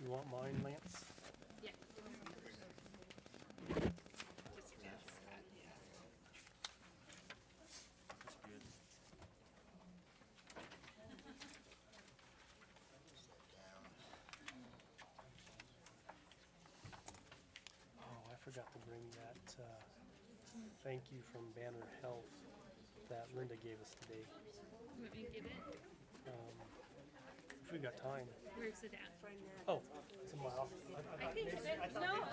You want mine, Lance? Yeah. Oh, I forgot to bring that thank you from Banner Health that Linda gave us today. You want me to get it? If we got time. Where's it at? Oh, it's in my office. I can get it. No.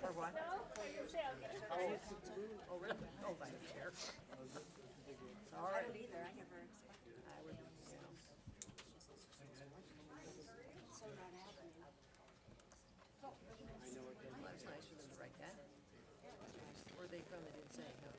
Or what? No. Say I'll get it. Oh, really? Oh, right there. All I right. don't either, I never expected it. I would, So not happening. well, that's nice for them to write that. Where they from, they didn't say, huh?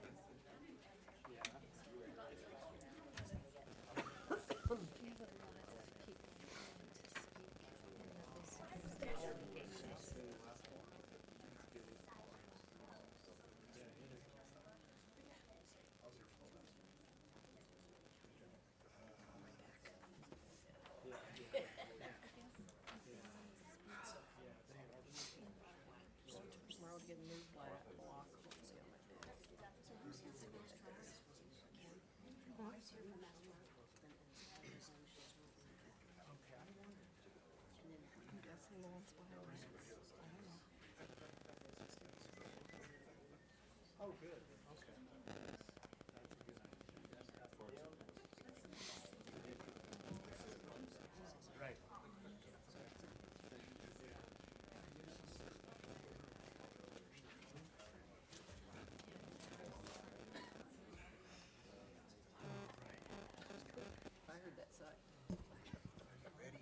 Tomorrow to get a new block. Let's see how much it is. So who's here for those trials? Kim? Who's here for that one? And then, That's the Lawrence behind me. I don't know. Oh, good. Okay. Right. I heard that side. I'm ready.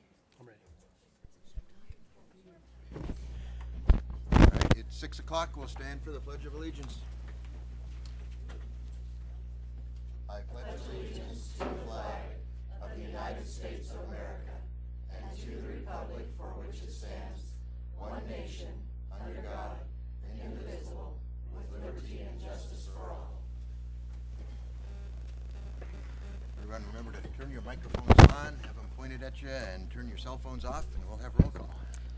All right, it's 6 o'clock. We'll stand for the Pledge of Allegiance. I pledge allegiance to the flag of the United States of America and to the republic for which it stands, one nation, under God, indivisible, with liberty and justice for all. Everyone remember to turn your microphones on, have them pointed at you, and turn your cell phones off, and we'll have roll call.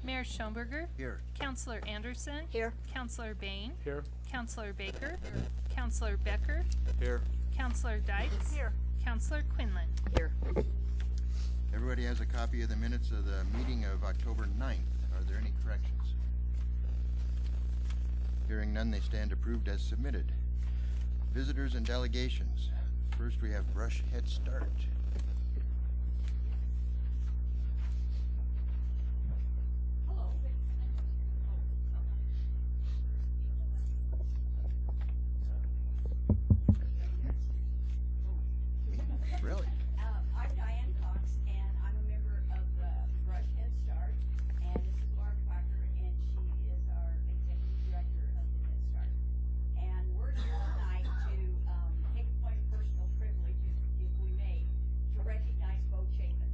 Mayor Schoenberger. Here. Counselor Anderson. Here. Counselor Bain. Here. Counselor Baker. Counselor Becker. Here. Counselor Dykes. Here. Counselor Quinlan. Here. Everybody has a copy of the minutes of the meeting of October 9th. Are there any corrections? Hearing none, they stand approved as submitted. Visitors and delegations. First, we have Brush Head Start. Really? I'm Diane Cox, and I'm a member of the Brush Head Start, and this is Laura Quacker, and she is our executive director of the Head Start. And we're here tonight to take a point of personal privilege, if we may, to recognize Bo Chapin.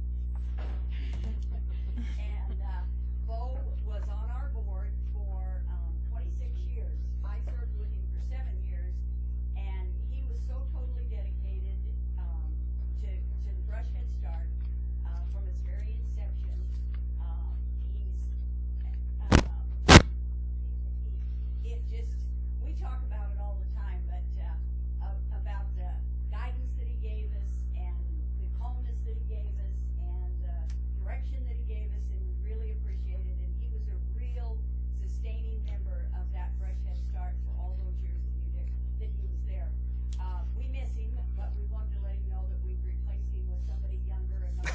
And Bo was on our board for 26 years. I served with him for 7 years, and he was so totally dedicated to the Brush Head Start from its very inception. It just, we talk about it all the time, but about the guidance that he gave us and the calmness that he gave us and the direction that he gave us, and we really appreciate it. And he was a real sustaining member of that Brush Head Start for all those years that he was there. We miss him, but we wanted to let him know that we've replaced him with somebody younger and not.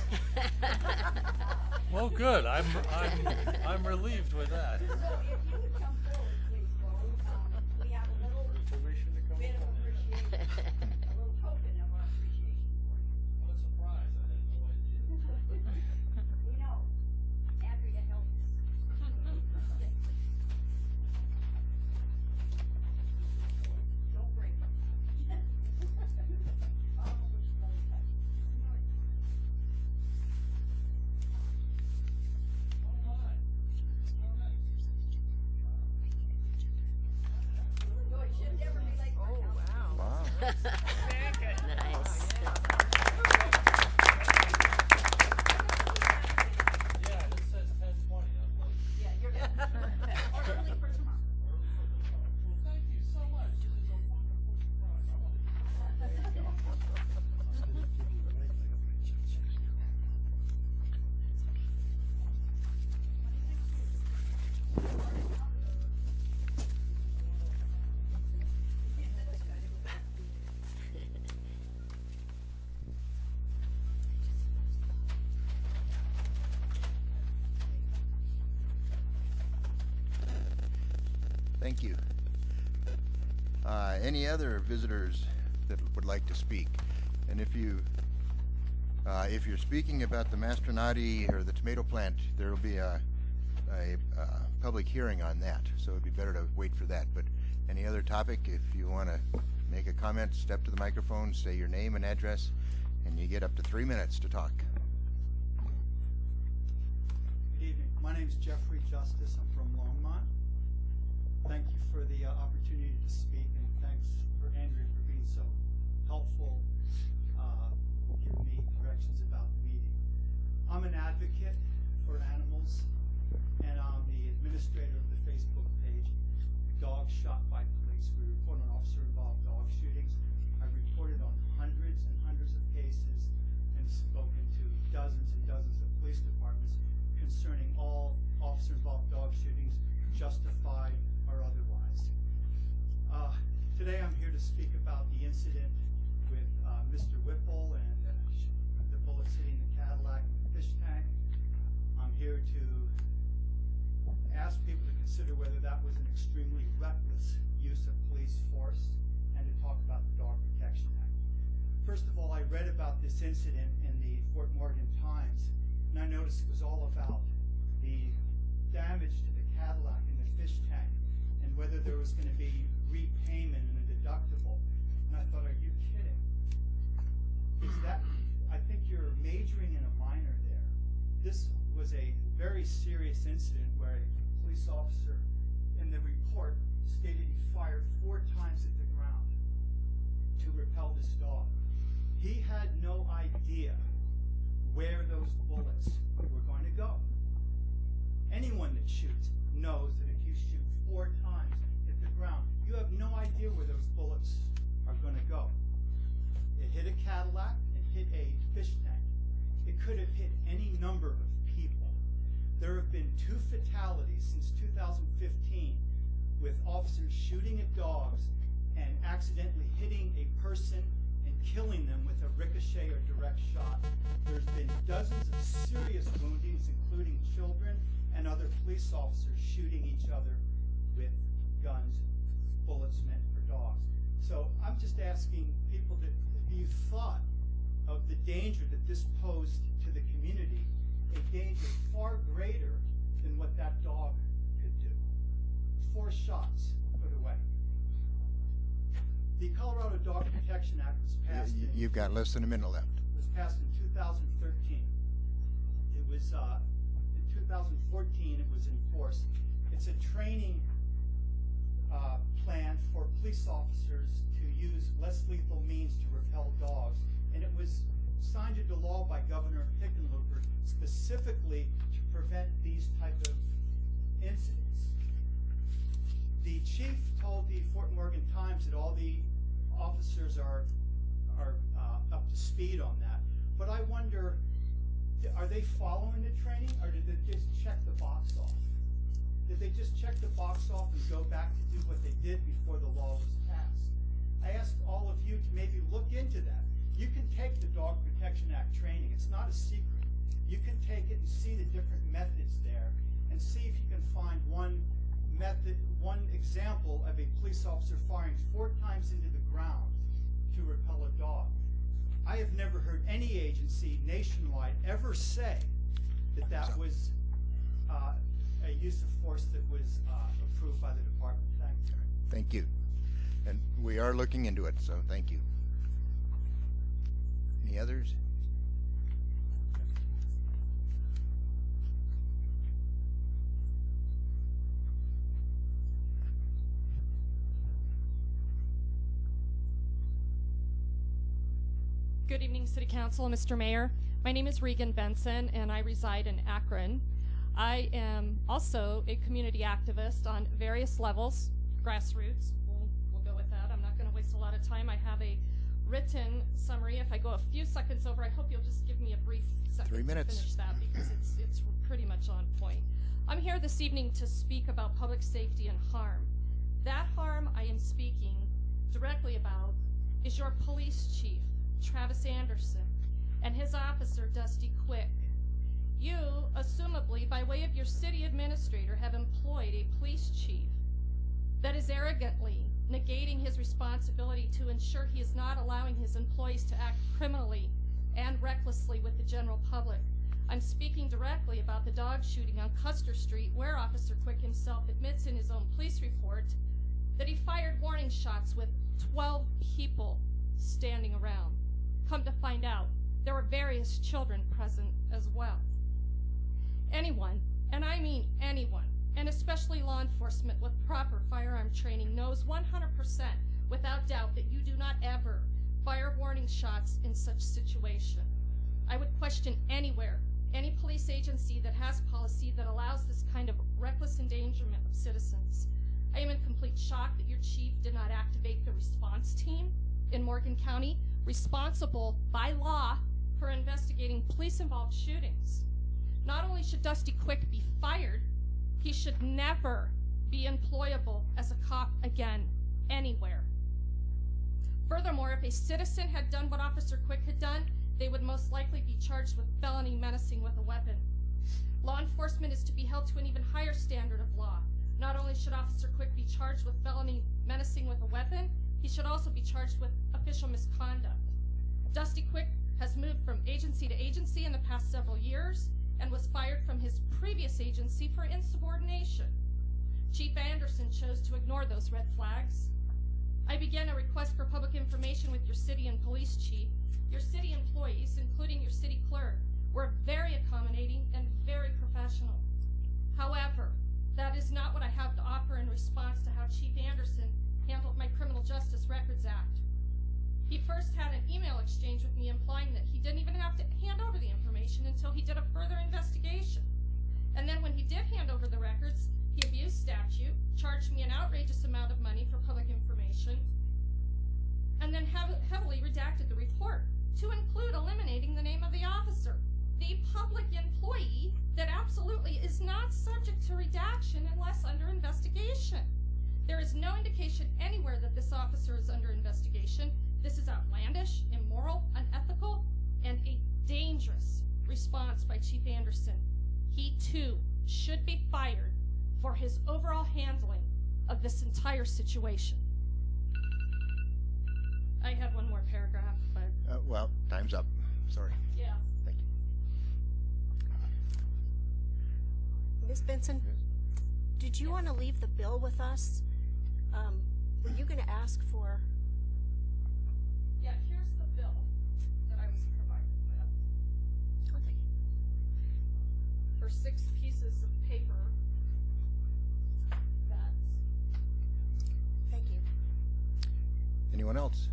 Well, good. I'm relieved with that. So if you would come forward, please, Bo, we have a little Permission to come bit of appreciation, a little token of our appreciation for you. What a surprise! I had no idea. We know, Andrea helped us. Don't break it. Oh, which one is that? No, it should never be late for Oh, council. wow. Wow. Very good. Nice. Yeah, this says 10:20. I'm late. Yeah, you're good. Or early for tomorrow. Early for tomorrow. Well, thank you so much. This is a wonderful surprise. I want to Thank you. Any other visitors that would like to speak? And if you're speaking about the Mastronati or the tomato plant, there will be a public hearing on that, so it'd be better to wait for that. But any other topic, if you want to make a comment, step to the microphone, say your name and address, and you get up to 3 minutes to talk. Good evening. My name is Jeffrey Justice. I'm from Longmont. Thank you for the opportunity to speak, and thanks for Andrea for being so helpful, giving me directions about the meeting. I'm an advocate for animals, and I'm the administrator of the Facebook page, Dogs Shot by Police. We report on officer-involved dog shootings. I've reported on hundreds and hundreds of cases and spoken to dozens and dozens of police departments concerning all officer-involved dog shootings, justified or otherwise. Today I'm here to speak about the incident with Mr. Whipple and the bullets hitting the Cadillac and the fish tank. I'm here to ask people to consider whether that was an extremely reckless use of police force and to talk about the Dog Protection Act. First of all, I read about this incident in the Fort Morgan Times, and I noticed it was all about the damage to the Cadillac and the fish tank and whether there was going to be repayment and a deductible. And I thought, are you kidding? Is that, I think you're majoring in a minor there. This was a very serious incident where a police officer in the report stated he fired 4 times at the ground to repel this dog. He had no idea where those bullets were going to go. Anyone that shoots knows that if you shoot 4 times at the ground, you have no idea where those bullets are going to go. It hit a Cadillac, it hit a fish tank. It could have hit any number of people. There have been 2 fatalities since 2015 with officers shooting at dogs and accidentally hitting a person and killing them with a ricochet or direct shot. There's been dozens of serious woundings, including children and other police officers shooting each other with guns, bullets meant for dogs. So I'm just asking people that if you thought of the danger that this posed to the community, a danger far greater than what that dog could do. 4 shots put away. The Colorado Dog Protection Act was passed You've got less than a minute left. was passed in 2013. It was in 2014 it was enforced. It's a training plan for police officers to use less lethal means to repel dogs, and it was signed into law by Governor Hickenlooper specifically to prevent these type of incidents. The chief told the Fort Morgan Times that all the officers are up to speed on that, but I wonder, are they following the training, or did they just check the box off? Did they just check the box off and go back to do what they did before the law was passed? I ask all of you to maybe look into that. You can take the Dog Protection Act training. It's not a secret. You can take it and see the different methods there and see if you can find one method, one example of a police officer firing 4 times into the ground to repel a dog. I have never heard any agency nationwide ever say that that was a use of force that was approved by the department. Thank you. Thank you. And we are looking into it, so thank you. Any others? Good evening, City Council, Mr. Mayor. My name is Regan Benson, and I reside in Akron. I am also a community activist on various levels, grassroots. We'll go with that. I'm not going to waste a lot of time. I have a written summary. If I go a few seconds over, I hope you'll just give me a brief second 3 minutes. to finish that because it's pretty much on point. I'm here this evening to speak about public safety and harm. That harm I am speaking directly about is your police chief, Travis Anderson, and his officer, Dusty Quick. You, assumably, by way of your city administrator, have employed a police chief that is arrogantly negating his responsibility to ensure he is not allowing his employees to act criminally and recklessly with the general public. I'm speaking directly about the dog shooting on Custer Street, where Officer Quick himself admits in his own police report that he fired warning shots with 12 people standing around. Come to find out, there were various children present as well. Anyone, and I mean anyone, and especially law enforcement with proper firearm training knows 100% without doubt that you do not ever fire warning shots in such situation. I would question anywhere, any police agency that has policy that allows this kind of reckless endangerment of citizens. I am in complete shock that your chief did not activate the response team in Morgan County, responsible by law for investigating police-involved shootings. Not only should Dusty Quick be fired, he should never be employable as a cop again, anywhere. Furthermore, if a citizen had done what Officer Quick had done, they would most likely be charged with felony menacing with a weapon. Law enforcement is to be held to an even higher standard of law. Not only should Officer Quick be charged with felony menacing with a weapon, he should also be charged with official misconduct. Dusty Quick has moved from agency to agency in the past several years and was fired from his previous agency for insubordination. Chief Anderson chose to ignore those red flags. I began a request for public information with your city and police chief. Your city employees, including your city clerk, were very accommodating and very professional. However, that is not what I have to offer in response to how Chief Anderson handled my Criminal Justice Records Act. He first had an email exchange with me implying that he didn't even have to hand over the information until he did a further investigation. And then when he did hand over the records, he abused statute, charged me an outrageous amount of money for public information, and then heavily redacted the report to include eliminating the name of the officer, the public employee that absolutely is not subject to redaction unless under investigation. There is no indication anywhere that this officer is under investigation. This is outlandish, immoral, unethical, and a dangerous response by Chief Anderson. He, too, should be fired for his overall handling of this entire situation. I have one more paragraph, but... Well, time's up. Sorry. Yeah. Thank you. Ms. Benson, did you want to leave the bill with us? Were you going to ask for? Yeah, here's the bill that I was provided with. Oh, thank you. For 6 pieces of paper that... Thank you. Anyone else?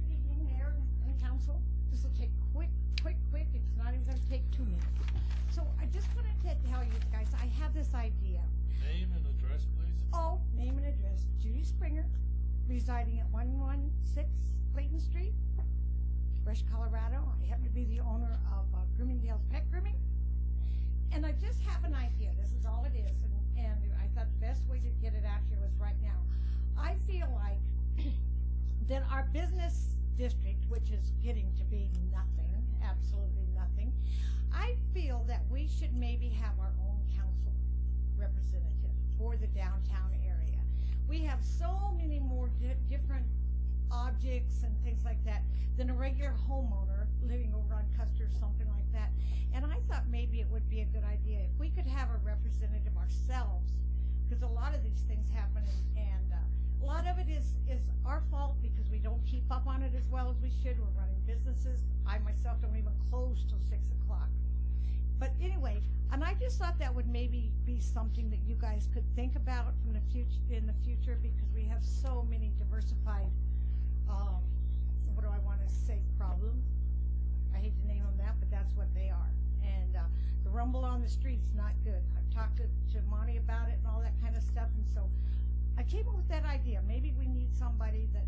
Good evening, Mayor and Council. This will take quick. It's not even going to take 2 minutes. So I just wanted to tell you guys, I have this idea. Name and address, please. Oh, name and address, Judy Springer, residing at 116 Clayton Street, Brush, Colorado. I happen to be the owner of Groomingdale's Pet Grooming. And I just have an idea. This is all it is. And I thought the best way to get it out here was right now. I feel like that our business district, which is getting to be nothing, absolutely nothing, I feel that we should maybe have our own council representative for the downtown area. We have so many more different objects and things like that than a regular homeowner living over on Custer or something like that. And I thought maybe it would be a good idea if we could have a representative ourselves, because a lot of these things happen and a lot of it is our fault because we don't keep up on it as well as we should. We're running businesses. I myself don't even close till 6 o'clock. But anyway, and I just thought that would maybe be something that you guys could think about in the future, because we have so many diversified, what do I want to say, problems. I hate to name them that, but that's what they are. And the rumble on the street's not good. I've talked to Monty about it and all that kind of stuff, and so I came up with that idea. Maybe we need somebody that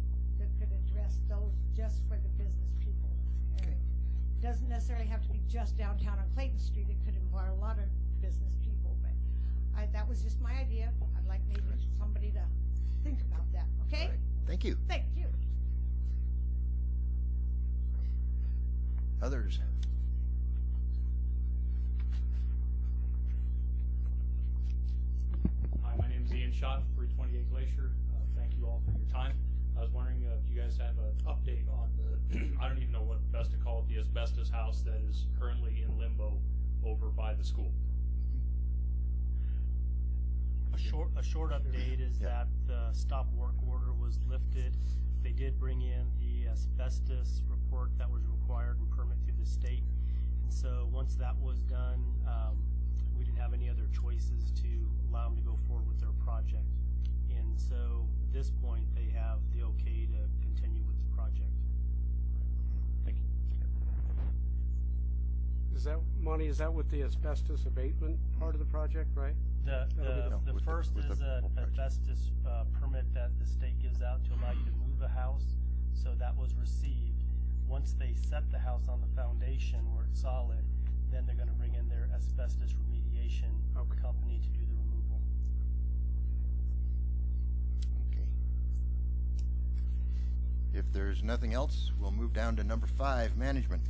could address those just for the business people. And it doesn't necessarily have to be just downtown on Clayton Street. It could involve a lot of business people, but that was just my idea. I'd like maybe somebody to think about that, okay? All right. Thank you. Thank you. Others? Hi, my name is Ian Schott, 328 Glacier. Thank you all for your time. I was wondering if you guys have an update on the, I don't even know what best to call it, the asbestos house that is currently in limbo over by the school. A short update is that the stop work order was lifted. They did bring in the asbestos report that was required and permit through the state. And so once that was done, we didn't have any other choices to allow them to go forward with their project. And so at this point, they have the okay to continue with the project. Thank you. Is that, Monty, is that with the asbestos abatement part of the project, right? The first is an asbestos permit that the state gives out to allow you to move a house. So that was received. Once they set the house on the foundation where it's solid, then they're going to bring in their asbestos remediation company to do the removal. Okay. If there's nothing else, we'll move down to number 5, management.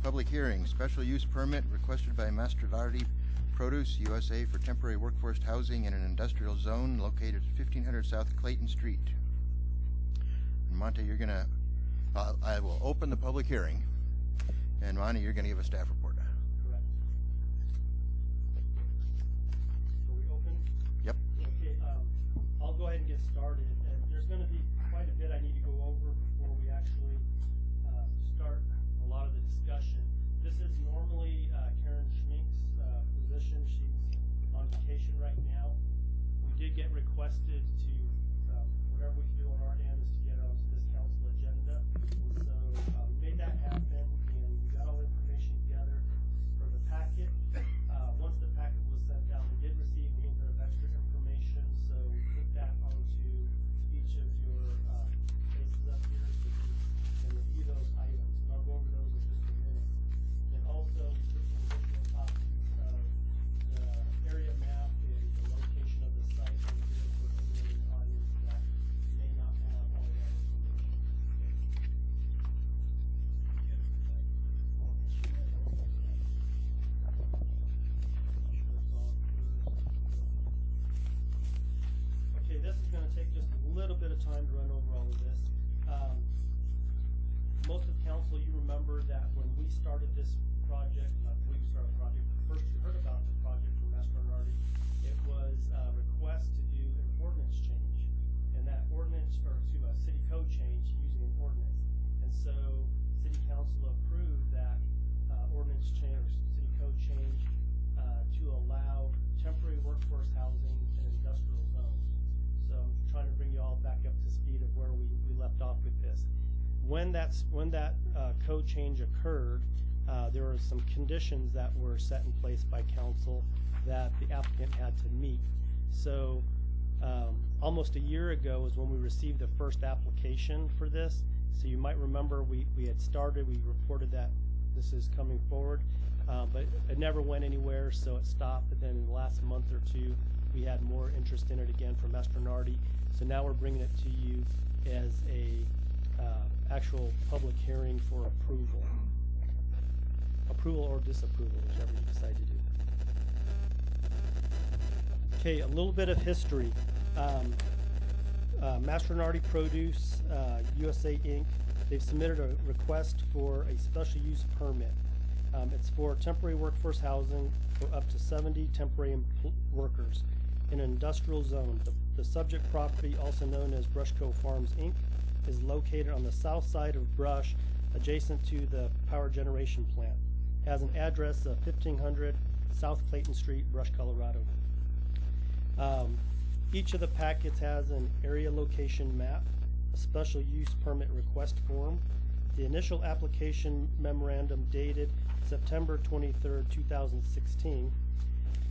Public hearing, special use permit requested by Mastronardi Produce USA for temporary workforce housing in an industrial zone located at 1500 South Clayton Street. Monty, you're gonna, I will open the public hearing, and Monty, you're gonna give a staff report. Correct. Are we open? Yep. Okay, I'll go ahead and get started. And there's going to be quite a bit I need to go over before we actually start a lot of the discussion. This is normally Karen Schmink's position. She's on vacation right now. We did get requested to, whatever we can do on our end is to get onto this council agenda. And so we made that happen, and we got all the information together for the packet. Once the packet was sent out, we did receive a little bit of extra information, so we put that onto each of your faces up here so you can review those items. And I'll go over those in just a minute. And also, we put some additional copies of the area map and the location of the site on here for anyone in the audience that may not have all that information. Okay, this is going to take just a little bit of time to run over all of this. Most of council, you remember that when we started this project, not we started the project, but first you heard about the project from Mastronardi, it was a request to do an ordinance change. And that ordinance, or to a city code change using an ordinance. And so city council approved that ordinance change, city code change to allow temporary workforce housing in industrial zones. So I'm trying to bring you all back up to speed of where we left off with this. When that code change occurred, there were some conditions that were set in place by council that the applicant had to meet. So almost a year ago is when we received the first application for this. So you might remember we had started, we reported that this is coming forward, but it never went anywhere, so it stopped. But then in the last month or two, we had more interest in it again from Mastronardi. So now we're bringing it to you as a actual public hearing for approval. Approval or disapproval, whichever you decide to do. Okay, a little bit of history. Mastronardi Produce USA Inc. They've submitted a request for a special use permit. It's for temporary workforce housing for up to 70 temporary workers in an industrial zone. The subject property, also known as Brushco Farms Inc., is located on the south side of Brush, adjacent to the power generation plant. has an address of 1500 South Clayton Street, Brush, Colorado. Each of the packets has an area location map, a special use permit request form, the initial application memorandum dated September 23rd, 2016,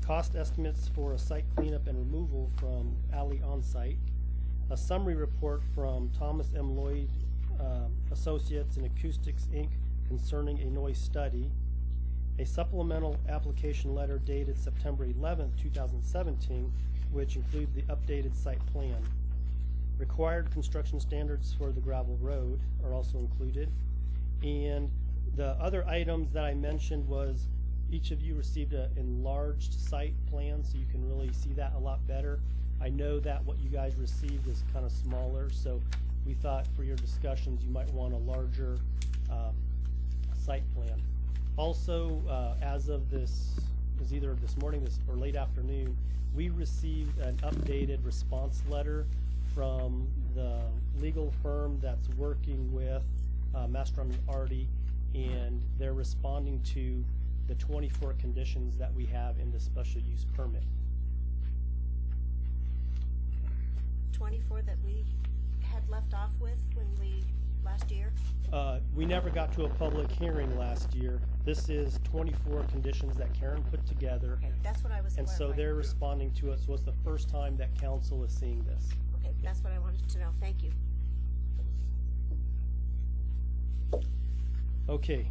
cost estimates for a site cleanup and removal from Alley On-Site, a summary report from Thomas M. Lloyd Associates and Acoustics, Inc. concerning a noise study, a supplemental application letter dated September 11th, 2017, which includes the updated site plan. Required construction standards for the gravel road are also included. And the other items that I mentioned was each of you received an enlarged site plan, so you can really see that a lot better. I know that what you guys received is kind of smaller, so we thought for your discussions you might want a larger site plan. Also, as of this, was either this morning or late afternoon, we received an updated response letter from the legal firm that's working with Mastron and Arty, and they're responding to the 24 conditions that we have in the special use permit. 24 that we had left off with when we, last year? We never got to a public hearing last year. This is 24 conditions that Karen put together. Okay, that's what I was And so clarifying. they're responding to it, so it's the first time that council is seeing this. Okay, that's what I wanted to know. Thank you. Okay,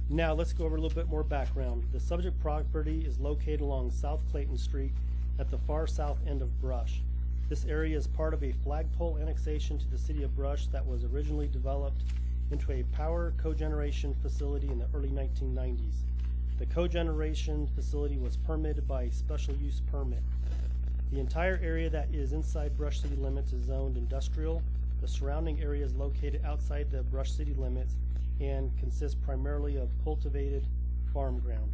now let's go over a little bit more background. The subject property is located along South Clayton Street at the far south end of Brush. This area is part of a flagpole annexation to the city of Brush that was originally developed into a power cogeneration facility in the early 1990s. The cogeneration facility was permitted by a special use permit. The entire area that is inside Brush city limits is zoned industrial. The surrounding area is located outside the Brush city limits and consists primarily of cultivated farm ground.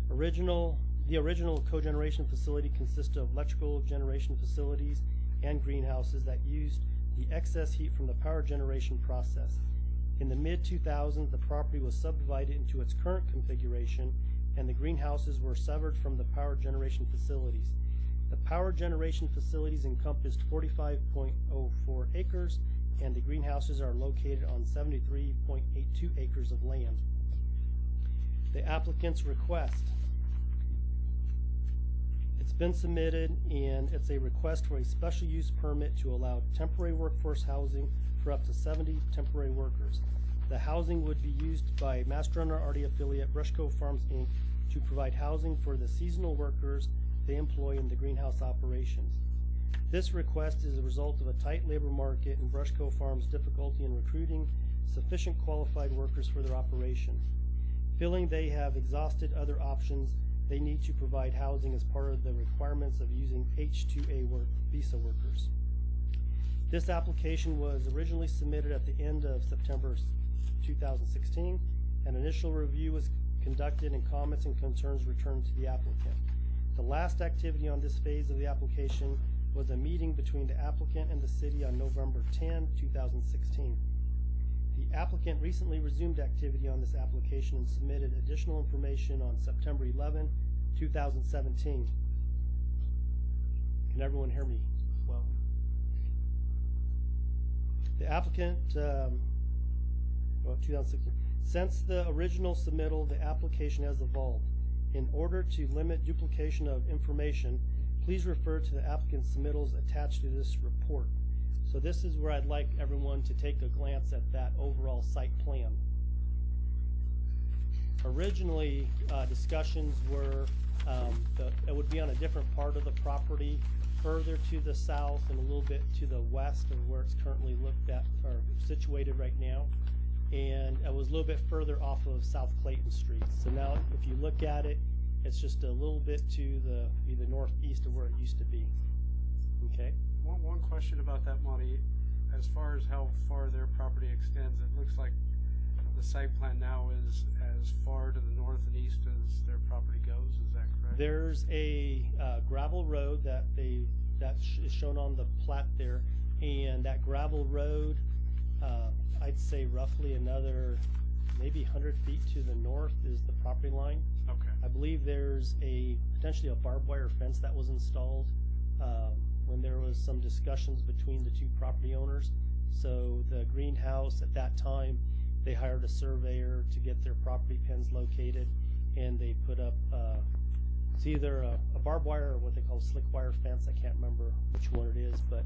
The original cogeneration facility consisted of electrical generation facilities and greenhouses that used the excess heat from the power generation process. In the mid-2000s, the property was subdivided into its current configuration, and the greenhouses were severed from the power generation facilities. The power generation facilities encompassed 45.04 acres, and the greenhouses are located on 73.82 acres of land. The applicant's request. It's been submitted, and it's a request for a special use permit to allow temporary workforce housing for up to 70 temporary workers. The housing would be used by Mastrunner Arty affiliate Brushco Farms Inc. to provide housing for the seasonal workers they employ in the greenhouse operations. This request is a result of a tight labor market and Brushco Farms' difficulty in recruiting sufficient qualified workers for their operation. Feeling they have exhausted other options, they need to provide housing as part of the requirements of using H-2A visa workers. This application was originally submitted at the end of September 2016. An initial review was conducted and comments and concerns returned to the applicant. The last activity on this phase of the application was a meeting between the applicant and the city on November 10, 2016. The applicant recently resumed activity on this application and submitted additional information on September 11, 2017. Can everyone hear me well? The applicant, 2016. Since the original submittal, the application has evolved. In order to limit duplication of information, please refer to the applicant's submittals attached to this report. So this is where I'd like everyone to take a glance at that overall site plan. Originally, discussions were it would be on a different part of the property, further to the south and a little bit to the west of where it's currently looked at or situated right now. And it was a little bit further off of South Clayton Street. So now if you look at it, it's just a little bit to the either northeast of where it used to be. Okay? One question about that, Monty. As far as how far their property extends, it looks like the site plan now is as far to the north and east as their property goes. Is that correct? There's a gravel road that is shown on the plat there, and that gravel road, I'd say roughly another maybe 100 feet to the north is the property line. Okay. I believe there's potentially a barbed wire fence that was installed when there was some discussions between the two property owners. So the greenhouse at that time, they hired a surveyor to get their property pins located, and they put up it's either a barbed wire or what they call a slick wire fence. I can't remember which one it is, but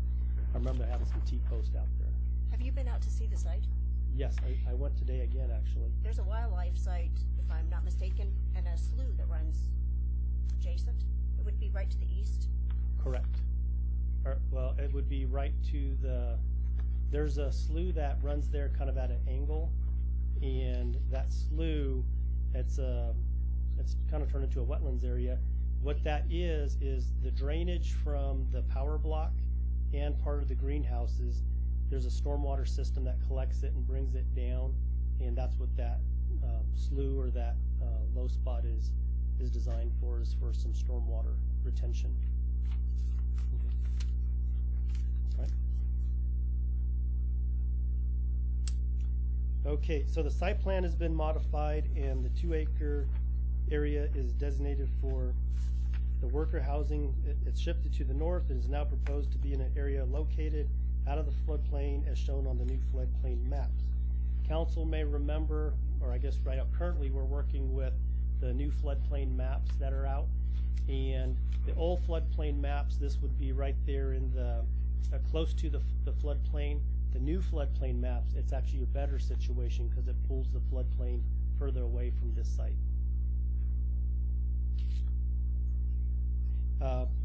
I remember having some T-posts out there. Have you been out to see the site? Yes, I went today again, actually. There's a wildlife site, if I'm not mistaken, and a slough that runs adjacent. It would be right to the east. Correct. Well, it would be right to there's a slough that runs there kind of at an angle, and that slough, it's kind of turned into a wetlands area. What that is the drainage from the power block and part of the greenhouses. There's a stormwater system that collects it and brings it down, and that's what that slough or that low spot is designed for, is for some stormwater retention. Right. Okay, so the site plan has been modified, and the 2-acre area is designated for the worker housing. It's shifted to the north and is now proposed to be in an area located out of the floodplain as shown on the new floodplain maps. Council may remember, or I guess right up currently, we're working with the new floodplain maps that are out. And the old floodplain maps, this would be right there in the close to the floodplain. The new floodplain maps, it's actually a better situation because it pulls the floodplain further away from this site.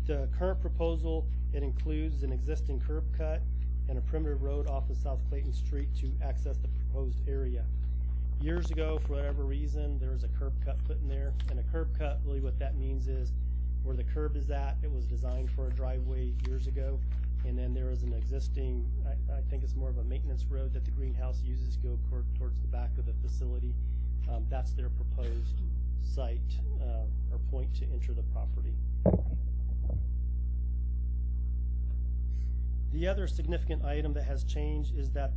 The current proposal, it includes an existing curb cut and a primitive road off of South Clayton Street to access the proposed area. Years ago, for whatever reason, there was a curb cut put in there, and a curb cut, really what that means is where the curb is at, it was designed for a driveway years ago, and then there is an existing, I think it's more of a maintenance road that the greenhouse uses to go towards the back of the facility. That's their proposed site or point to enter the property. The other significant item that has changed is that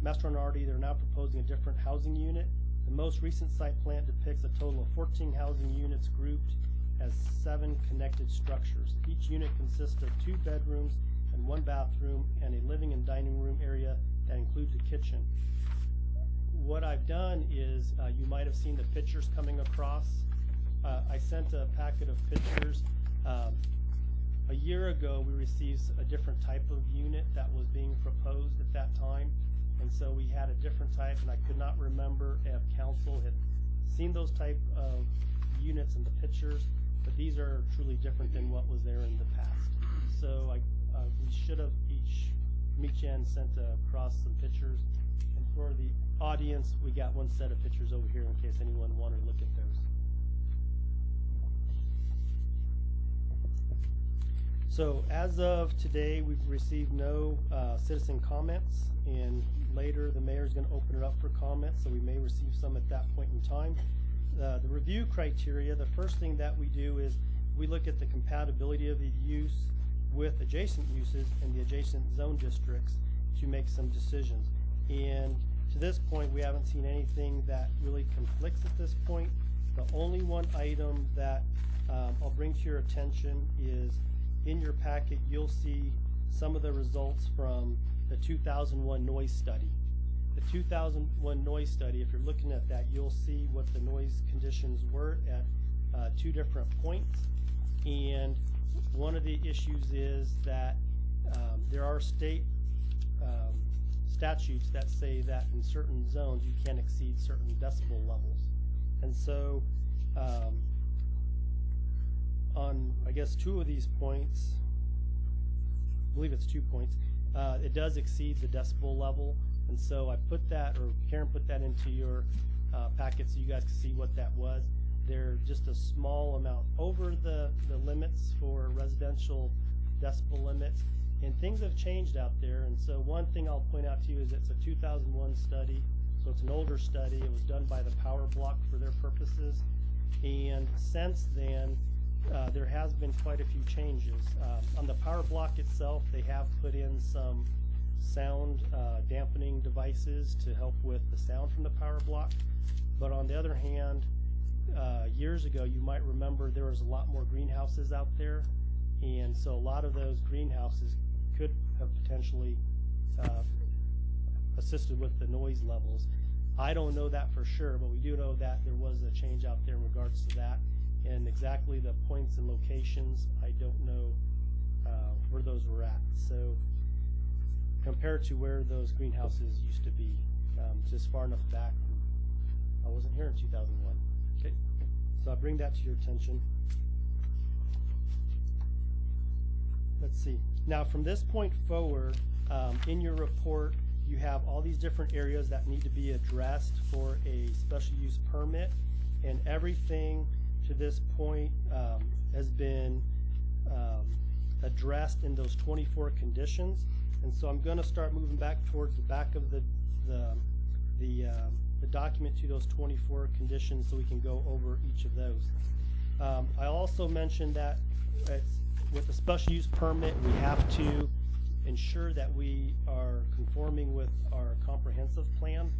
Mastro Nardi, they're now proposing a different housing unit. The most recent site plan depicts a total of 14 housing units grouped as 7 connected structures. Each unit consists of 2 bedrooms and 1 bathroom and a living and dining room area that includes a kitchen. What I've done is, you might have seen the pictures coming across. I sent a packet of pictures. A year ago, we received a different type of unit that was being proposed at that time, and so we had a different type, and I could not remember if council had seen those type of units in the pictures, but these are truly different than what was there in the past. So we should have each sent across some pictures, and for the audience, we got one set of pictures over here in case anyone wanted to look at those. So as of today, we've received no citizen comments, and later the mayor is going to open it up for comments, so we may receive some at that point in time. The review criteria, the first thing that we do is we look at the compatibility of the use with adjacent uses in the adjacent zone districts to make some decisions. And to this point, we haven't seen anything that really conflicts at this point. The only one item that I'll bring to your attention is in your packet, you'll see some of the results from the 2001 noise study. The 2001 noise study, if you're looking at that, you'll see what the noise conditions were at 2 different points. And one of the issues is that there are state statutes that say that in certain zones you can't exceed certain decibel levels. And so on, I guess, 2 of these points, I believe it's 2 points, it does exceed the decibel level. And so I put that, or Karen put that into your packet so you guys can see what that was. They're just a small amount over the limits for residential decibel limits. And things have changed out there. And so one thing I'll point out to you is it's a 2001 study. So it's an older study. It was done by the Power Block for their purposes. And since then, there has been quite a few changes. On the Power Block itself, they have put in some sound dampening devices to help with the sound from the power block. But on the other hand, years ago, you might remember there was a lot more greenhouses out there, and so a lot of those greenhouses could have potentially assisted with the noise levels. I don't know that for sure, but we do know that there was a change out there in regards to that. And exactly the points and locations, I don't know where those were at. So compared to where those greenhouses used to be, just far enough back, I wasn't here in 2001. Okay, so I bring that to your attention. Let's see. Now from this point forward, in your report, you have all these different areas that need to be addressed for a special use permit, and everything to this point has been addressed in those 24 conditions. And so I'm going to start moving back towards the back of the document to those 24 conditions so we can go over each of those. I also mentioned that with the special use permit, we have to ensure that we are conforming with our comprehensive plan,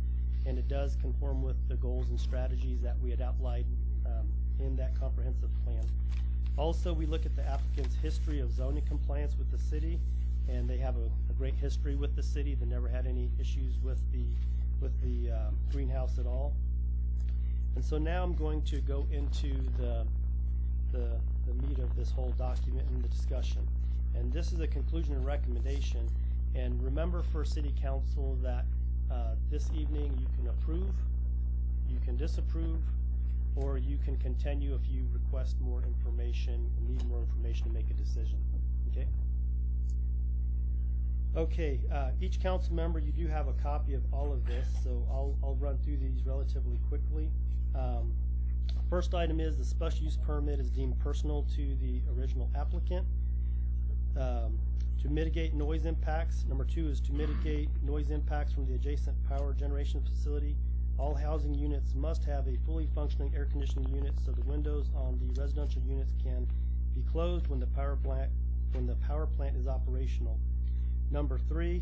and it does conform with the goals and strategies that we had outlined in that comprehensive plan. Also, we look at the applicant's history of zoning compliance with the city, and they have a great history with the city. They never had any issues with the greenhouse at all. And so now I'm going to go into the meat of this whole document and the discussion. And this is a conclusion and recommendation. And remember for City Council that this evening you can approve, you can disapprove, or you can continue if you request more information, need more information to make a decision. Okay? Okay, each council member, you do have a copy of all of this, so I'll run through these relatively quickly. First item is the special use permit is deemed personal to the original applicant. To mitigate noise impacts. Number 2 is to mitigate noise impacts from the adjacent power generation facility. All housing units must have a fully functioning air conditioning unit so the windows on the residential units can be closed when the power plant is operational. Number 3,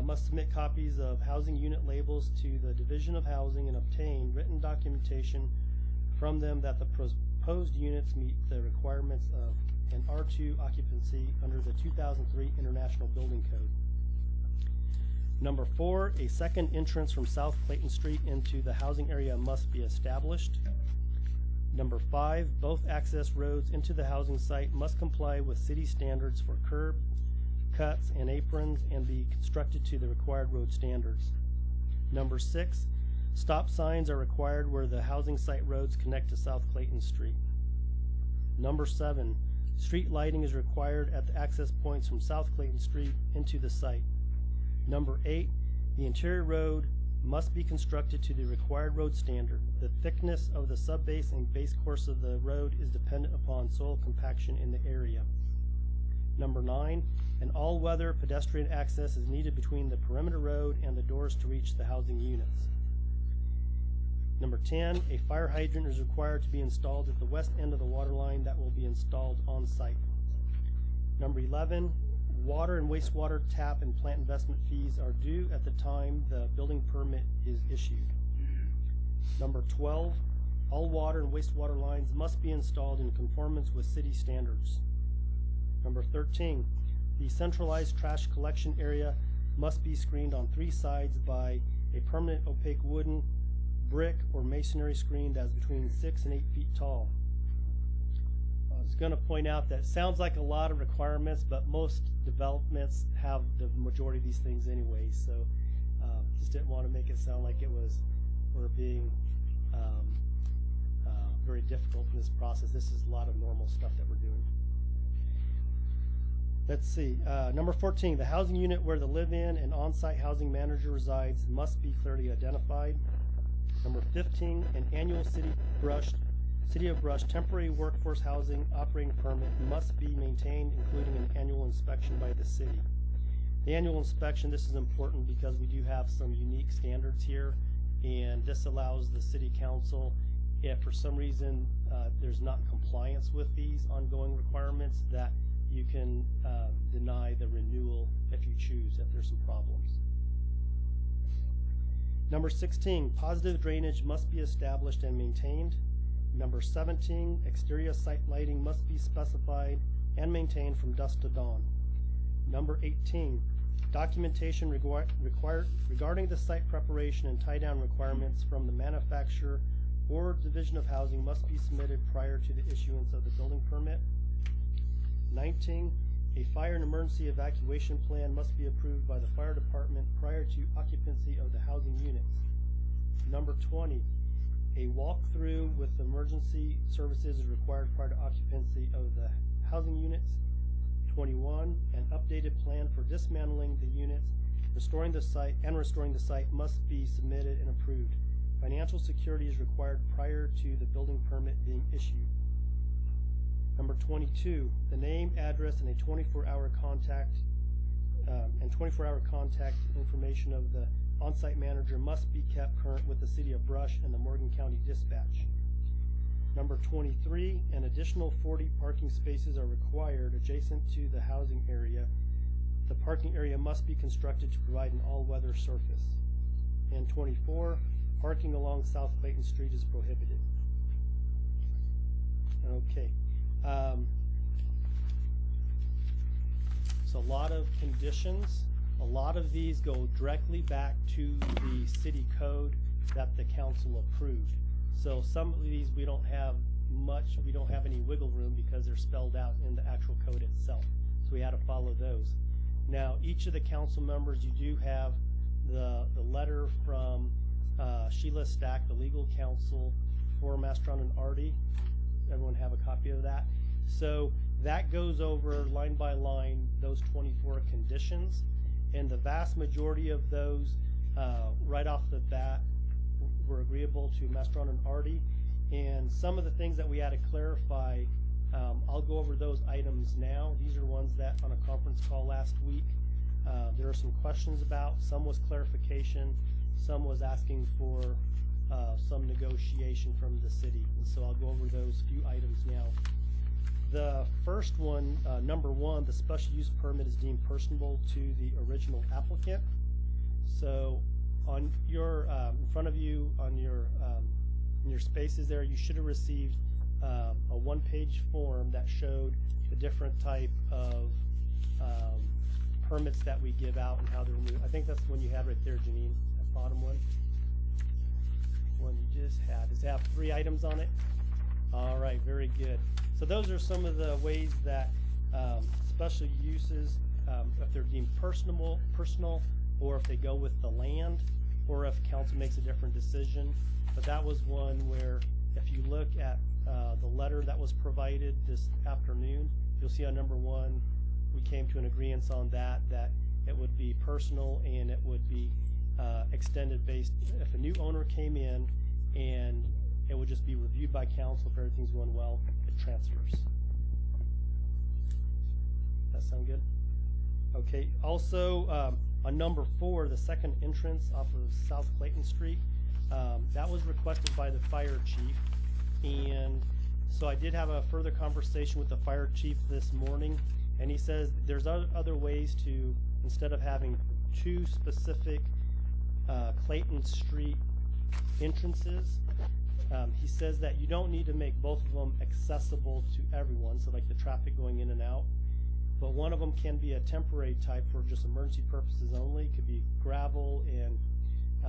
must submit copies of housing unit labels to the Division of Housing and obtain written documentation from them that the proposed units meet the requirements of an R2 occupancy under the 2003 International Building Code. Number 4, a second entrance from South Clayton Street into the housing area must be established. Number 5, both access roads into the housing site must comply with city standards for curb cuts and aprons and be constructed to the required road standards. Number 6, stop signs are required where the housing site roads connect to South Clayton Street. Number 7, street lighting is required at the access points from South Clayton Street into the site. Number 8, the interior road must be constructed to the required road standard. The thickness of the subbase and base course of the road is dependent upon soil compaction in the area. Number 9, an all-weather pedestrian access is needed between the perimeter road and the doors to reach the housing units. Number 10, a fire hydrant is required to be installed at the west end of the water line that will be installed on site. Number 11, water and wastewater tap and plant investment fees are due at the time the building permit is issued. Number 12, all water and wastewater lines must be installed in conformance with city standards. Number 13, the centralized trash collection area must be screened on 3 sides by a permanent opaque wooden, brick, or masonry screen that's between 6 and 8 feet tall. I was going to point out that it sounds like a lot of requirements, but most developments have the majority of these things anyway, so just didn't want to make it sound like we're being very difficult in this process. This is a lot of normal stuff that we're doing. Let's see. Number 14, the housing unit where the live-in and on-site housing manager resides must be clearly identified. Number 15, an annual City of Brush temporary workforce housing operating permit must be maintained, including an annual inspection by the city. The annual inspection, this is important because we do have some unique standards here, and this allows the city council, if for some reason there's not compliance with these ongoing requirements, that you can deny the renewal if you choose, if there's some problems. Number 16, positive drainage must be established and maintained. Number 17, exterior site lighting must be specified and maintained from dusk to dawn. Number 18, documentation regarding the site preparation and tie-down requirements from the manufacturer or Division of Housing must be submitted prior to the issuance of the building permit. 19, a fire and emergency evacuation plan must be approved by the fire department prior to occupancy of the housing units. Number 20, a walkthrough with emergency services is required prior to occupancy of the housing units. 21, an updated plan for dismantling the units, restoring the site must be submitted and approved. Financial security is required prior to the building permit being issued. Number 22, the name, address, and a 24-hour contact information of the on-site manager must be kept current with the City of Brush and the Morgan County Dispatch. Number 23, an additional 40 parking spaces are required adjacent to the housing area. The parking area must be constructed to provide an all-weather surface. And 24, parking along South Clayton Street is prohibited. Okay. So a lot of conditions. A lot of these go directly back to the city code that the council approved. So some of these we don't have any wiggle room because they're spelled out in the actual code itself. So we had to follow those. Now, each of the council members, you do have the letter from Sheila Stack, the legal counsel for Mastron and Artie. Everyone have a copy of that? So that goes over line by line those 24 conditions, and the vast majority of those right off the bat were agreeable to Mastron and Artie. And some of the things that we had to clarify, I'll go over those items now. These are ones that on a conference call last week there are some questions about. Some was clarification, some was asking for some negotiation from the city. And so I'll go over those few items now. The first one, number 1, the special use permit is deemed personable to the original applicant. So on your, in front of you, on your in your spaces there, you should have received a one-page form that showed the different type of permits that we give out and how they're removed. I think that's the one you had right there, Janine, that bottom one. One you just had. Does it have 3 items on it? All right, very good. So those are some of the ways that special uses, if they're deemed personal, or if they go with the land, or if council makes a different decision. But that was one where, if you look at the letter that was provided this afternoon, you'll see on number 1, we came to an agreement on that it would be personal and it would be extended based, if a new owner came in, and it would just be reviewed by council. If everything's going well, it transfers. That sound good? Okay, also on number 4, the second entrance off of South Clayton Street, that was requested by the fire chief, and so I did have a further conversation with the fire chief this morning, and he says there's other ways to, instead of having 2 specific Clayton Street entrances, he says that you don't need to make both of them accessible to everyone, so like the traffic going in and out, but one of them can be a temporary type for just emergency purposes only. It could be gravel, and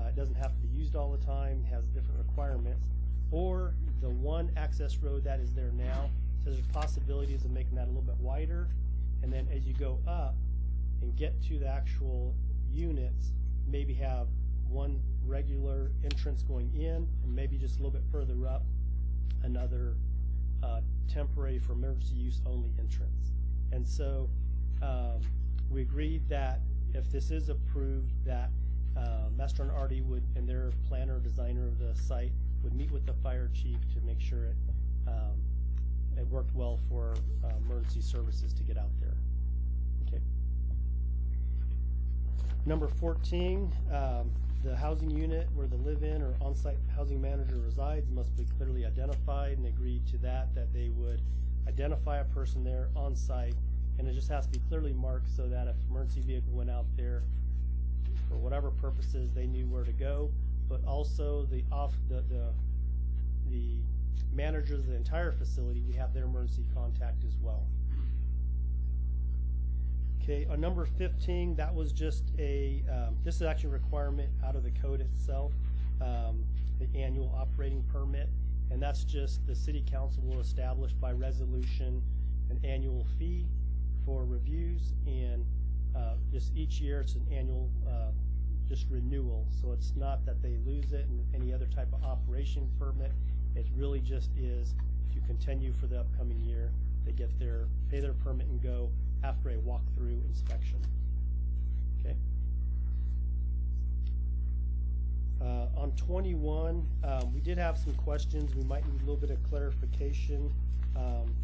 it doesn't have to be used all the time, has different requirements. Or the one access road that is there now, says there's possibilities of making that a little bit wider, and then as you go up and get to the actual units, maybe have one regular entrance going in, and maybe just a little bit further up, another temporary for emergency use only entrance. And so we agreed that if this is approved, that Mastron Artie would, and their planner, designer of the site, would meet with the fire chief to make sure it worked well for emergency services to get out there. Okay. Number 14, the housing unit where the live-in or on-site housing manager resides must be clearly identified, and agreed to that they would identify a person there on-site and it just has to be clearly marked so that if emergency vehicle went out there for whatever purposes, they knew where to go. But also the managers of the entire facility, we have their emergency contact as well. Okay, on number 15, that was just a, this is actually a requirement out of the code itself, the annual operating permit, and that's just the city council will establish by resolution an annual fee for reviews, and just each year it's an annual just renewal. So it's not that they lose it in any other type of operation permit. It really just is to continue for the upcoming year. They get their, pay their permit and go after a walkthrough inspection. Okay. On 21, we did have some questions. We might need a little bit of clarification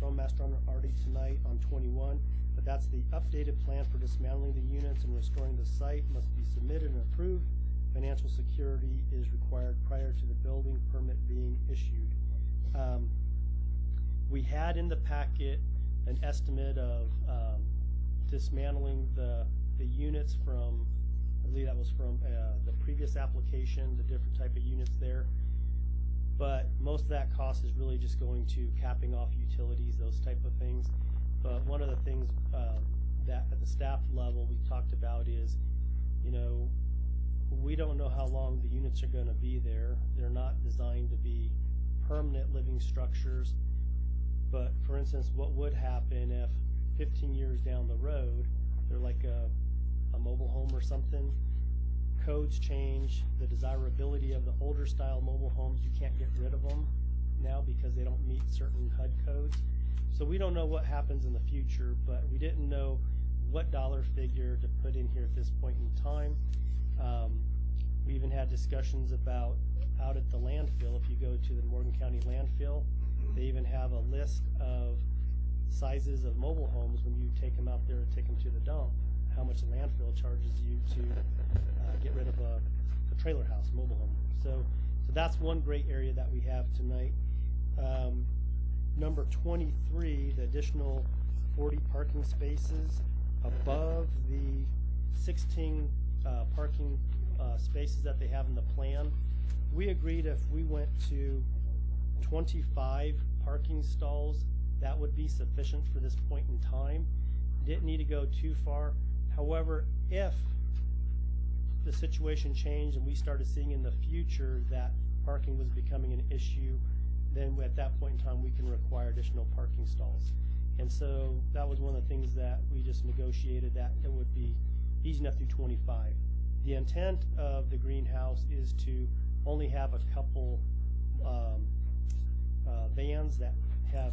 from Master Artie tonight on 21, but that's the updated plan for dismantling the units and restoring the site must be submitted and approved. Financial security is required prior to the building permit being issued. We had in the packet an estimate of dismantling the units from, I believe that was from the previous application, the different type of units there. But most of that cost is really just going to capping off utilities, those type of things. But one of the things that at the staff level we talked about is, you know, we don't know how long the units are going to be there. They're not designed to be permanent living structures. But for instance, what would happen if 15 years down the road, they're like a mobile home or something, codes change, the desirability of the older style mobile homes, you can't get rid of them now because they don't meet certain HUD codes. So we don't know what happens in the future, but we didn't know what dollar figure to put in here at this point in time. We even had discussions about out at the landfill. If you go to the Morgan County landfill, they even have a list of sizes of mobile homes when you take them out there and take them to the dump, how much the landfill charges you to get rid of a trailer house, mobile home. So that's one great area that we have tonight. Number 23, the additional 40 parking spaces above the 16 parking spaces that they have in the plan. We agreed if we went to 25 parking stalls, that would be sufficient for this point in time. Didn't need to go too far. However, if the situation changed and we started seeing in the future that parking was becoming an issue, then at that point in time we can require additional parking stalls. And so that was one of the things that we just negotiated, that it would be easy enough through 25. The intent of the greenhouse is to only have a couple vans that have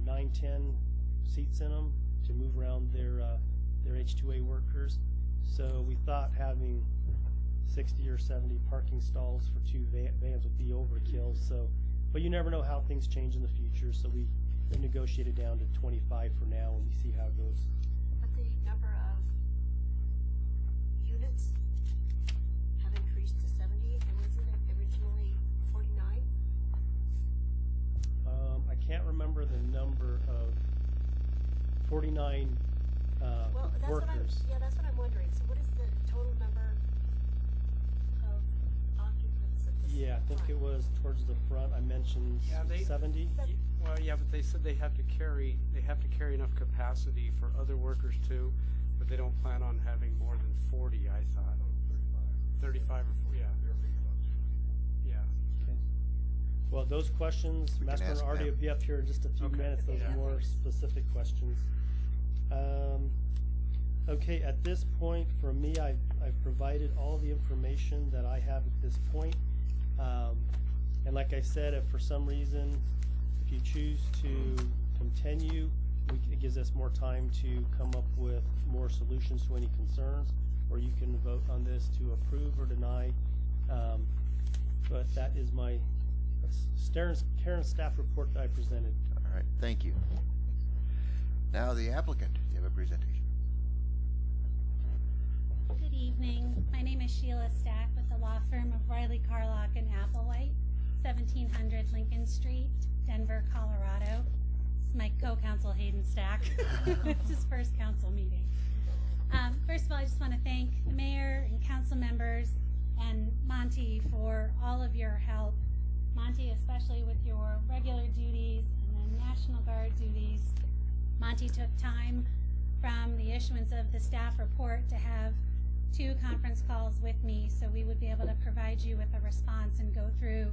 9-10 seats in them to move around their H2A workers. So we thought having 60 or 70 parking stalls for 2 vans would be overkill. So, but you never know how things change in the future. So we negotiated down to 25 for now, and we see how it goes. But the number of units have increased to 70, and wasn't it originally 49? I can't remember the number of 49 well, that's workers. That's what I'm wondering. So what is the total number of occupants at this Yeah, I think it was towards the front. I mentioned 70. Well, yeah, but they said they have to carry enough capacity for other workers too, but they don't plan on having more than 40. I thought 35 or 40. Yeah. Yeah. Okay. Well, those questions, Master Artie will be up here in just a few minutes. Those are more specific questions. Okay, at this point, for me, I've provided all the information that I have at this point. And like I said, if for some reason, if you choose to continue, it gives us more time to come up with more solutions to any concerns, or you can vote on this to approve or deny. But that is my Karen's staff report that I presented. All right, thank you. Now the applicant, you have a presentation. Good evening. My name is Sheila Stack with the law firm of Riley Carlock and Applewhite, 1700 Lincoln Street, Denver, Colorado, It's my co-counsel Hayden Stack. It's his first council meeting. First of all, I just want to thank the mayor and council members and Monty for all of your help. Monty, especially with your regular duties and then National Guard duties. Monty took time from the issuance of the staff report to have 2 conference calls with me so we would be able to provide you with a response and go through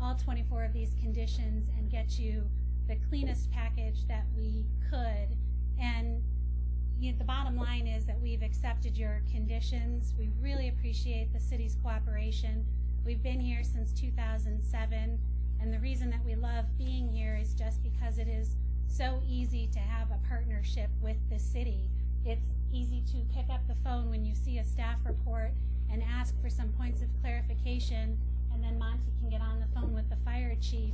all 24 of these conditions and get you the cleanest package that we could. And the bottom line is that we've accepted your conditions. We really appreciate the city's cooperation. We've been here since 2007, and the reason that we love being here is just because it is so easy to have a partnership with the city. It's easy to pick up the phone when you see a staff report and ask for some points of clarification, and then Monty can get on the phone with the fire chief,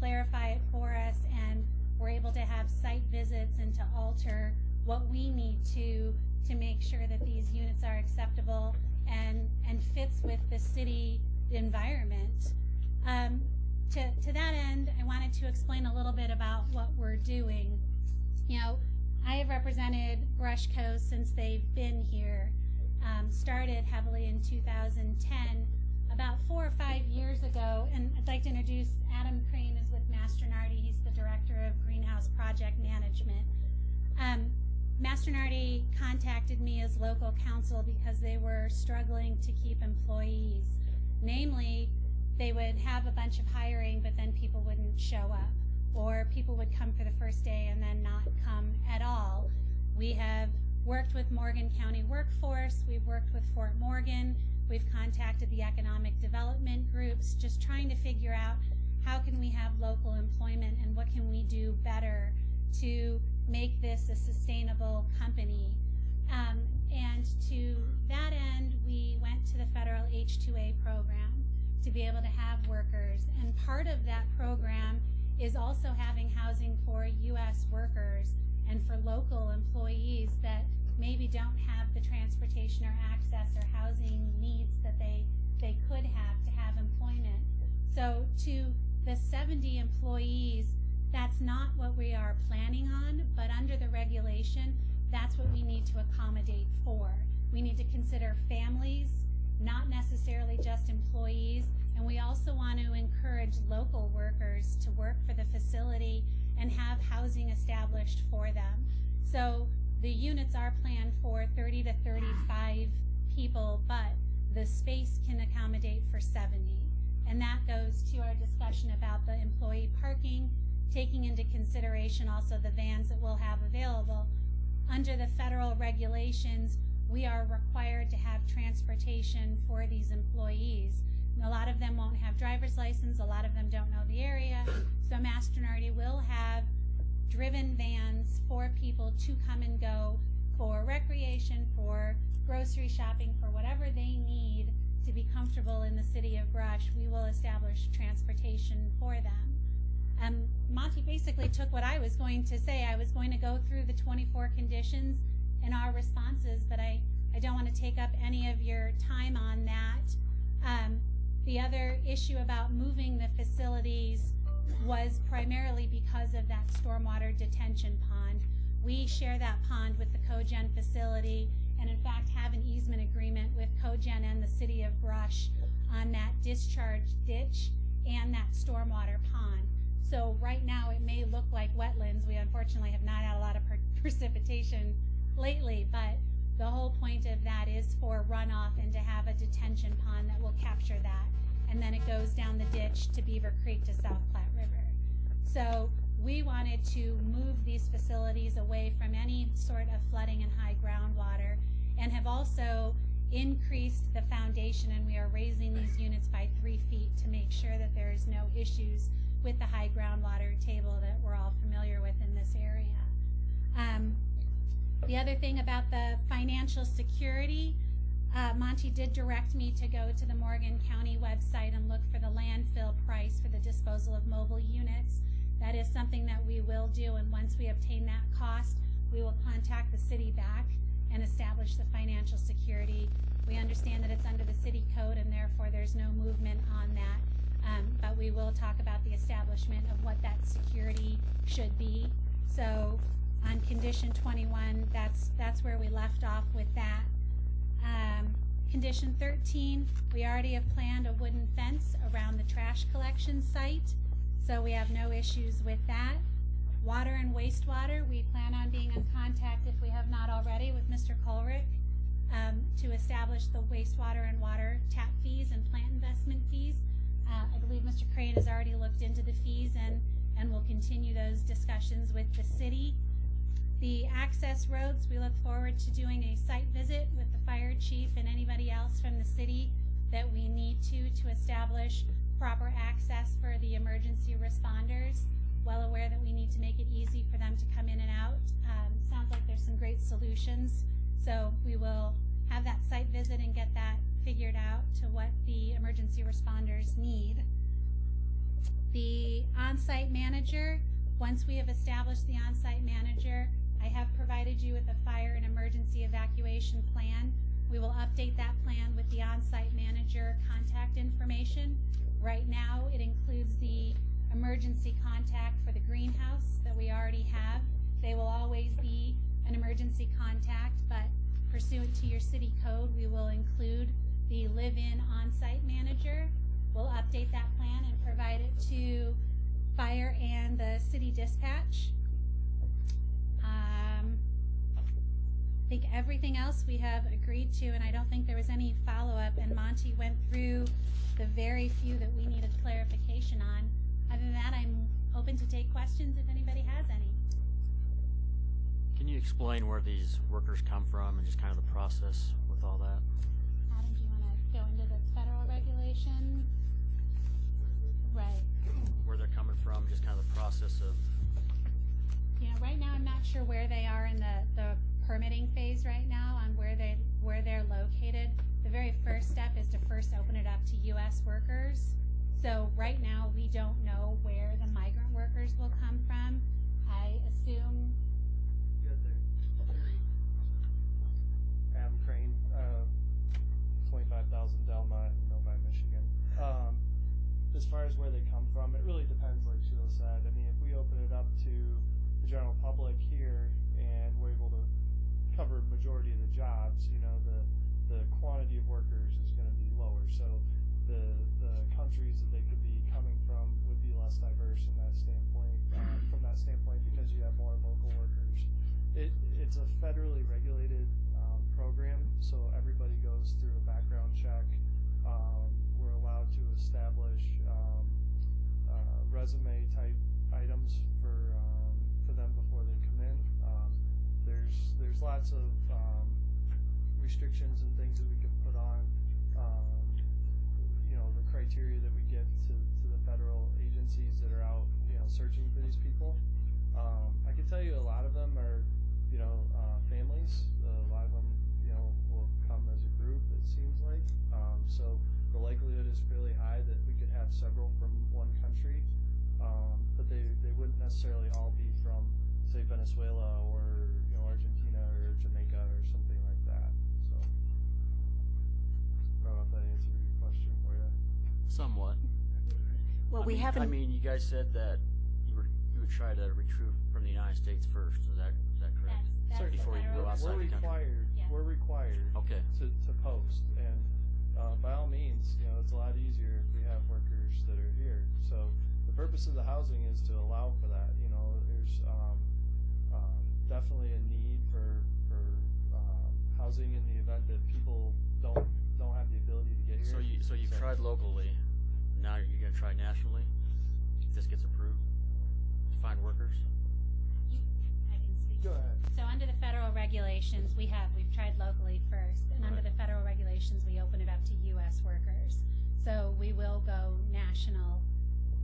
clarify it for us, and we're able to have site visits and to alter what we need to make sure that these units are acceptable and fits with the city environment. To that end, I wanted to explain a little bit about what we're doing. I have represented Brushco since they've been here. Started heavily in 2010, about 4 or 5 years ago, and I'd like to introduce Adam Crane is with Mastronardi. He's the Director of Greenhouse Project Management. Mastronardi contacted me as local counsel because they were struggling to keep employees. Namely, they would have a bunch of hiring, but then people wouldn't show up, or people would come for the first day and then not come at all. We have worked with Morgan County Workforce, we've worked with Fort Morgan, we've contacted the economic development groups, just trying to figure out how can we have local employment and what can we do better to make this a sustainable company. And to that end, we went to the federal H-2A program to be able to have workers. And part of that program is also having housing for U.S. workers and for local employees that maybe don't have the transportation or access or housing needs that they could have to have employment. So to the 70 employees, that's not what we are planning on, but under the regulation, that's what we need to accommodate for. We need to consider families, not necessarily just employees, and we also want to encourage local workers to work for the facility and have housing established for them. So the units are planned for 30 to 35 people, but the space can accommodate for 70. And that goes to our discussion about the employee parking, taking into consideration also the vans that we'll have available. Under the federal regulations, we are required to have transportation for these employees. And a lot of them won't have driver's license, a lot of them don't know the area, so Mastronardi will have driven vans for people to come and go for recreation, for grocery shopping, for whatever they need to be comfortable in the city of Brush. We will establish transportation for them. Monty basically took what I was going to say. I was going to go through the 24 conditions and our responses, but I don't want to take up any of your time on that. The other issue about moving the facilities was primarily because of that stormwater detention pond. We share that pond with the Cogen facility, and in fact have an easement agreement with Cogen and the city of Brush on that discharge ditch and that stormwater pond. So right now it may look like wetlands. We unfortunately have not had a lot of precipitation lately, but the whole point of that is for runoff and to have a detention pond that will capture that. And then it goes down the ditch to Beaver Creek to South Platte River. So we wanted to move these facilities away from any sort of flooding and high groundwater, and have also increased the foundation, and we are raising these units by 3 feet to make sure that there is no issues with the high groundwater table that we're all familiar with in this area. The other thing about the financial security, Monty did direct me to go to the Morgan County website and look for the landfill price for the disposal of mobile units. That is something that we will do, and once we obtain that cost, we will contact the city back and establish the financial security. We understand that it's under the city code and therefore there's no movement on that, but we will talk about the establishment of what that security should be. So on condition 21, that's where we left off with that. Condition 13, we already have planned a wooden fence around the trash collection site, so we have no issues with that. Water and wastewater, we plan on being in contact, if we have not already, with Mr. Colrick to establish the wastewater and water tap fees and plant investment fees. I believe Mr. Crane has already looked into the fees and will continue those discussions with the city. The access roads, we look forward to doing a site visit with the fire chief and anybody else from the city that we need to establish proper access for the emergency responders. Well aware that we need to make it easy for them to come in and out. Sounds like there's some great solutions. So we will have that site visit and get that figured out to what the emergency responders need. The on-site manager, once we have established the on-site manager, I have provided you with a fire and emergency evacuation plan. We will update that plan with the on-site manager contact information. Right now, it includes the emergency contact for the greenhouse that we already have. They will always be an emergency contact, but pursuant to your city code, we will include the live-in on-site manager. We'll update that plan and provide it to fire and the city dispatch. I think everything else we have agreed to, and I don't think there was any follow-up, and Monty went through the very few that we needed clarification on. Other than that, I'm open to take questions if anybody has any. Can you explain where these workers come from and just kind of the process with all that? Adam, do you want to go into the federal regulation? Right. Where they're coming from, just kind of the process of... You know, right now I'm not sure where they are in the permitting phase right now on where they're located. The very first step is to first open it up to U.S. workers. So right now we don't know where the migrant workers will come from. I assume... Adam Crane, 25,000 Delmont in Novi, Michigan. As far as where they come from, it really depends, like Sheila said. I mean, if we open it up to the general public here and we're able to cover a majority of the jobs, you know, the quantity of workers is going to be lower. So the countries that they could be coming from would be less diverse in that standpoint, from that standpoint, because you have more local workers. It's a federally regulated program, so everybody goes through a background check. We're allowed to establish resume type items for them before they come in. There's lots of restrictions and things that we can put on. You know, the criteria that we get to the federal agencies that are out, you know, searching for these people. I can tell you a lot of them are, you know, families. A lot of them, you know, will come as a group, it seems like. So the likelihood is fairly high that we could have several from one country, but they wouldn't necessarily all be from, say, Venezuela or, you know, Argentina or Jamaica or something like that. So I don't know if that answered your question for you. Somewhat. Well, we haven't... I mean, you guys said that you would try to recruit from the United States first. Is that correct? That's before you go outside the country. We're required Okay. to post, and by all means, you know, it's a lot easier if we have workers that are here. So the purpose of the housing is to allow for that. You know, there's definitely a need for housing in the event that people don't have the ability to get here. So you've tried locally. Now you're going to try nationally. If this gets approved, to find workers. I can speak. Go ahead. So under the federal regulations, we've tried locally first, and under the federal regulations, we open it up to U.S. workers. So we will go national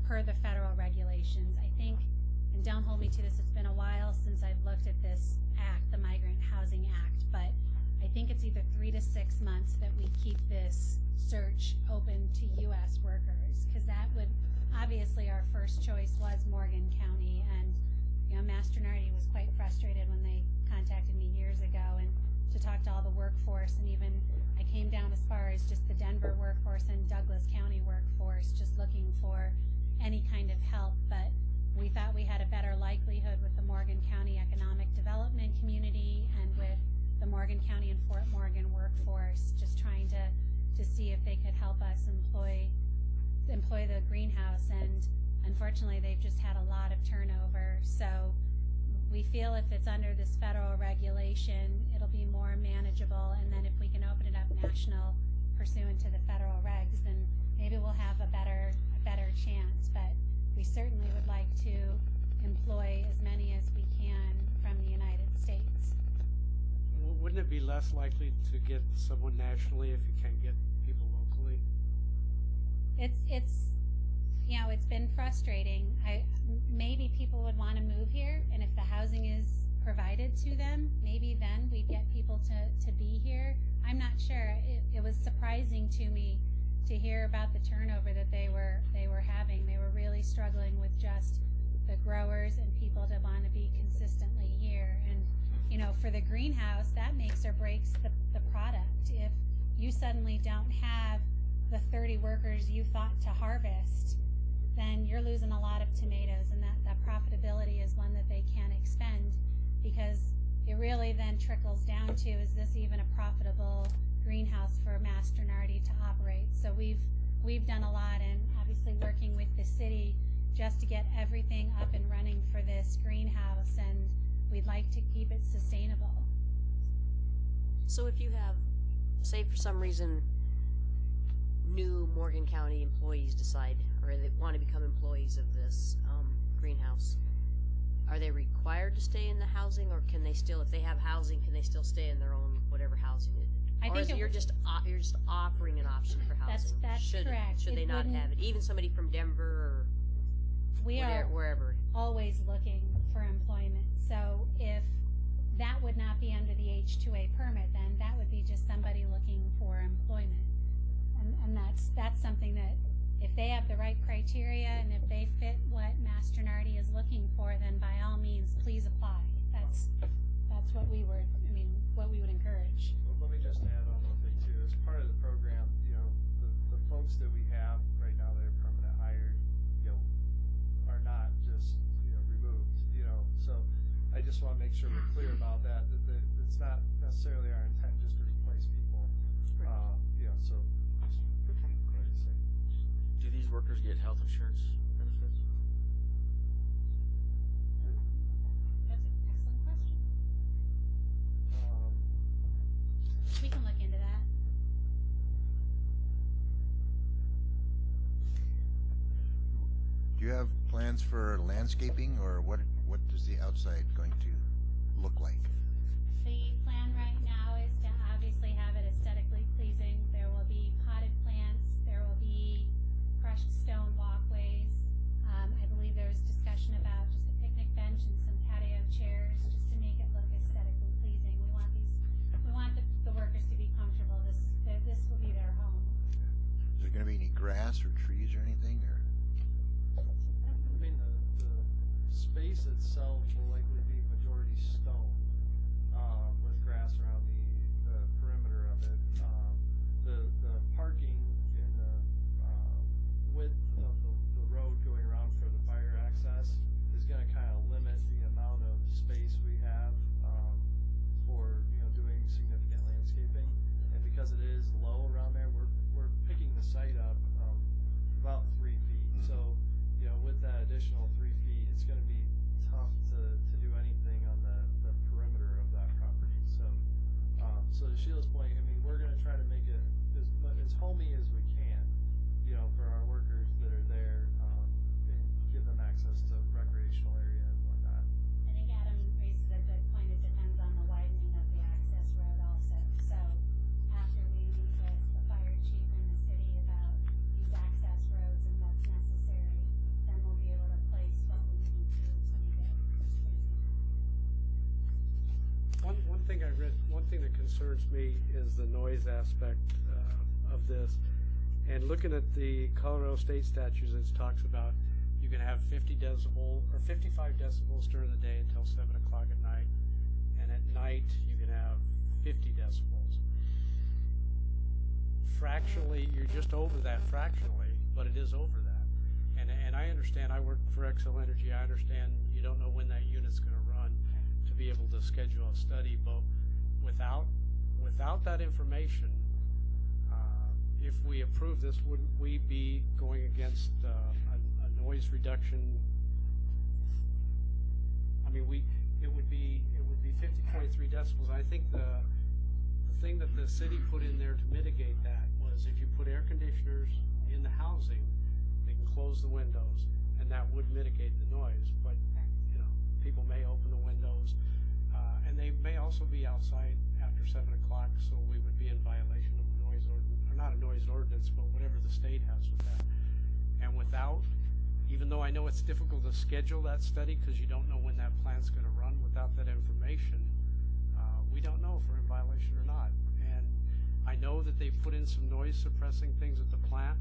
per the federal regulations. I think, and don't hold me to this, it's been a while since I've looked at this act, the Migrant Housing Act, but I think it's either 3 to 6 months that we keep this search open to U.S. workers, because that would, obviously our first choice was Morgan County, and you know, Mastronardi was quite frustrated when they contacted me years ago and to talk to all the workforce, and even I came down as far as just the Denver workforce and Douglas County workforce, just looking for any kind of help. But we thought we had a better likelihood with the Morgan County Economic Development Community and with the Morgan County and Fort Morgan workforce, just trying to see if they could help us employ the greenhouse. And unfortunately, they've just had a lot of turnover. So we feel if it's under this federal regulation, it'll be more manageable. And then if we can open it up national pursuant to the federal regs, then maybe we'll have a better chance. But we certainly would like to employ as many as we can from the United States. Wouldn't it be less likely to get someone nationally if you can't get people locally? It's you know, it's been frustrating. Maybe people would want to move here, and if the housing is provided to them, maybe then we'd get people to be here. I'm not sure. It was surprising to me to hear about the turnover that they were having. They were really struggling with just the growers and people to want to be consistently here. And you know, for the greenhouse, that makes or breaks the product. If you suddenly don't have the 30 workers you thought to harvest, then you're losing a lot of tomatoes, and that profitability is one that they can't expend, because it really then trickles down to, is this even a profitable greenhouse for Mastronardi to operate? So we've done a lot, and obviously working with the city just to get everything up and running for this greenhouse, and we'd like to keep it sustainable. So if you have, say for some reason, new Morgan County employees decide, or they want to become employees of this greenhouse, are they required to stay in the housing, or can they still, if they have housing, can they still stay in their own whatever housing it is? Or is it you're just offering an option for housing? That's correct. Should they not have it? Even somebody from Denver or wherever. Always looking for employment. So if that would not be under the H-2A permit, then that would be just somebody looking for employment. And that's something that, if they have the right criteria and if they fit what Mastronardi is looking for, then by all means, please apply. That's what we would encourage. Well, let me just add on one thing too. As part of the program, you know, the folks that we have right now that are permanent hired, you know, are not just, you know, removed, you know. So I just want to make sure we're clear about that it's not necessarily our intent just to replace people. You know, so just go ahead and say. Do these workers get health insurance benefits? That's an excellent question. We can look into that. Do you have plans for landscaping, or what is the outside going to look like? The plan right now is to obviously have it aesthetically pleasing. There will be potted plants. There will be crushed stone walkways. I believe there was discussion about just a picnic bench and some patio chairs, just to make it look aesthetically pleasing. We want the workers to be comfortable. This will be their home. Is there going to be any grass or trees or anything, or? I mean, the space itself will likely be majority stone, with grass around the perimeter of it. The parking in the width of the road going around for the fire access is going to kind of limit the amount of space we have for, you know, doing significant landscaping. And because it is low around there, we're picking the site up about 3 feet. So, you know, with that additional 3 feet, it's going to be tough to do anything on the perimeter of that property. So, so to Sheila's point, I mean, we're going to try to make it as homey as we can, you know, for our workers that are there, and give them access to recreational area and whatnot. I think Adam raises a good point. It depends on the widening of the access road also. So after we meet with the fire chief and the city about these access roads and what's necessary, then we'll be able to place what we need to make it pleasing. One thing that concerns me is the noise aspect of this. And looking at the Colorado state statutes, it talks about you can have 50 decibel or 55 decibels during the day until 7 o'clock at night, and at night you can have 50 decibels. Fractionally, you're just over that fractionally, but it is over that. And I understand, I work for Xcel Energy, I understand you don't know when that unit's gonna run to be able to schedule a study, but without that information, if we approve this, wouldn't we be going against a noise reduction? I mean, it would be 50.3 decibels. I think the thing that the city put in there to mitigate that was if you put air conditioners in the housing, they can close the windows, and that would mitigate the noise. But you know, people may open the windows, and they may also be outside after 7 o'clock, so we would be in violation of the noise ordinance, or not a noise ordinance, but whatever the state has with that. And without, even though I know it's difficult to schedule that study because you don't know when that plant's going to run, without that information, we don't know if we're in violation or not. And I know that they put in some noise suppressing things at the plant,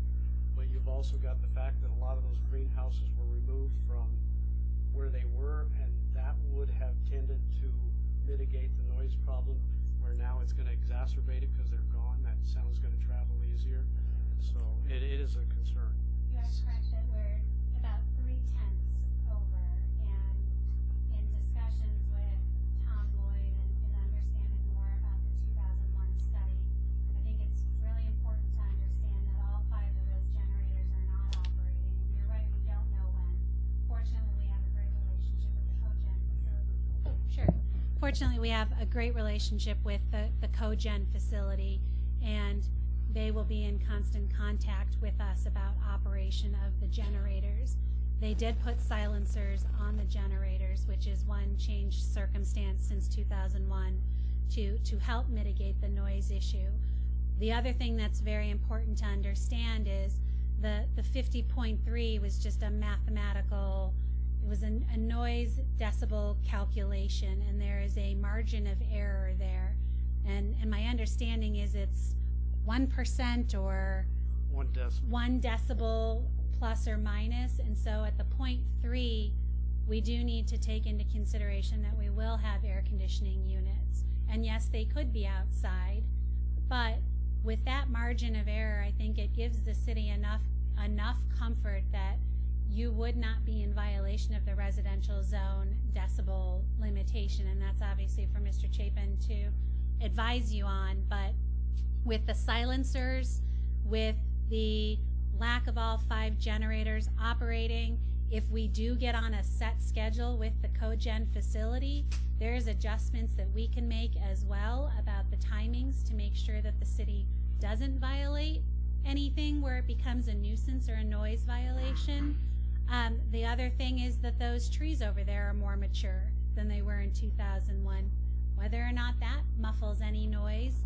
but you've also got the fact that a lot of those greenhouses were removed from where they were, and that would have tended to mitigate the noise problem, where now it's going to exacerbate it because they're gone. That sound's going to travel easier. So it is a concern. You are correct that we're about 0.3 over, and in discussions with Tom Lloyd and understanding more about the 2001 study, I think it's really important to understand that all 5 of those generators are not operating. And you're right, we don't know when. Fortunately, we have a great relationship with the cogen facility. Sure. Fortunately, we have a great relationship with the cogen facility, and they will be in constant contact with us about operation of the generators. They did put silencers on the generators, which is one changed circumstance since 2001 to help mitigate the noise issue. The other thing that's very important to understand is the 50.3 was just a mathematical, it was a noise decibel calculation, and there is a margin of error there. And my understanding is it's 1% or 1 decibel plus or minus, and so at the 0.3 we do need to take into consideration that we will have air conditioning units, and yes, they could be outside, but with that margin of error, I think it gives the city enough comfort that you would not be in violation of the residential zone decibel limitation, and that's obviously for Mr. Chapin to advise you on. But with the silencers, with the lack of all 5 generators operating, if we do get on a set schedule with the cogen facility, there's adjustments that we can make as well about the timings to make sure that the city doesn't violate anything where it becomes a nuisance or a noise violation. The other thing is that those trees over there are more mature than they were in 2001. Whether or not that muffles any noise,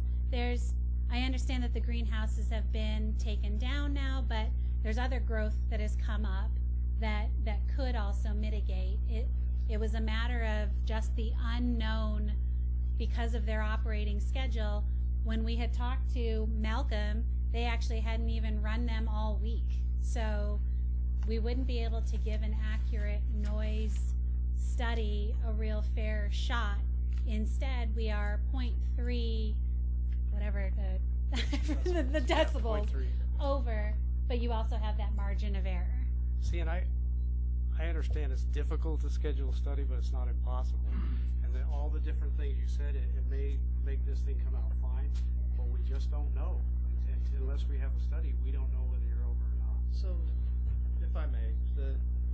I understand that the greenhouses have been taken down now, but there's other growth that has come up that could also mitigate. It was a matter of just the unknown because of their operating schedule. When we had talked to Malcolm, they actually hadn't even run them all week. So we wouldn't be able to give an accurate noise study a real fair shot. Instead, we are 0.3, whatever the decibels over, but you also have that margin of error. See, and I understand it's difficult to schedule a study, but it's not impossible. And then all the different things you said, it may make this thing come out fine, but we just don't know. Unless we have a study, we don't know whether you're over or not. So, if I may,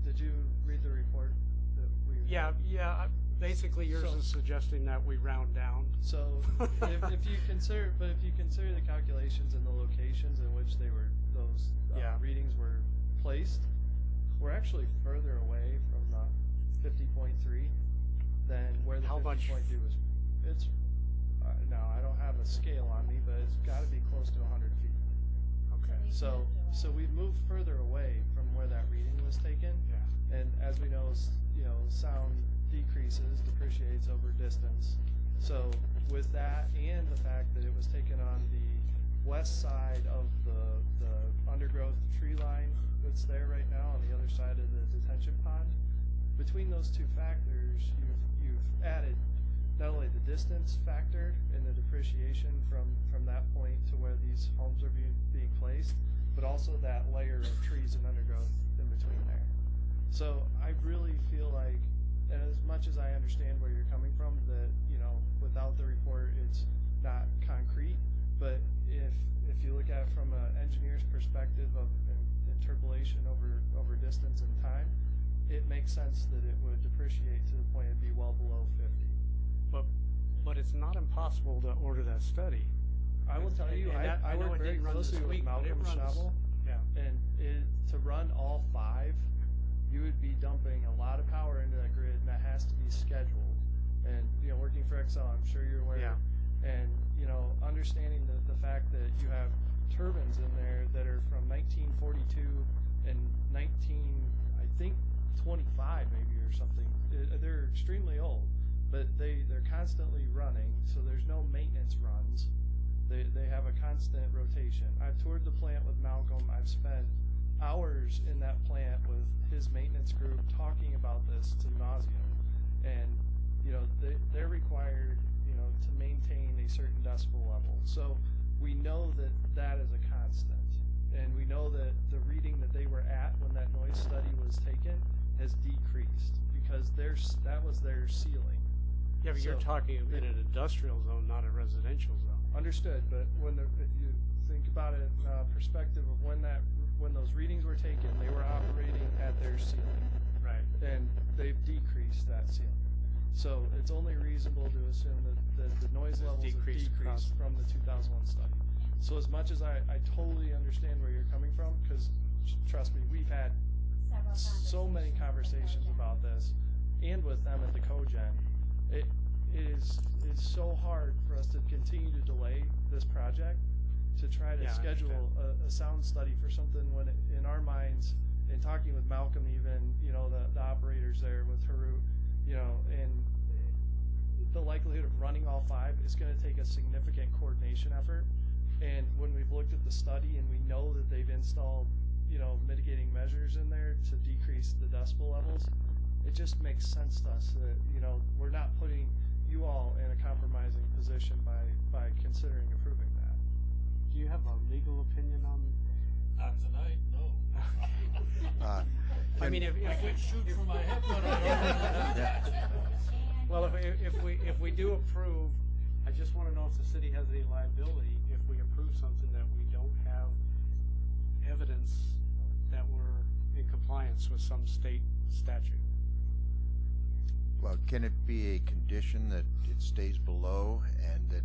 did you read the report that we? Yeah. Basically, yours is suggesting that we round down. So, if you consider the calculations and the locations in which those readings were placed, we're actually further away from the 50.3 than where the 50.2 was. It's no, I don't have a scale on me, but it's got to be close to 100 feet. Okay. So we've moved further away from where that reading was taken. Yeah. And as we know, sound decreases, depreciates over distance. So with that and the fact that it was taken on the west side of the undergrowth tree line that's there right now on the other side of the detention pond, between those two factors, you've added not only the distance factor and the depreciation from that point to where these homes are being placed, but also that layer of trees and undergrowth in between there. So I really feel like, and as much as I understand where you're coming from, that, you know, without the report, it's not concrete, but if you look at it from an engineer's perspective of interpolation over distance and time, it makes sense that it would depreciate to the point it'd be well below 50. But it's not impossible to order that study. I will tell you, I know work it very didn't run this closely with week, but it Malcolm runs- Schnabel, Yeah. and to run all 5, you would be dumping a lot of power into that grid, and that has to be scheduled. And, you know, working for Excel, I'm sure you're aware. Yeah. And, you know, understanding the fact that you have turbines in there that are from 1942 and 25 maybe or something. They're extremely old, but they're constantly running, so there's no maintenance runs. They have a constant rotation. I've toured the plant with Malcolm. I've spent hours in that plant with his maintenance group talking about this to nauseam. And, you know, they're required, you know, to maintain a certain decibel level. So we know that that is a constant. And we know that the reading that they were at when that noise study was taken has decreased because that was their ceiling. Yeah, but you're So- talking in an industrial zone, not a residential zone. Understood, but if you think about it in perspective of when those readings were taken, they were operating at their ceiling. Right. And they've decreased that ceiling. So it's only reasonable to assume that the noise levels have decreased decreased from the 2001 study. So as much as I totally understand where you're coming from, because trust me, we've had so many conversations about this, and with them at the cogen, it is so hard for us to continue to delay this project to try to Yeah, I schedule a sound study for something when in our minds, in talking with Malcolm even, you know, the operators there with Harut, you know, and the likelihood of running all 5 is going to take a significant coordination effort. And when we've looked at the study and we know that they've installed, you know, mitigating measures in there to decrease the decibel levels, it just makes sense to us that, you know, we're not putting you all in a compromising position by considering approving that. Do you have a legal opinion on? Not tonight, no. I mean, if I could shoot from my hip, but I don't. Well, if we do approve, I just want to know if the city has any liability if we approve something that we don't have evidence that we're in compliance with some state statute. Well, can it be a condition that it stays below, and that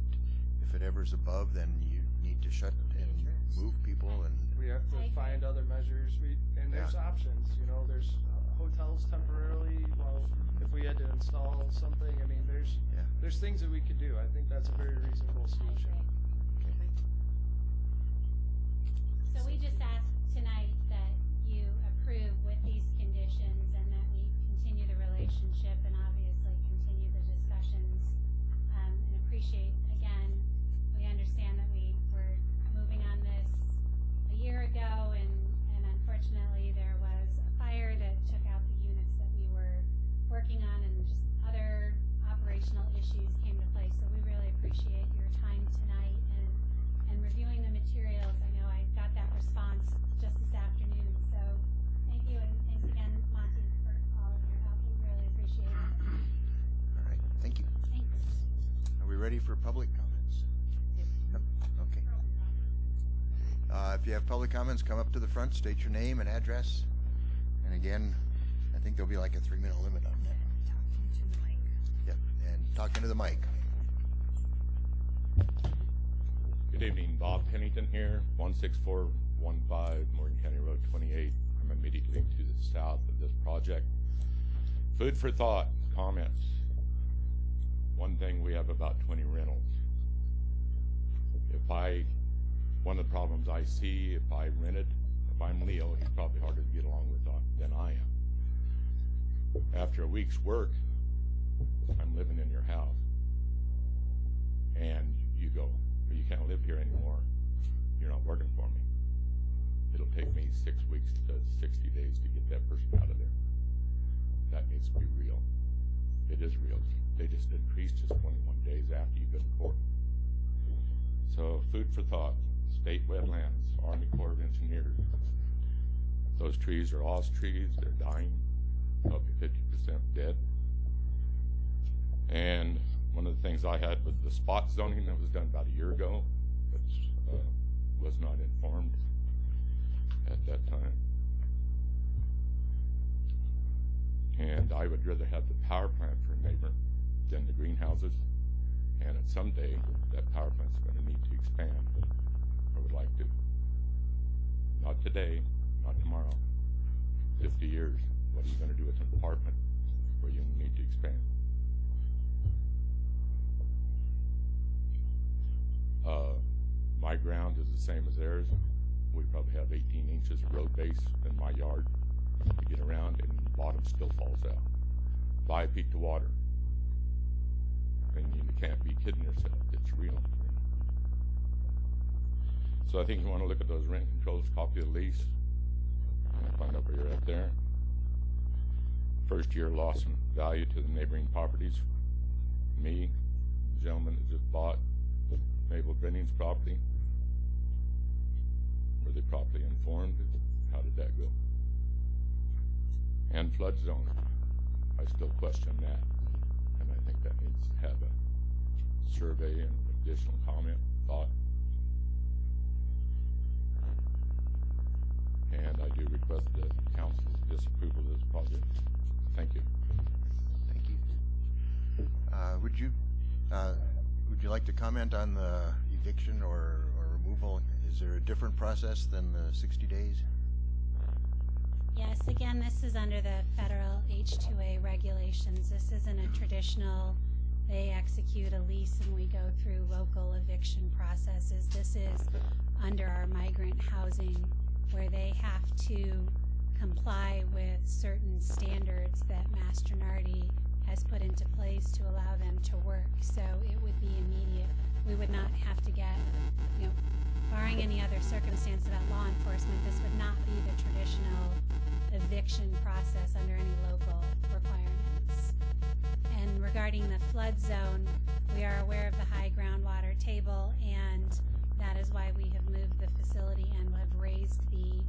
if it ever's above, then you need to shut and move people? And We have to find other measures. And there's options, you know, there's hotels temporarily. Well, if we had to install something, I mean, there's things that we could do. I think that's a very reasonable solution. So we just ask tonight that you approve with these conditions and that we continue the relationship and obviously continue the discussions, and appreciate, again, we understand that we were moving on this a year ago and unfortunately there was a fire that took out the units that we were working on and just other operational issues came to play. So we really appreciate your time tonight and reviewing the materials. I know I got that response just this afternoon. So thank you, and thanks again, Monty, for all of your help. We really appreciate it. all right, thank you. Thanks. Are we ready for public comments? Yep. Okay. If you have public comments, come up to the front, state your name and address. And again, I think there'll be like a 3-minute limit on that. Talking to the mic. Yep, and talk into the mic. Good evening, Bob Pennington here, 16415 Morgan County Road 28. I'm immediately to the south of this project. Food for thought, comments. One thing, we have about 20 rentals. One of the problems I see if I rented, if I'm Leo, he's probably harder to get along with than I am. After a week's work, I'm living in your house. And you go, well, you can't live here anymore. You're not working for me. It'll take me 6 weeks to 60 days to get that person out of there. That needs to be real. It is real. They just increased just 21 days after you've been in court. So food for thought. state wetlands, Army Corps of Engineers. Those trees are lost trees, they're dying, probably 50% dead. And one of the things I had with the spot zoning that was done about a year ago, which was not informed at that time. And I would rather have the power plant for a neighbor than the greenhouses. And at some day, that power plant's going to need to expand. I would like to. Not today, not tomorrow. 50 years. What are you going to do with an apartment where you need to expand? My ground is the same as theirs. We probably have 18 inches of road base in my yard to get around, and the bottom still falls out. 5 feet to water. And you can't be kidding yourself. It's real. So I think you want to look at those rent controls, copy of the lease, and find out where you're at there. First year loss in value to the neighboring properties. Me, the gentleman that just bought Mabel Benning's property. Were they properly informed? How did that go? And flood zone. I still question that. And I think that needs to have a survey and additional comment, thought. And I do request the council's disapproval of this project. Thank you. Thank you. Would you like to comment on the eviction or removal? Is there a different process than the 60 days? Yes, again, this is under the federal H-2A regulations. This isn't a traditional, they execute a lease and we go through local eviction processes. This is under our migrant housing, where they have to comply with certain standards that Mastronardi has put into place to allow them to work. So it would be immediate. We would not have to get, barring any other circumstance about law enforcement, this would not be the traditional eviction process under any local requirements. And regarding the flood zone, we are aware of the high groundwater table, and that is why we have moved the facility and have raised the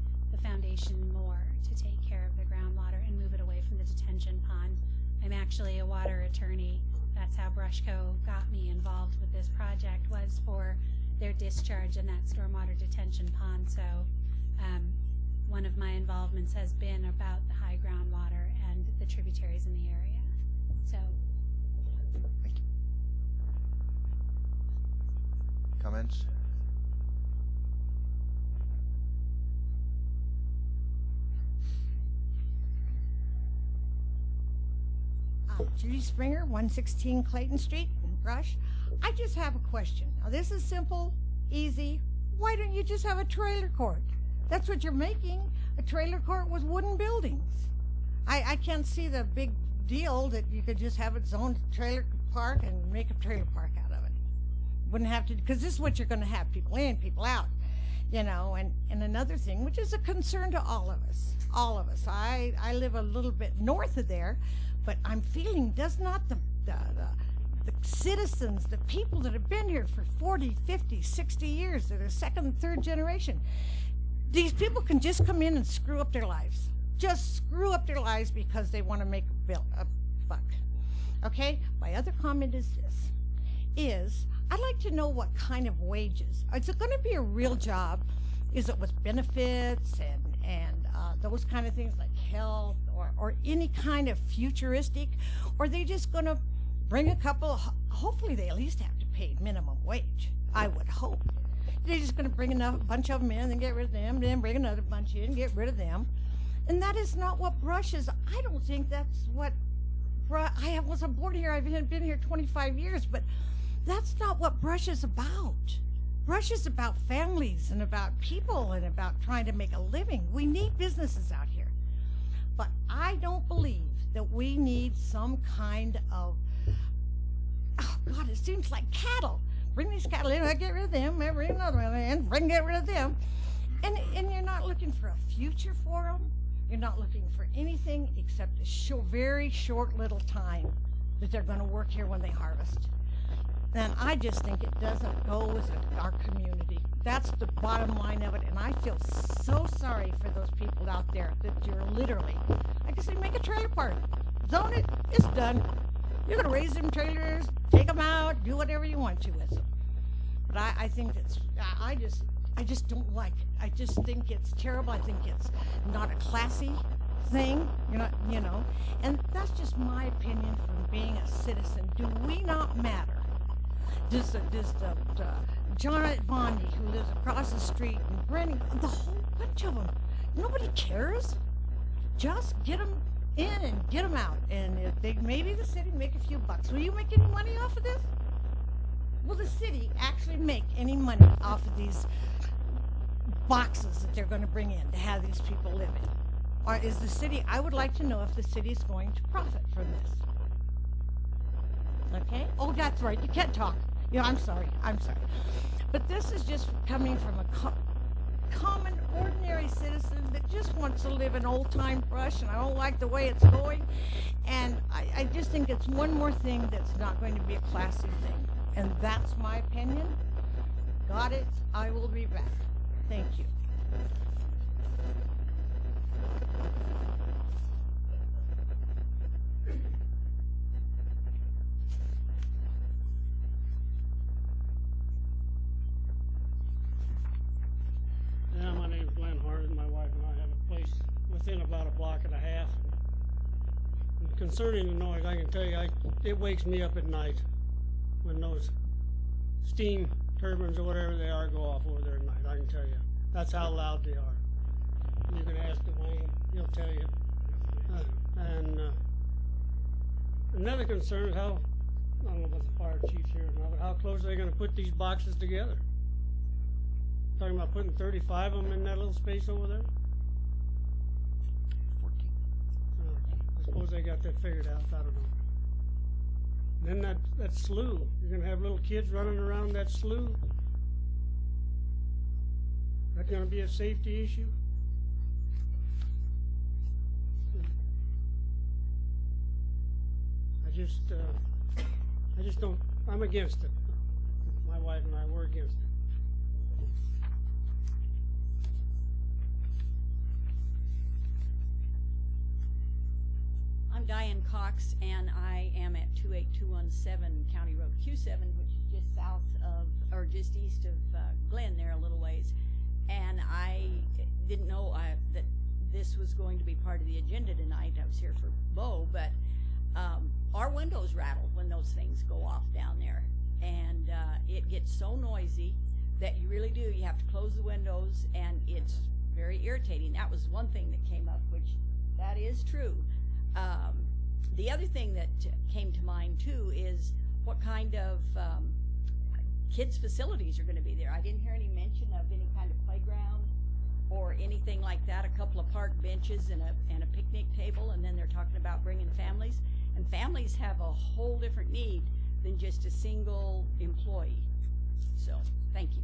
foundation more to take care of the groundwater and move it away from the detention pond. I'm actually a water attorney. That's how Brushco got me involved with this project, was for their discharge in that stormwater detention pond. So one of my involvements has been about the high groundwater and the tributaries in the area. So. Thank you. Comments? Judy Springer, 116 Clayton Street in Brush. I just have a question. Now, this is simple, easy. Why don't you just have a trailer court? That's what you're making, a trailer court with wooden buildings. I can't see the big deal that you could just have its own trailer park and make a trailer park out of it. Wouldn't have to, because this is what you're going to have, people in, people out. And another thing, which is a concern to all of us. I live a little bit north of there, but I'm feeling, does not the citizens, the people that have been here for 40, 50, 60 years, that are second and third generation, these people can just come in and screw up their lives. Just screw up their lives because they want to make a buck. Okay? My other comment is this, I'd like to know what kind of wages. Is it going to be a real job? Is it with benefits and those kind of things like health or any kind of futuristic? Or are they just going to bring a couple, hopefully they at least have to pay minimum wage, I would hope. They're just going to bring a bunch of them in and get rid of them, then bring another bunch in and get rid of them. And that is not what Brush is. I don't think that's what I was on board here. I've been here 25 years, but that's not what Brush is about. Brush is about families and about people and about trying to make a living. We need businesses out here. But I don't believe that we need some kind of, oh God, it seems like cattle. Bring these cattle in, I get rid of them, I bring another one in, get rid of them. And you're not looking for a future for them. You're not looking for anything except a very short little time that they're going to work here when they harvest. And I just think it doesn't go with our community. That's the bottom line of it, and I feel so sorry for those people out there that you're literally, I just say make a trailer park, zone it, it's done. You're gonna raise them trailers, take them out, do whatever you want to with them. But I think that's, I just don't like it. I just think it's terrible. I think it's not a classy thing, you know, and that's just my opinion from being a citizen. Do we not matter? Does the John Bondi, who lives across the street, and Brennan, the whole bunch of them, nobody cares. Just get them in and get them out, and if they, maybe the city make a few bucks. Will you make any money off of this? Will the city actually make any money off of these boxes that they're going to bring in to have these people live in? Or is the city, I would like to know if the city is going to profit from this. Okay? Oh, that's right, you can't talk. I'm sorry. But this is just coming from a common, ordinary citizen that just wants to live in old-time Brush, and I don't like the way it's going. And I just think it's one more thing that's not going to be a classy thing. And that's my opinion. Got it. I will be back. Thank you. Yeah, my name's Glenn Hardin. My wife and I have a place within about a block and a half. And concerning the noise, I can tell you, it wakes me up at night when those steam turbines or whatever they are go off over there at night. I can tell you. That's how loud they are. And you can ask Dwayne, he'll tell you. Another concern is how, I don't know about the fire chief here or not, but how close are they going to put these boxes together? Talking about putting 35 of them in that little space over there? 14. I suppose they got that figured out. I don't know. Then that slough, you're going to have little kids running around that slough. That's going to be a safety issue. I just don't, I'm against it. My wife and I were against it. I'm Diane Cox, and I am at 28217 County Road Q7, which is just south of, or just east of Glen there a little ways. And I didn't know that this was going to be part of the agenda tonight. I was here for Bo, but our windows rattle when those things go off down there. And it gets so noisy that you really do. You have to close the windows, and it's very irritating. That was one thing that came up, which that is true. The other thing that came to mind too is what kind of kids facilities are going to be there. I didn't hear any mention of any kind of playground or anything like that. A couple of park benches and a picnic table, and then they're talking about bringing families. And families have a whole different need than just a single employee. So, thank you.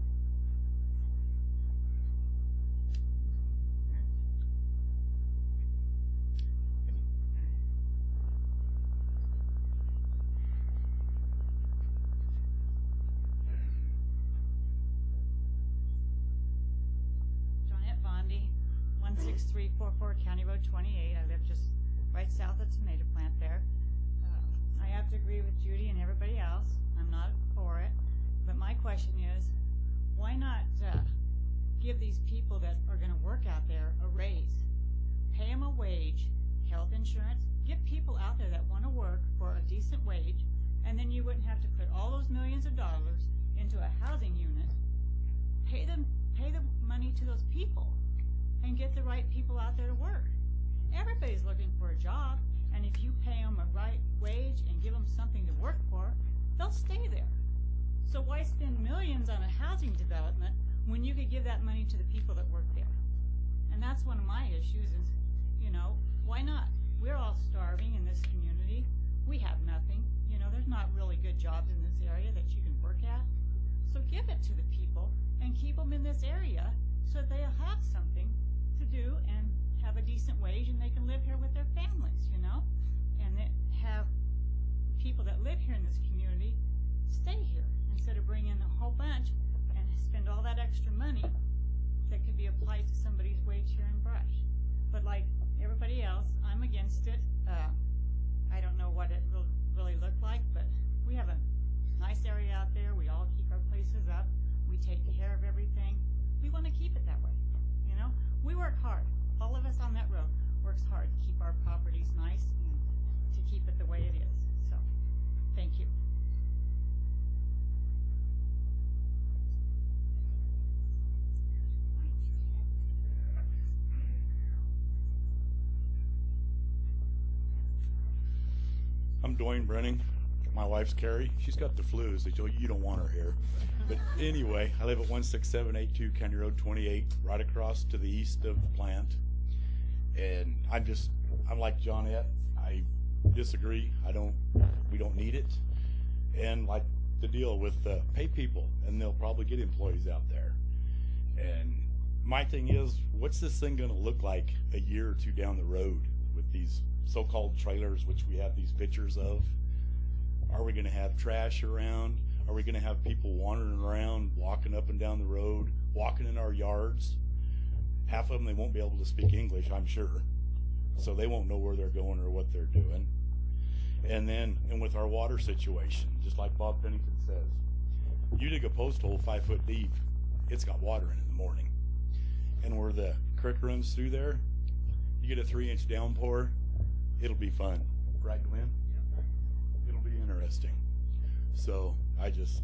Johnette Bondi, 16344 County Road 28. I live just right south of the tomato plant there. I have to agree with Judy and everybody else. I'm not for it. But my question is, why not give these people that are going to work out there a raise? Pay them a wage, health insurance, get people out there that want to work for a decent wage, and then you wouldn't have to put all those millions of dollars into a housing unit. Pay the money to those people and get the right people out there to work. Everybody's looking for a job, and if you pay them a right wage and give them something to work for, they'll stay there. So why spend millions on a housing development when you could give that money to the people that work there? And that's one of my issues is, why not? We're all starving in this community. We have nothing. There's not really good jobs in this area that you can work at. So give it to the people and keep them in this area so they'll have something to do and have a decent wage, and they can live here with their families, and have people that live here in this community stay here instead of bringing a whole bunch and spend all that extra money that could be applied to somebody's wage here in Brush. But like everybody else, I'm against it. I don't know what it will really look like, but we have a nice area out there. We all keep our places up. We take care of everything. We want to keep it that way. You know, we work hard. All of us on that road works hard to keep our properties nice and to keep it the way it is. So, thank you. I'm Dwayne Brenning. My wife's Carrie. She's got the flu, so you don't want her here. But anyway, I live at 16782 County Road 28, right across to the east of the plant. And I'm like Johnette. I disagree. We don't need it. And like the deal with pay people, and they'll probably get employees out there. And my thing is, what's this thing going to look like a year or two down the road with these so-called trailers, which we have these pictures of? Are we going to have trash around? Are we going to have people wandering around, walking up and down the road, walking in our yards? Half of them, they won't be able to speak English, I'm sure. So they won't know where they're going or what they're doing. And with our water situation, just like Bob Pennington says, you dig a post hole 5 foot deep, it's got water in it in the morning. And where the creek runs through there, you get a 3-inch downpour, it'll be fun. Right, Glenn? It'll be interesting. So I just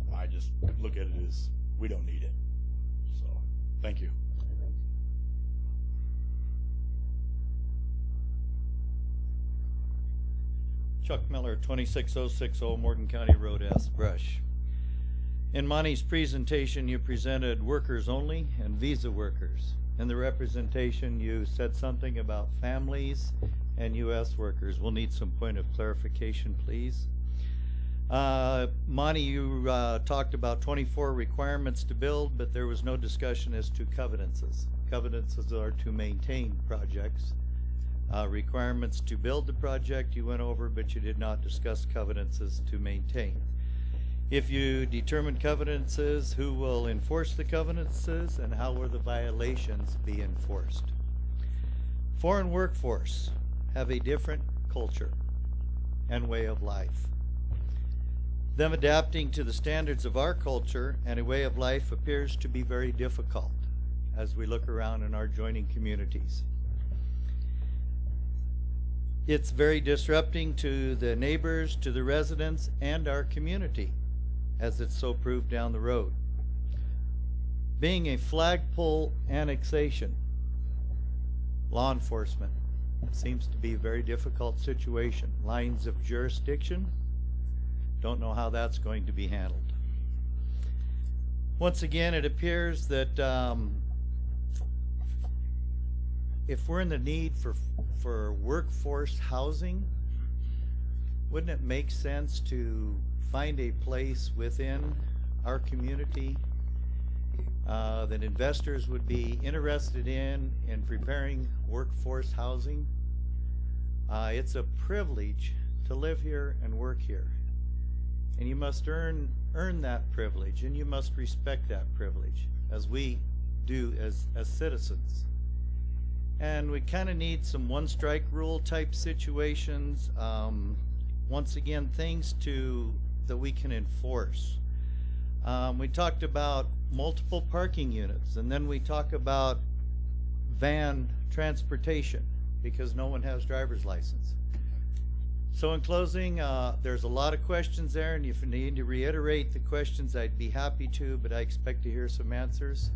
look at it as we don't need it. So thank you. Chuck Miller, 26060 Morgan County Road S, Brush. In Monty's presentation, you presented workers only and visa workers. In the representation, you said something about families and U.S. workers. We'll need some point of clarification, please. Monty, you talked about 24 requirements to build, but there was no discussion as to covenances. Covenances are to maintain projects. Requirements to build the project you went over, but you did not discuss covenances to maintain. If you determine covenances, who will enforce the covenances, and how will the violations be enforced? Foreign workforce have a different culture and way of life. Them adapting to the standards of our culture and a way of life appears to be very difficult as we look around in our joining communities. It's very disrupting to the neighbors, to the residents, and our community, as it's so proved down the road. Being a flagpole annexation, law enforcement seems to be a very difficult situation. Lines of jurisdiction, don't know how that's going to be handled. Once again, it appears that if we're in the need for workforce housing, wouldn't it make sense to find a place within our community that investors would be interested in preparing workforce housing? It's a privilege to live here and work here, and you must earn that privilege, and you must respect that privilege, as we do as citizens. And we kind of need some one-strike rule type situations. Once again, things that we can enforce. We talked about multiple parking units, and then we talk about van transportation because no one has driver's license. So in closing, there's a lot of questions there, and if you need to reiterate the questions, I'd be happy to, but I expect to hear some answers.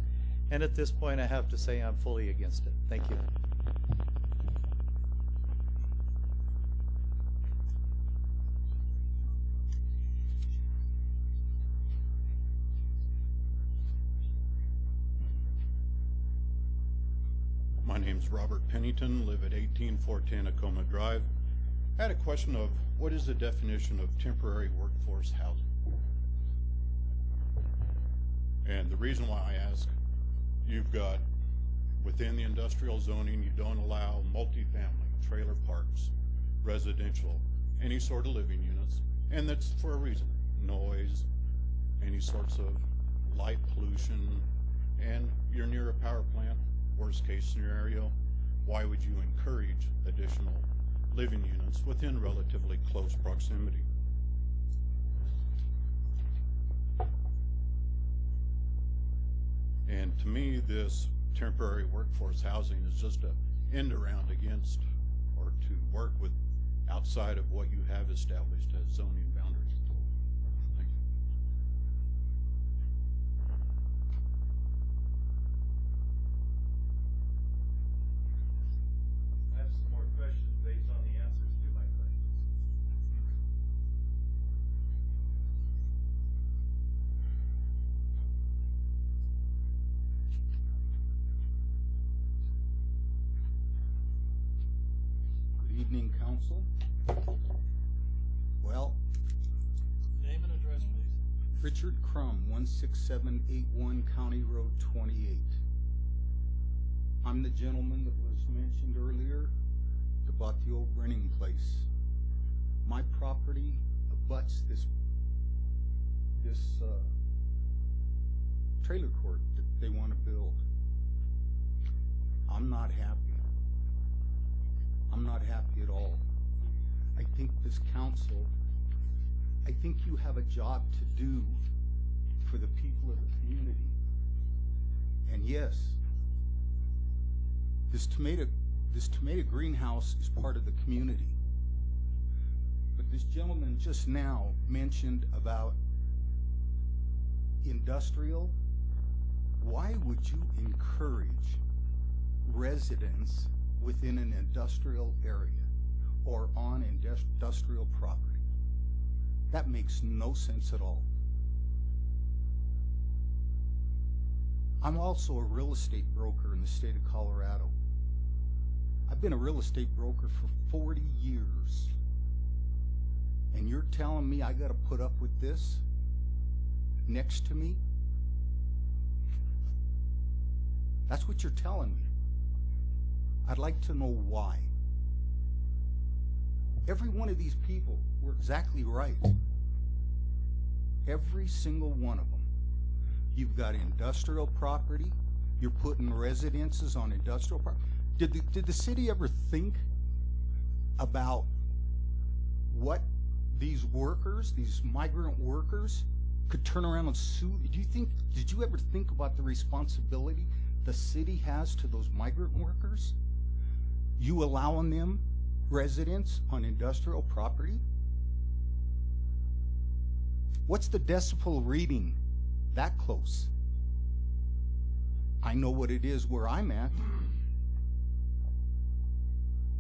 And at this point, I have to say I'm fully against it. Thank you. My name's Robert Pennington, live at 18410 Acoma Drive. I had a question of what is the definition of temporary workforce housing? And the reason why I ask, you've got within the industrial zoning, you don't allow multifamily, trailer parks, residential, any sort of living units, and that's for a reason. Noise, any sorts of light pollution, and you're near a power plant, worst case scenario, why would you encourage additional living units within relatively close proximity? And to me, this temporary workforce housing is just a end around against, or to work with outside of what you have established as zoning boundaries. Thank you. I have some more questions based on the answers to my questions. Good evening, council. Well, Name and address, please. Richard Crum, 16781 County Road 28. I'm the gentleman that was mentioned earlier that bought the old Brenning place. My property abuts this trailer court that they want to build. I'm not happy. I'm not happy at all. I think this council, I think you have a job to do for the people of the community. And yes, this tomato greenhouse is part of the community. But this gentleman just now mentioned about industrial. Why would you encourage residents within an industrial area or on industrial property? That makes no sense at all. I'm also a real estate broker in the state of Colorado. I've been a real estate broker for 40 years. And you're telling me I got to put up with this next to me? That's what you're telling me. I'd like to know why. Every one of these people were exactly right. Every single one of them. You've got industrial property. You're putting residences on industrial property. Did the city ever think about what these workers, these migrant workers, could turn around and sue? Did you ever think about the responsibility the city has to those migrant workers? You allowing them residence on industrial property? What's the decibel reading that close? I know what it is where I'm at.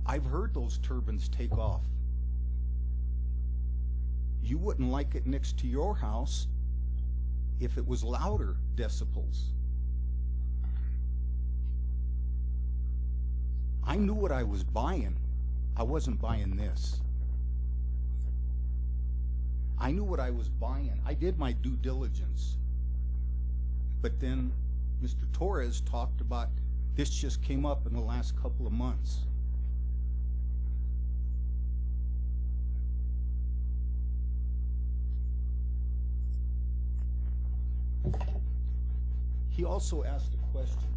I've heard those turbines take off. You wouldn't like it next to your house if it was louder decibels. I knew what I was buying. I wasn't buying this. I knew what I was buying. I did my due diligence. But then Mr. Torres talked about this just came up in the last couple of months. He also asked a question,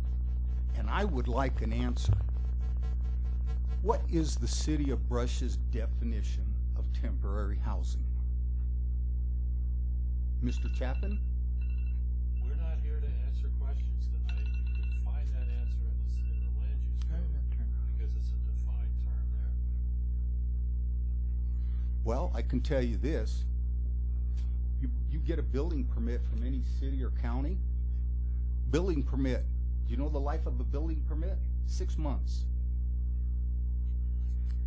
and I would like an answer. What is the city of Brush's definition of temporary housing? Mr. Chapin? We're not here to answer questions tonight. You can find that answer in the land use code because it's a defined term there. Well, I can tell you this. You get a building permit from any city or county. Building permit. Do you know the life of a building permit? 6 months.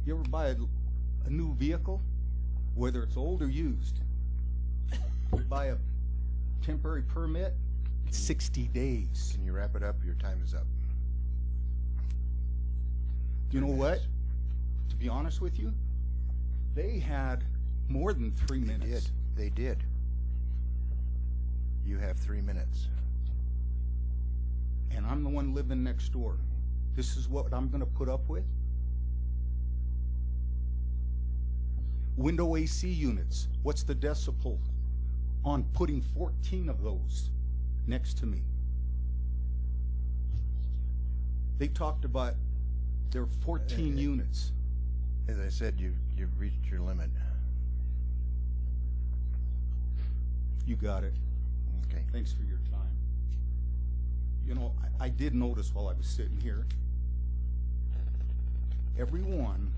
You ever buy a new vehicle, whether it's old or used? You buy a temporary permit, 60 days. Can you wrap it up? Your time is up. You know what? To be honest with you, they had more than 3 minutes. They did. You have 3 minutes. And I'm the one living next door. This is what I'm going to put up with? Window AC units. What's the decibel on putting 14 of those next to me. They talked about there are 14 units. As I said, you've reached your limit. You got it. Okay. Thanks for your time. You know, I did notice while I was sitting here, everyone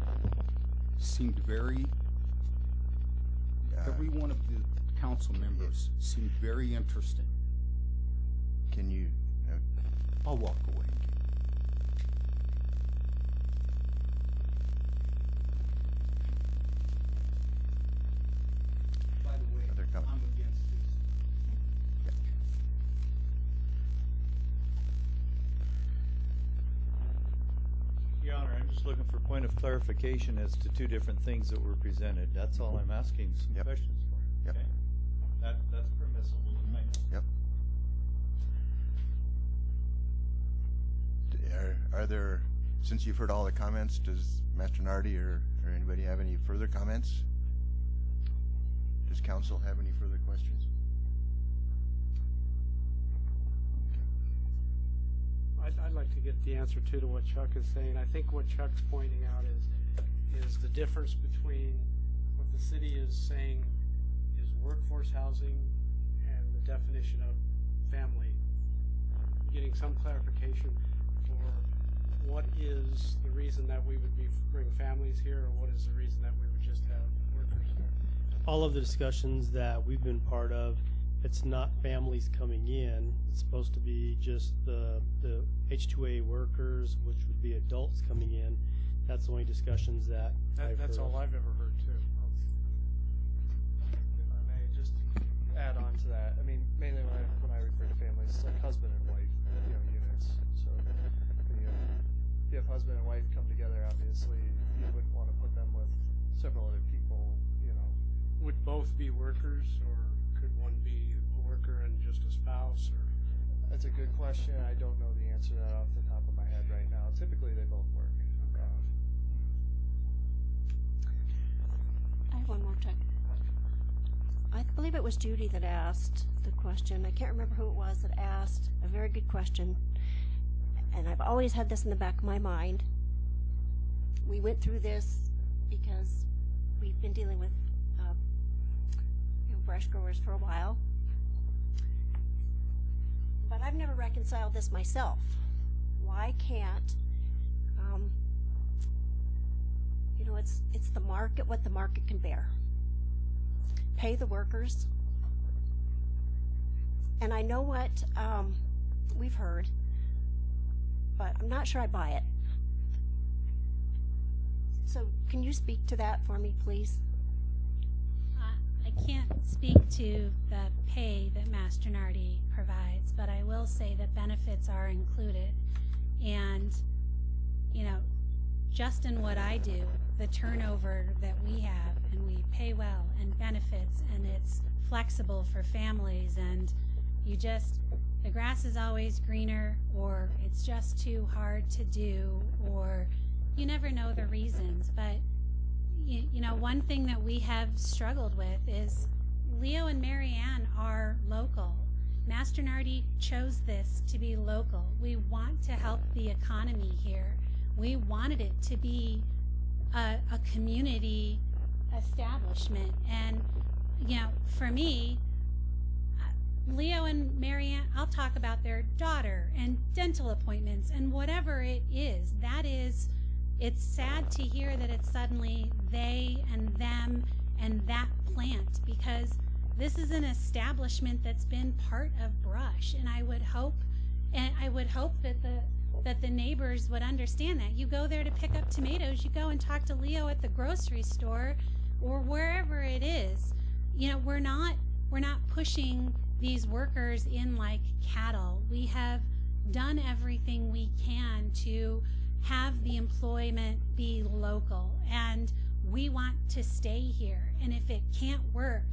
seemed every one of the council members seemed very interesting. Can you? I'll walk away. By the way, I'm against this. Your Honor, I'm just looking for point of clarification as to two different things that were presented. That's all I'm asking some questions for. Yep. Okay? That's permissible in my notes. Yep. Are there, since you've heard all the comments, does Master Nardi or anybody have any further comments? Does council have any further questions? I'd like to get the answer too to what Chuck is saying. I think what Chuck's pointing out is the difference between what the city is saying is workforce housing and the definition of family. Getting some clarification for what is the reason that we would bring families here, or what is the reason that we would just have workers here. All of the discussions that we've been part of, it's not families coming in. It's supposed to be just the H-2A workers, which would be adults coming in. That's the only discussions that That's all I've ever heard too. If I may just add on to that. I mean, mainly when I refer to families, it's like husband and wife, units. So when you have husband and wife come together, obviously you wouldn't want to put them with several other people. Would both be workers, or could one be a worker and just a spouse? Or that's a good question. I don't know the answer to that off the top of my head right now. Typically, they both work. I have one more, Chuck. I believe it was Judy that asked the question. I can't remember who it was that asked a very good question. And I've always had this in the back of my mind. We went through this because we've been dealing with brush growers for a while. But I've never reconciled this myself. Why can't, it's the market, what the market can bear. Pay the workers. And I know what we've heard, but I'm not sure I buy it. So can you speak to that for me, please? I can't speak to the pay that Master Nardi provides, but I will say that benefits are included. And, just in what I do, the turnover that we have, and we pay well, and benefits, and it's flexible for families, and the grass is always greener, or it's just too hard to do, or you never know the reasons. But one thing that we have struggled with is Leo and Marianne are local. Master Nardi chose this to be local. We want to help the economy here. We wanted it to be a community establishment. And, for me, Leo and Marianne, I'll talk about their daughter and dental appointments and whatever it is. It's sad to hear that it's suddenly they and them and that plant, because this is an establishment that's been part of Brush, and I would hope that the neighbors would understand that. You go there to pick up tomatoes, you go and talk to Leo at the grocery store or wherever it is. We're not pushing these workers in like cattle. We have done everything we can to have the employment be local, and we want to stay here. And if it can't work,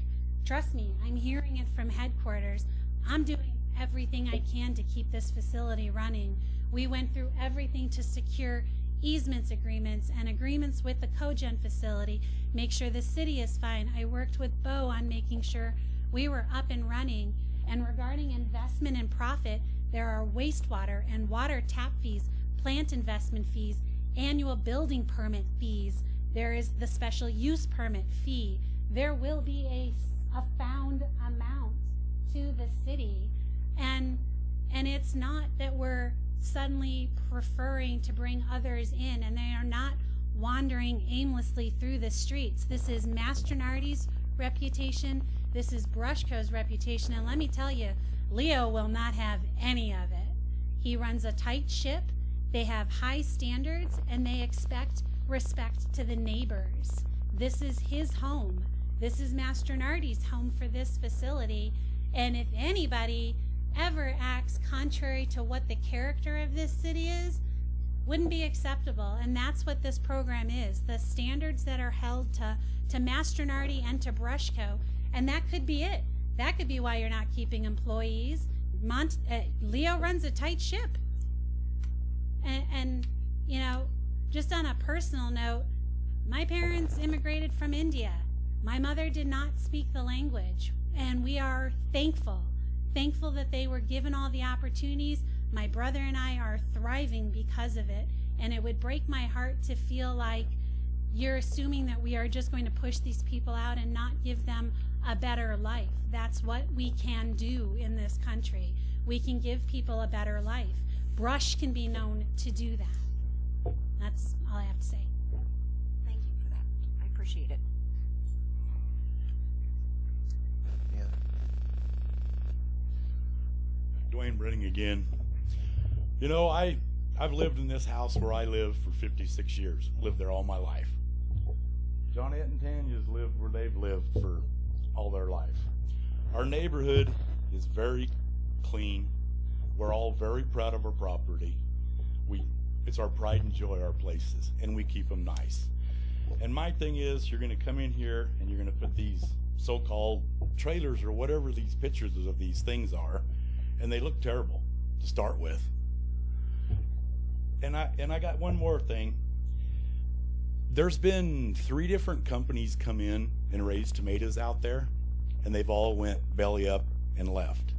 trust me, I'm hearing it from headquarters. I'm doing everything I can to keep this facility running. We went through everything to secure easements agreements and agreements with the cogen facility, make sure the city is fine. I worked with Bo on making sure we were up and running. And regarding investment and profit, there are wastewater and water tap fees, plant investment fees, annual building permit fees. There is the special use permit fee. There will be a found amount to the city. And it's not that we're suddenly preferring to bring others in, and they are not wandering aimlessly through the streets. This is Mastronardi's reputation. This is Brushco's reputation. And let me tell you, Leo will not have any of it. He runs a tight ship. They have high standards, and they expect respect to the neighbors. This is his home. This is Mastronardi's home for this facility. And if anybody ever acts contrary to what the character of this city is, wouldn't be acceptable. And that's what this program is. The standards that are held to Mastronardi and to Brushco. And that could be it. That could be why you're not keeping employees. Leo runs a tight ship. And, you know, just on a personal note, my parents immigrated from India. My mother did not speak the language. And we are thankful that they were given all the opportunities. My brother and I are thriving because of it. And it would break my heart to feel like you're assuming that we are just going to push these people out and not give them a better life. That's what we can do in this country. We can give people a better life. Brush can be known to do that. That's all I have to say. Thank you for that. I appreciate it. Yeah. Dwayne Brenning again. You know, I've lived in this house where I live for 56 years. Lived there all my life. Johnette and Tanya's lived where they've lived for all their life. Our neighborhood is very clean. We're all very proud of our property. It's our pride and joy, our places, and we keep them nice. And my thing is, you're going to come in here and you're going to put these so-called trailers or whatever these pictures of these things are, and they look terrible to start with. And I got one more thing. There's been 3 different companies come in and raise tomatoes out there, and they've all went belly up and left.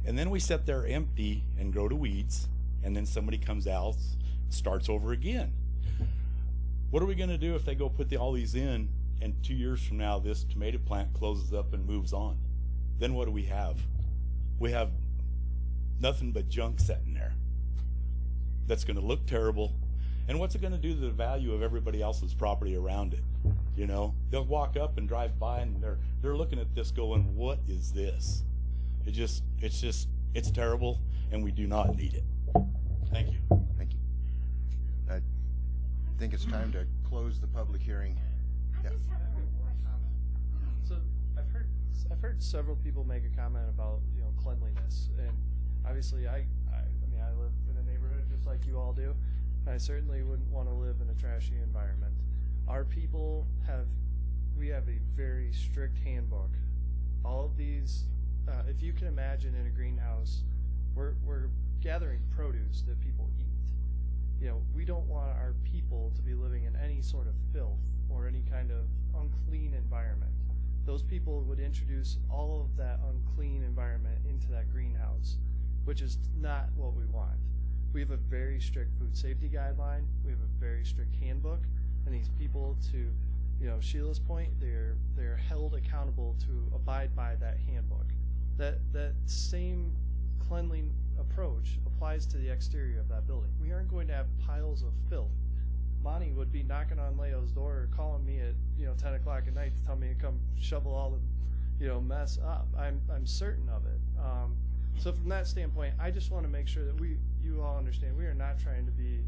And then we sit there empty and grow to weeds, and then somebody comes out, starts over again. What are we going to do if they go put all these in, and 2 years from now this tomato plant closes up and moves on? Then what do we have? We have nothing but junk sitting there that's going to look terrible. And what's it going to do to the value of everybody else's property around it? You know, they'll walk up and drive by, and they're looking at this going, what is this? It's terrible, and we do not need it. Thank you. Thank you. I think it's time to close the public hearing. Yeah. So I've heard several people make a comment about, you know, cleanliness, and obviously I mean I live in a neighborhood just like you all do. I certainly wouldn't want to live in a trashy environment. Our people have a very strict handbook. All of these, if you can imagine in a greenhouse, we're gathering produce that people eat. You know, we don't want our people to be living in any sort of filth or any kind of unclean environment. Those people would introduce all of that unclean environment into that greenhouse, which is not what we want. We have a very strict food safety guideline. We have a very strict handbook, and these people, to, you know, Sheila's point, they're held accountable to abide by that handbook. That same cleanly approach applies to the exterior of that building. We aren't going to have piles of filth. Monty would be knocking on Leo's door or calling me at 10 o'clock at night to tell me to come shovel all the mess up. I'm certain of it. So from that standpoint, I just want to make sure that you all understand we are not trying to be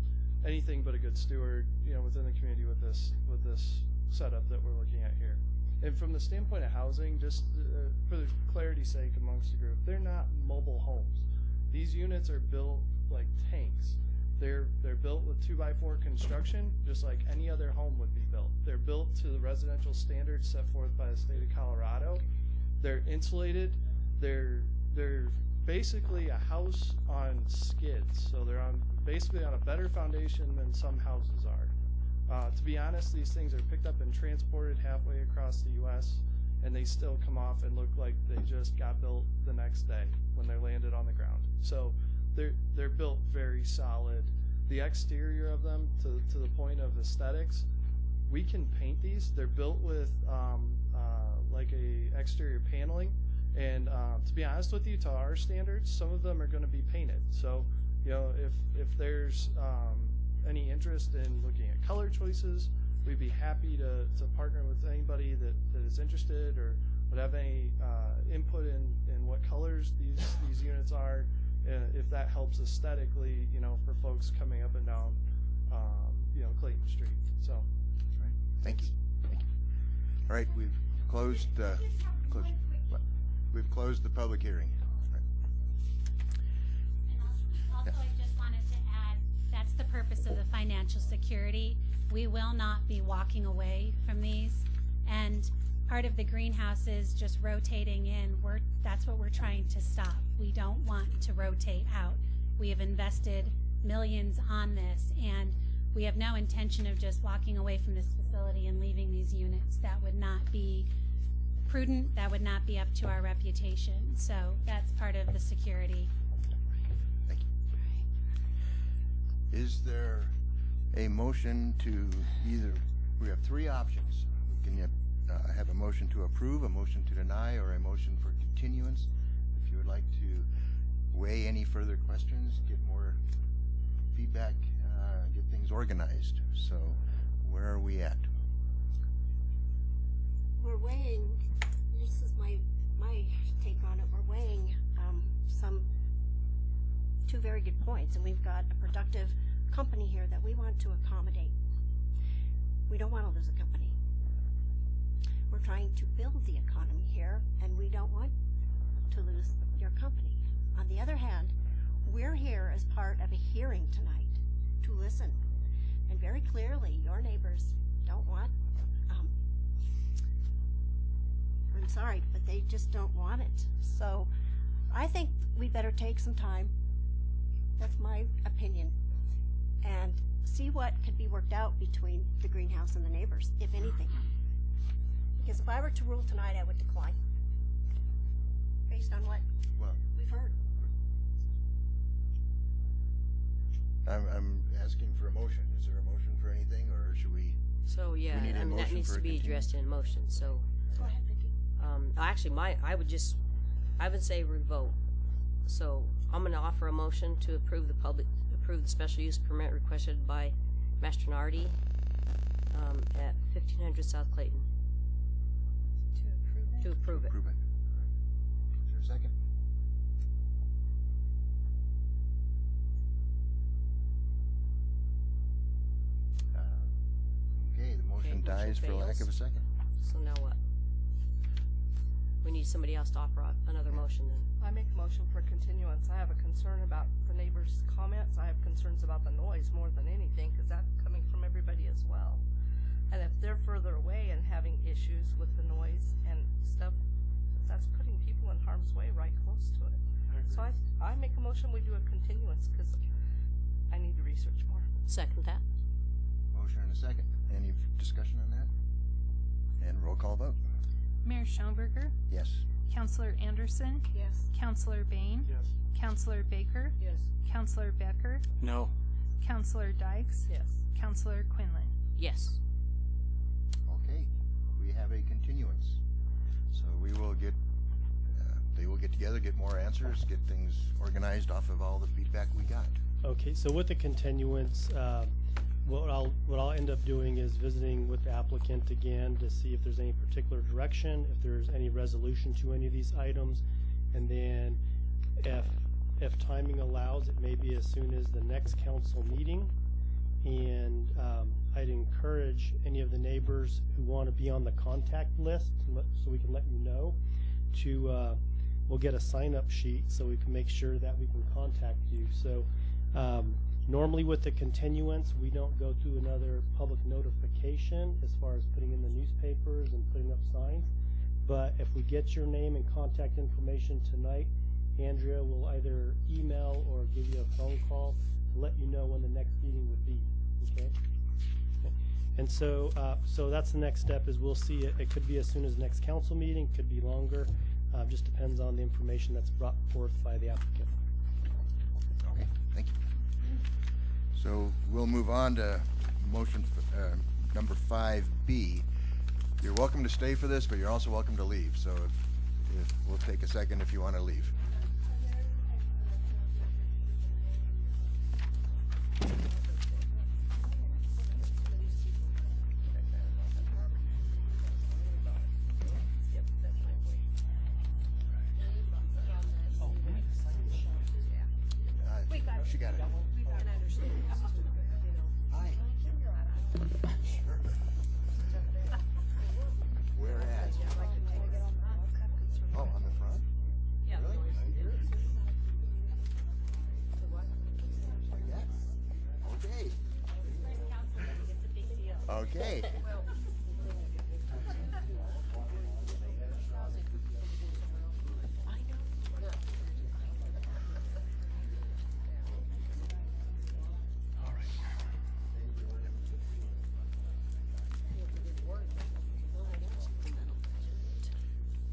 anything but a good steward, within the community with this setup that we're looking at here. And from the standpoint of housing, just for the clarity's sake amongst the group, they're not mobile homes. These units are built like tanks. They're built with 2x4 construction, just like any other home would be built. They're built to the residential standards set forth by the state of Colorado. They're insulated. They're basically a house on skids, so they're basically on a better foundation than some houses are. To be honest, these things are picked up and transported halfway across the U.S. and they still come off and look like they just got built the next day when they're landed on the ground. So they're built very solid. The exterior of them, to the point of aesthetics, we can paint these. They're built with like a exterior paneling, and to be honest with you, to our standards, some of them are going to be painted. So, you know, if there's any interest in looking at color choices, we'd be happy to partner with anybody that is interested or would have any input in what colors these units are, if that helps aesthetically, you know, for folks coming up and down, you know, Clayton Street. So. All right. Thank you. Thank you. All right, we've closed the public hearing. Also, I just wanted to add, that's the purpose of the financial security. We will not be walking away from these, and part of the greenhouse is just rotating in. That's what we're trying to stop. We don't want to rotate out. We have invested millions on this, and we have no intention of just walking away from this facility and leaving these units. That would not be prudent. That would not be up to our reputation. So that's part of the security. Thank you. Is there a motion to we have three options. Can you have a motion to approve, a motion to deny, or a motion for continuance? If you would like to weigh any further questions, get more feedback, get things organized. So where are we at? We're weighing, this is my take on it, we're weighing two very good points, and we've got a productive company here that we want to accommodate. We don't want to lose a company. We're trying to build the economy here, and we don't want to lose your company. On the other hand, we're here as part of a hearing tonight to listen, and very clearly your neighbors don't want, I'm sorry, but they just don't want it. So I think we better take some time, that's my opinion, and see what could be worked out between the greenhouse and the neighbors, if anything. Because if I were to rule tonight, I would decline, based on what we've heard. I'm asking for a motion. Is there a motion for anything, or should we? So yeah, we need a I mean that motion needs for to a be continuance? addressed in motion. So Go ahead, Vicki. actually, I would say revote. So I'm going to offer a motion to approve the special use permit requested by Mastronardi at 1500 South Clayton. To approve it. Is there a second? Okay, the motion dies for lack of a second. So now what? We need somebody else to offer another motion then. I make a motion for continuance. I have a concern about the neighbors' comments. I have concerns about the noise more than anything, because that's coming from everybody as well. And if they're further away and having issues with the noise and stuff, that's putting people in harm's way right close to it. So I make a motion we do a continuance, because I need to research more. Second that. Motion and a second. Any discussion on that? And roll call vote. Mayor Schoenberger, Yes. Councilor Anderson, Yes. Councilor Bain, Yes. Councilor Baker, Yes. Councilor Becker, No. Councilor Dykes, Yes. Councilor Quinlan. Yes. Okay, we have a continuance. So we will get, they will get together, get more answers, get things organized off of all the feedback we got. Okay, so with the continuance, what I'll end up doing is visiting with the applicant again to see if there's any particular direction, if there's any resolution to any of these items, and then if timing allows, it may be as soon as the next council meeting. And I'd encourage any of the neighbors who want to be on the contact list, so we can let you know, to we'll get a sign-up sheet so we can make sure that we can contact you. So normally with the continuance, we don't go through another public notification as far as putting in the newspapers and putting up signs. But if we get your name and contact information tonight, Andrea will either email or give you a phone call to let you know when the next meeting would be. Okay? And so, so that's the next step is we'll see it. It could be as soon as next council meeting, could be longer. Just depends on the information that's brought forth by the applicant. Okay, thank you. So we'll move on to motion number 5B. You're welcome to stay for this, but you're also welcome to leave. So if we'll take a second if you want to leave. She got it. Where at? Oh, on the front? Yeah. Really? Okay. Okay.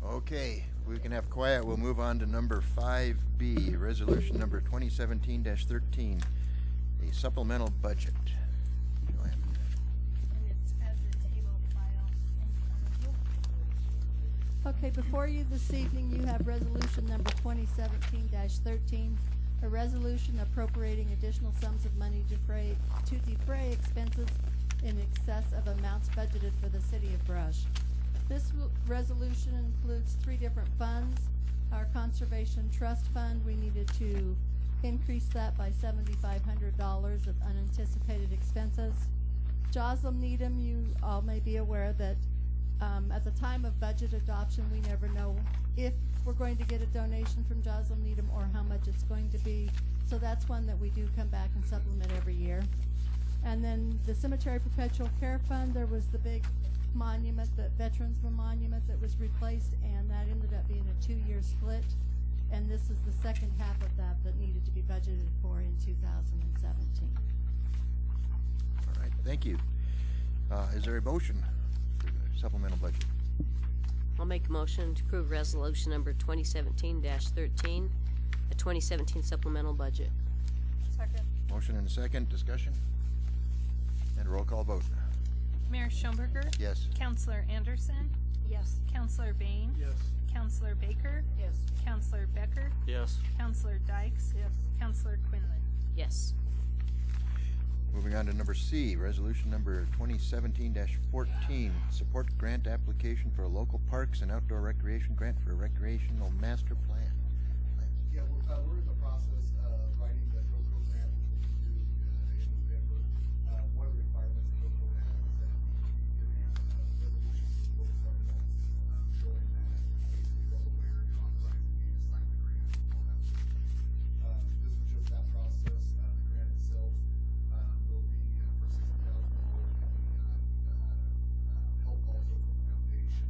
Okay, we can have quiet. We'll move on to number 5B, resolution number 2017-13, a supplemental budget. Go ahead. Okay, before you this evening, you have resolution number 2017-13, a resolution appropriating additional sums of money to defray expenses in excess of amounts budgeted for the city of Brush. This resolution includes 3 different funds. Our Conservation Trust Fund, we needed to increase that by $7,500 of unanticipated expenses. Joslyn Needham, you all may be aware that at the time of budget adoption, we never know if we're going to get a donation from Joslyn Needham or how much it's going to be. So that's one that we do come back and supplement every year. And then the Cemetery Perpetual Care Fund, there was the big monument, the Veterans Monument that was replaced, and that ended up being a 2-year split. And this is the second half of that that needed to be budgeted for in 2017. All right, thank you. Is there a motion for the supplemental budget? I'll make a motion to approve resolution number 2017-13, a 2017 supplemental budget. Second. Motion and a second, discussion? And roll call vote. Mayor Schomburger? Yes. Counselor Anderson? Yes. Counselor Bain? Yes. Counselor Baker? Yes. Counselor Becker? Yes. Counselor Dykes? Yes. Counselor Quinlan? Yes. Moving on to number C, resolution number 2017-14, support grant application for a local parks and outdoor recreation grant for a recreational master plan. Yeah, we're in the process of writing the GoCo grant, which will be due in November. One of the requirements of GoCo has is that we give a resolution to the local government showing that basically we're aware and authorizing me to sign the grant and all that sort of thing. This is just that process. The grant itself will be for $60,000 and the help also from the foundation.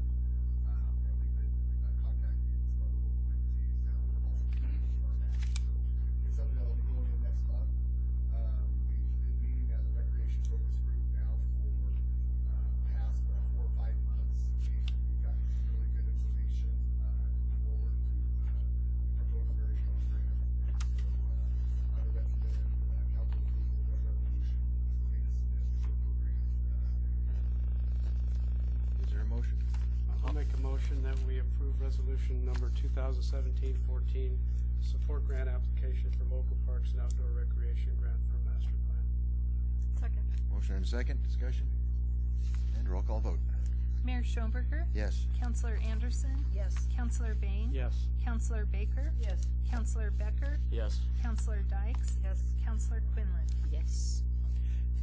And we've been contacting some other local entities that will also contribute to our match. So it's something that will be going in next month. We've been meeting as a recreation focus group now for past 4 or 5 months, and we've got some really good information moving forward to promote a very strong grant. So I would recommend council approval of that resolution for me to submit the GoCo grant. Is there a motion? I'll make a motion that we approve resolution number 2017-14, support grant application for local parks and outdoor recreation grant for master plan. Second. Motion and a second, discussion? And roll call vote. Mayor Schomburger? Yes. Counselor Anderson? Yes. Counselor Bain? Yes. Counselor Baker? Yes. Counselor Becker? Yes. Counselor Dykes? Yes. Counselor Quinlan? Yes.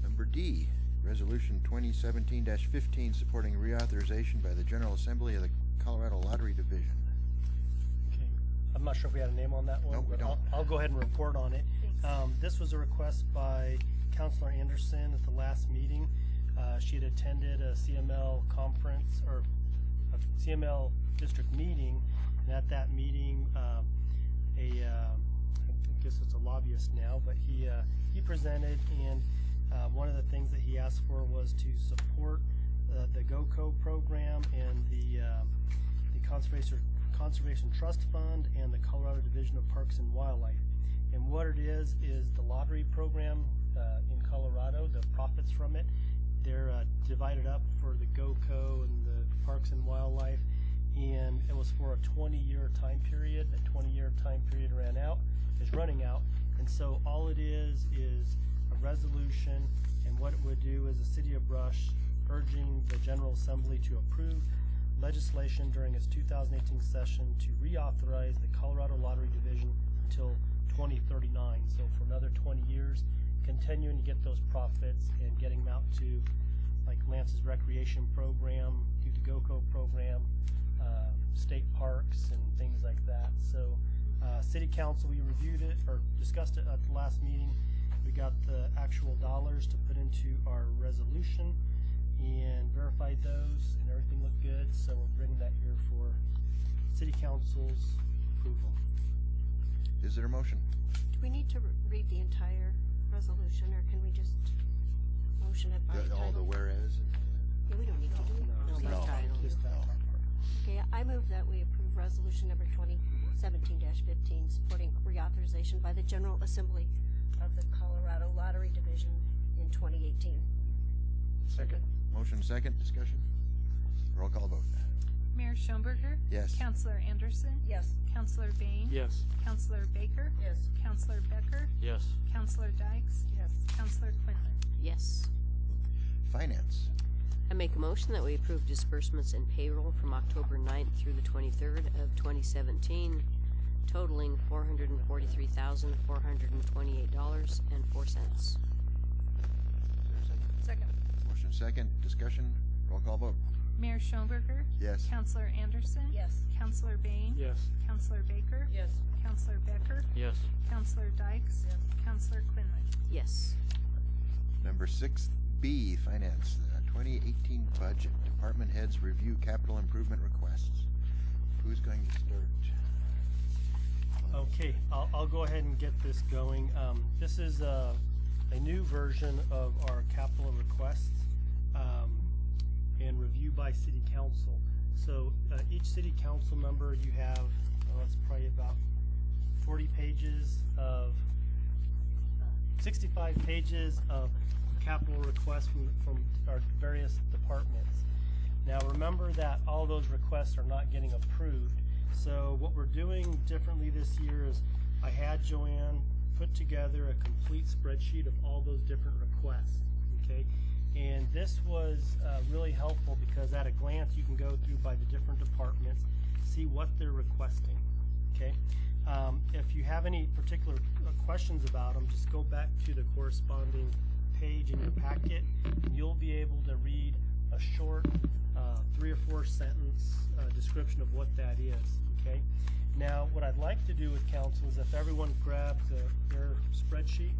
Number D, resolution 2017-15, supporting reauthorization by the General Assembly of the Colorado Lottery Division. Okay. I'm not sure if we had a name on that one, No, we but don't. I'll go ahead and report on it. Thanks. This was a request by Counselor Anderson at the last meeting. She had attended a CML conference or a CML district meeting, and at that meeting, I guess it's a lobbyist now, but he presented, and One of the things that he asked for was to support the GOCO program and the Conservation Trust Fund and the Colorado Division of Parks and Wildlife. And what it is the lottery program in Colorado, the profits from it, they're divided up for the GOCO and the Parks and Wildlife, and it was for a 20-year time period. That 20-year time period is running out, and so all it is a resolution, and what it would do is the City of Brush urging the General Assembly to approve legislation during its 2018 session to reauthorize the Colorado Lottery Division until 2039. So for another 20 years, continuing to get those profits and getting them out to like Lance's recreation program, do the GOCO program, state parks and things like that. So City Council, we reviewed it or discussed it at the last meeting. We got the actual dollars to put into our resolution and verified those, and everything looked good, so we're bringing that here for City Council's approval. Is there a motion? Do we need to read the entire resolution, or can we just motion it by title? All the whereas? Yeah, we don't need to do it. No. By title. Just that part. Okay, I move that we approve resolution number 2017-15, supporting reauthorization by the General Assembly of the Colorado Lottery Division in 2018. Second. Motion second, discussion. Roll call vote. Mayor Schoenberger. Yes. Counselor Anderson. Yes. Counselor Bain. Yes. Counselor Baker. Yes. Counselor Becker. Yes. Counselor Dykes. Yes. Counselor Quinlan. Yes. Finance. I make a motion that we approve disbursements and payroll from October 9th through the 23rd of 2017, totaling $443,428.04. Second. Motion second, discussion. Roll call vote. Mayor Schoenberger. Yes. Counselor Anderson. Yes. Counselor Bain. Yes. Counselor Baker. Yes. Counselor Becker. Yes. Counselor Dykes. Yes. Counselor Quinlan. Yes. Number 6B, Finance, 2018 budget. Department heads review capital improvement requests. Who's going to start? Okay, I'll go ahead and get this going. This is a new version of our capital requests and review by City Council. So each City Council member, you have, it's probably about 40 pages of, 65 pages of capital requests from our various departments. Now remember that all those requests are not getting approved. So what we're doing differently this year is I had Joanne put together a complete spreadsheet of all those different requests, okay? And this was really helpful because at a glance you can go through by the different departments, see what they're requesting, okay? If you have any particular questions about them, just go back to the corresponding page in your packet and you'll be able to read a short 3 or 4 sentence description of what that is, okay? Now, what I'd like to do with council is if everyone grabs their spreadsheet,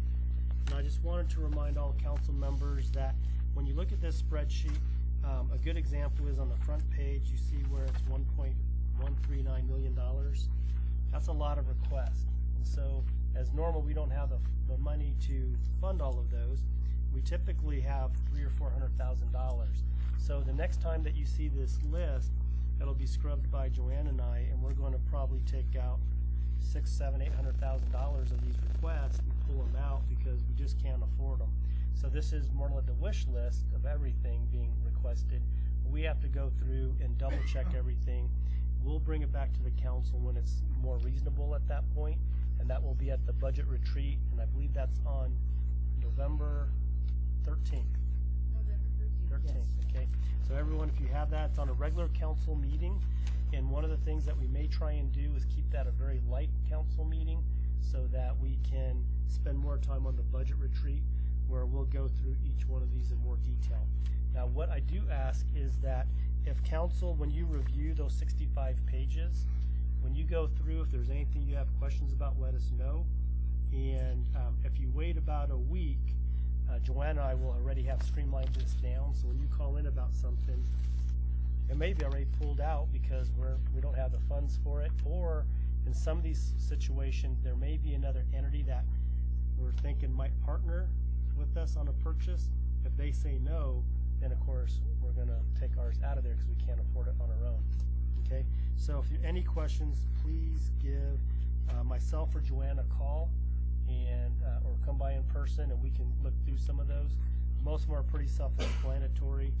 and I just wanted to remind all council members that when you look at this spreadsheet, a good example is on the front page, you see where it's $1.139 million. That's a lot of requests. And so, as normal, we don't have the money to fund all of those. We typically have $300,000 or $400,000. So the next time that you see this list, it'll be scrubbed by Joanne and I, and we're going to probably take out $600,000, $700,000, $800,000 of these requests and pull them out because we just can't afford them. So this is more like the wish list of everything being requested. We have to go through and double check everything. We'll bring it back to the council when it's more reasonable at that point, and that will be at the budget retreat, and I believe that's on November 13th. Yes. Okay. So everyone, if you have that, it's on a regular council meeting, and one of the things that we may try and do is keep that a very light council meeting so that we can spend more time on the budget retreat where we'll go through each one of these in more detail. Now, what I do ask is that if council, when you review those 65 pages, when you go through, if there's anything you have questions about, let us know. And if you wait about a week, Joanne and I will already have streamlined this down, so when you call in about something, it may be already pulled out because we don't have the funds for it, or in some of these situations, there may be another entity that we're thinking might partner with us on a purchase. If they say no, then of course we're gonna take ours out of there because we can't afford it on our own. Okay, so if you any questions, please give myself or Joanne a call, and or come by in person, and we can look through some of those. Most of them are pretty self-explanatory,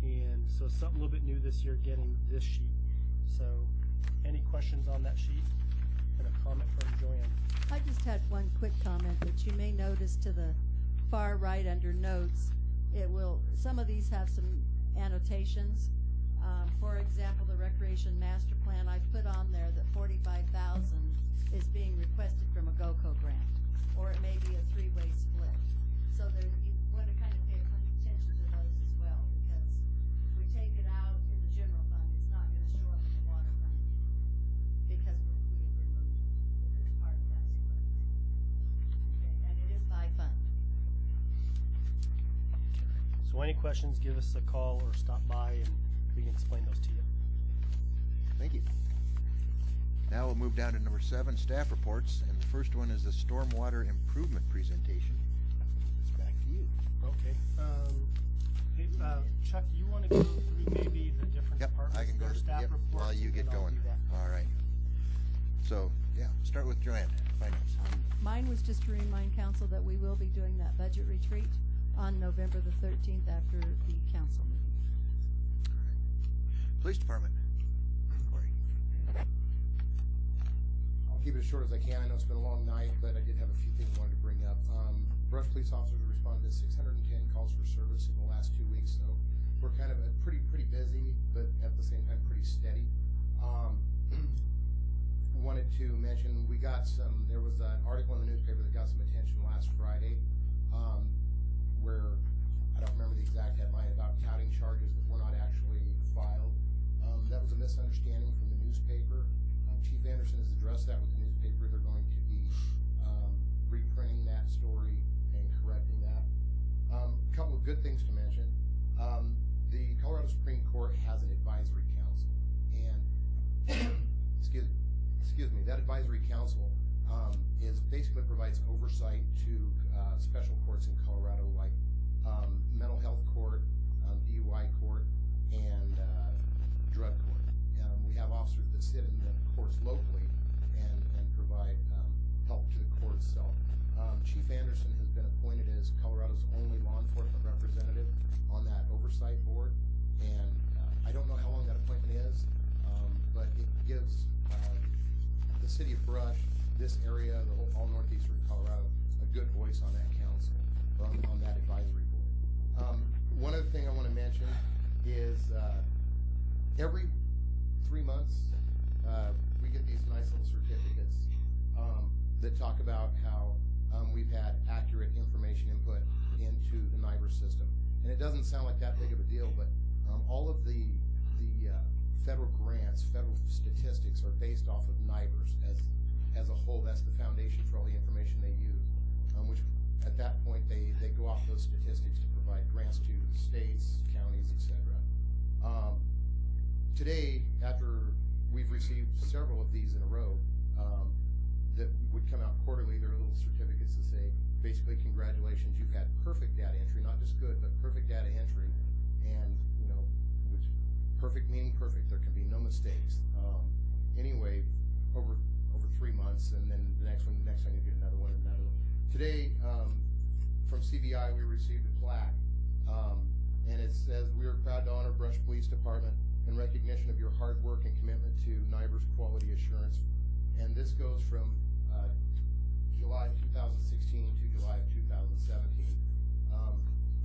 and so something a little bit new this year, getting this sheet. So, any questions on that sheet? And a comment from Joanne. I just had one quick comment that you may notice to the far right under notes. Some of these have some annotations. For example, the recreation master plan, I put on there that $45,000 is being requested from a GOCO grant, or it may be a three-way split. So there, you want to kind of pay attention to those as well, because if we take it out in the general fund, it's not going to show up in the water fund because we removed it as part of that split. Okay, and it is by fund. So any questions, give us a call or stop by and we can explain those to you. Thank you. Now we'll move down to number 7, staff reports, and the first one is the stormwater improvement presentation. It's back to you. Okay. Hey, Chuck, you want to go through maybe the different departments? I can go their to staff yep, reports, while you and get then I'll going. do that. All right. So, yeah, start with Joanne, finance. Mine was just to remind council that we will be doing that budget retreat on November the 13th after the council meeting. Police department. Corey. I'll keep it as short as I can. I know it's been a long night, but I did have a few things I wanted to bring up. Brush police officers have responded to 610 calls for service in the last 2 weeks, so we're kind of pretty busy, but at the same time pretty steady. Wanted to mention there was an article in the newspaper that got some attention last Friday, where I don't remember the exact headline about touting charges that were not actually filed. That was a misunderstanding from the newspaper. Chief Anderson has addressed that with the newspaper. They're going to be reprinting that story and correcting that. A couple of good things to mention. The Colorado Supreme Court has an advisory council, and excuse me, that advisory council is basically provides oversight to special courts in Colorado, like mental health court, DUI court, and drug court. We have officers that sit in the courts locally and provide help to the court itself. Chief Anderson has been appointed as Colorado's only law enforcement representative on that oversight board, and I don't know how long that appointment is, but it gives the city of Brush, this area, all northeastern Colorado, a good voice on that council, on that advisory board. One other thing I want to mention is every 3 months we get these nice little certificates that talk about how we've had accurate information input into the NIBRS system. And it doesn't sound like that big of a deal, but all of the federal grants, federal statistics are based off of NIBRS as a whole. That's the foundation for all the information they use, which at that point they go off those statistics to provide grants to states, counties, etc. Today, after we've received several of these in a row that would come out quarterly, there are little certificates that say, basically, congratulations, you've had perfect data entry, not just good, but perfect data entry, and which perfect meaning perfect. There can be no mistakes. Anyway, over 3 months, and then the next time you get another one. Today, from CBI, we received a plaque, and it says, "We are proud to honor Brush Police Department in recognition of your hard work and commitment to NIBRS quality assurance." And this goes from July 2016 to July of 2017.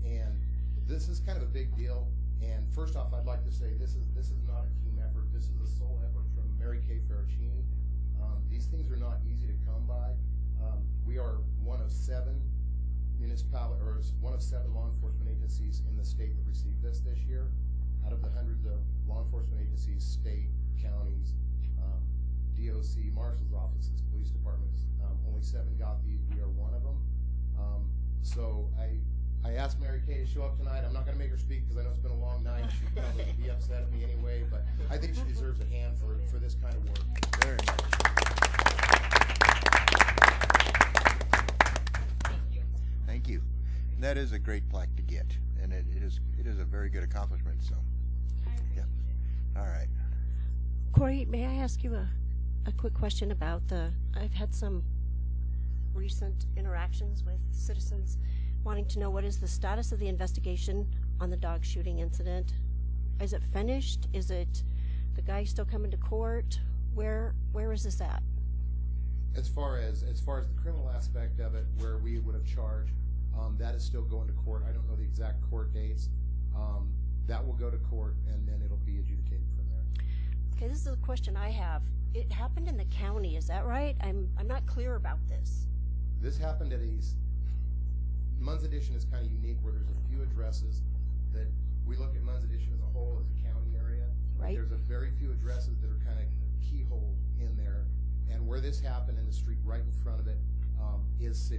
And this is kind of a big deal. And first off, I'd like to say this is not a team effort. This is a sole effort from Mary Kay Ferracini. These things are not easy to come by. We are one of 7 law enforcement agencies in the state that received this year. Out of the hundreds of law enforcement agencies, state, counties, DOC, marshal's offices, police departments, only 7 got these. We are one of them. So I asked Mary Kay to show up tonight. I'm not going to make her speak because I know it's been a long night. She'd probably be upset at me anyway, but I think she deserves a hand for this kind of work. Very much. Thank you. that is a great plaque to get, and it is a very good accomplishment. So, yeah. All right. Corey, may I ask you a quick question about I've had some recent interactions with citizens wanting to know what is the status of the investigation on the dog shooting incident. Is it finished? Is it the guy still coming to court? Where is this at? As far as the criminal aspect of it, where we would have charged, that is still going to court. I don't know the exact court dates. That will go to court, and then it'll be adjudicated from there. Okay, this is a question I have. It happened in the county, is that right? I'm not clear about this. This happened at Munns Addition is kind of unique, where there's a few addresses that we look at Munns Addition as a whole as a county area. Right. There's a very few addresses that are kind of keyhole in there, and where this happened in the street right in front of it is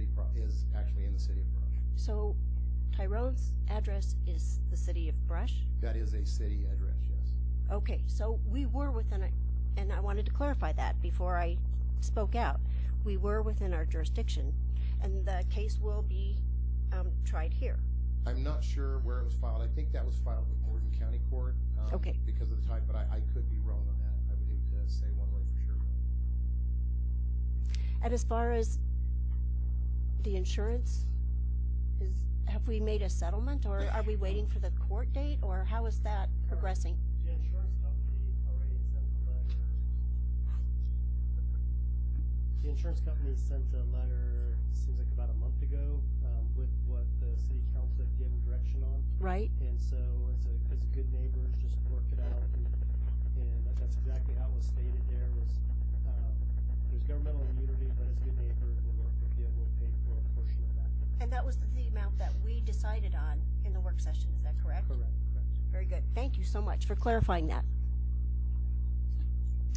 actually in the city of Brush. So Tyrone's address is the city of Brush? That is a city address, yes. Okay, so we were within and I wanted to clarify that before I spoke out. We were within our jurisdiction, and the case will be tried here. I'm not sure where it was filed. I think that was filed with Morgan County Court. Okay. Because of the time, but I could be wrong on that. I would need to say one way for sure. And as far as the insurance, have we made a settlement, or are we waiting for the court date, or how is that progressing? The insurance company already sent a letter. The insurance company sent a letter, seems like about a month ago, with what the city council had given direction on. Right. And so, as good neighbors, just work it out, and that's exactly how it was stated there. There's governmental immunity, but as good neighbors, we'll work with you. We'll pay for a portion of that. And that was the amount that we decided on in the work session. Is that correct? Correct. Very good. Thank you so much for clarifying that.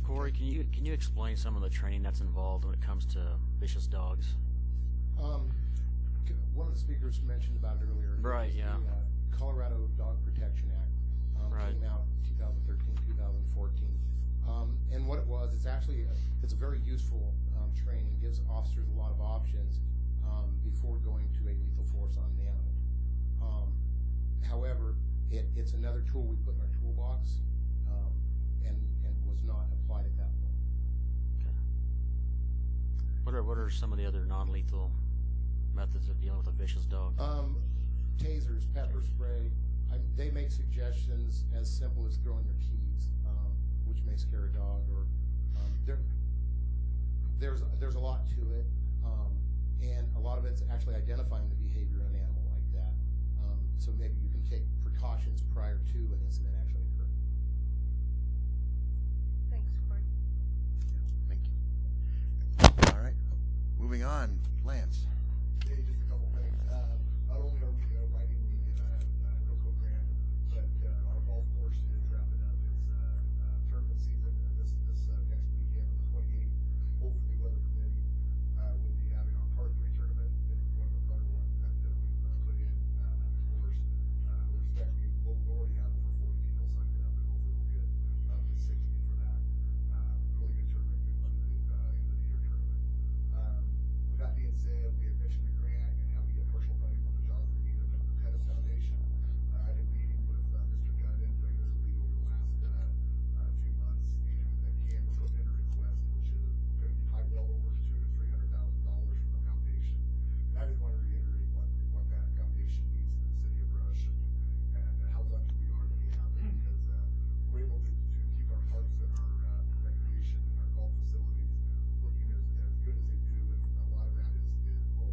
Corey, can you explain some of the training that's involved when it comes to vicious dogs? One of the speakers mentioned about it earlier. Right, yeah. The Colorado Dog Protection Act Right. came out 2013, 2014. And what it was, it's a very useful training. Gives officers a lot of options before going to a lethal force on an animal. However, it's another tool we put in our toolbox, and was not applied at that point. Okay. What are some of the other non-lethal methods of dealing with a vicious dog? Tasers, pepper spray. They make suggestions as simple as throwing your keys, which may scare a dog. Or there's a lot to it, and a lot of it's actually identifying the behavior in an animal like that. So maybe you can take precautions prior to an incident actually occurring. Thanks, Corey. Thank you. All right. Moving on, Lance. Hey, just a couple things. Not only are we writing the NOCO grant, but our golf course is wrapping up its tournament season this next weekend on the 28th. Hopefully, weather permitting, we'll be having our par 3 tournament. It's one of the better ones that we've put in at the course. We're expecting we'll already have over 40 people signed up, and hopefully we'll get up to 60 for that. Really good tournament, good fun to do, end of the year tournament. With that being said, we had mentioned the grant and how we get partial funding from the Jobs and Needs of the Pettis Foundation. I've been meeting with Mr. Gunn regularly over the last 2 months, and again, we put in a request, which is going to be probably well over $200,000 to $300,000 from the foundation. And I just want to reiterate what that foundation means to the city of Rush, and how lucky we are that we have it, because we're able to keep our parks and our recreation and our golf facilities looking as good as they do, and a lot of that is well,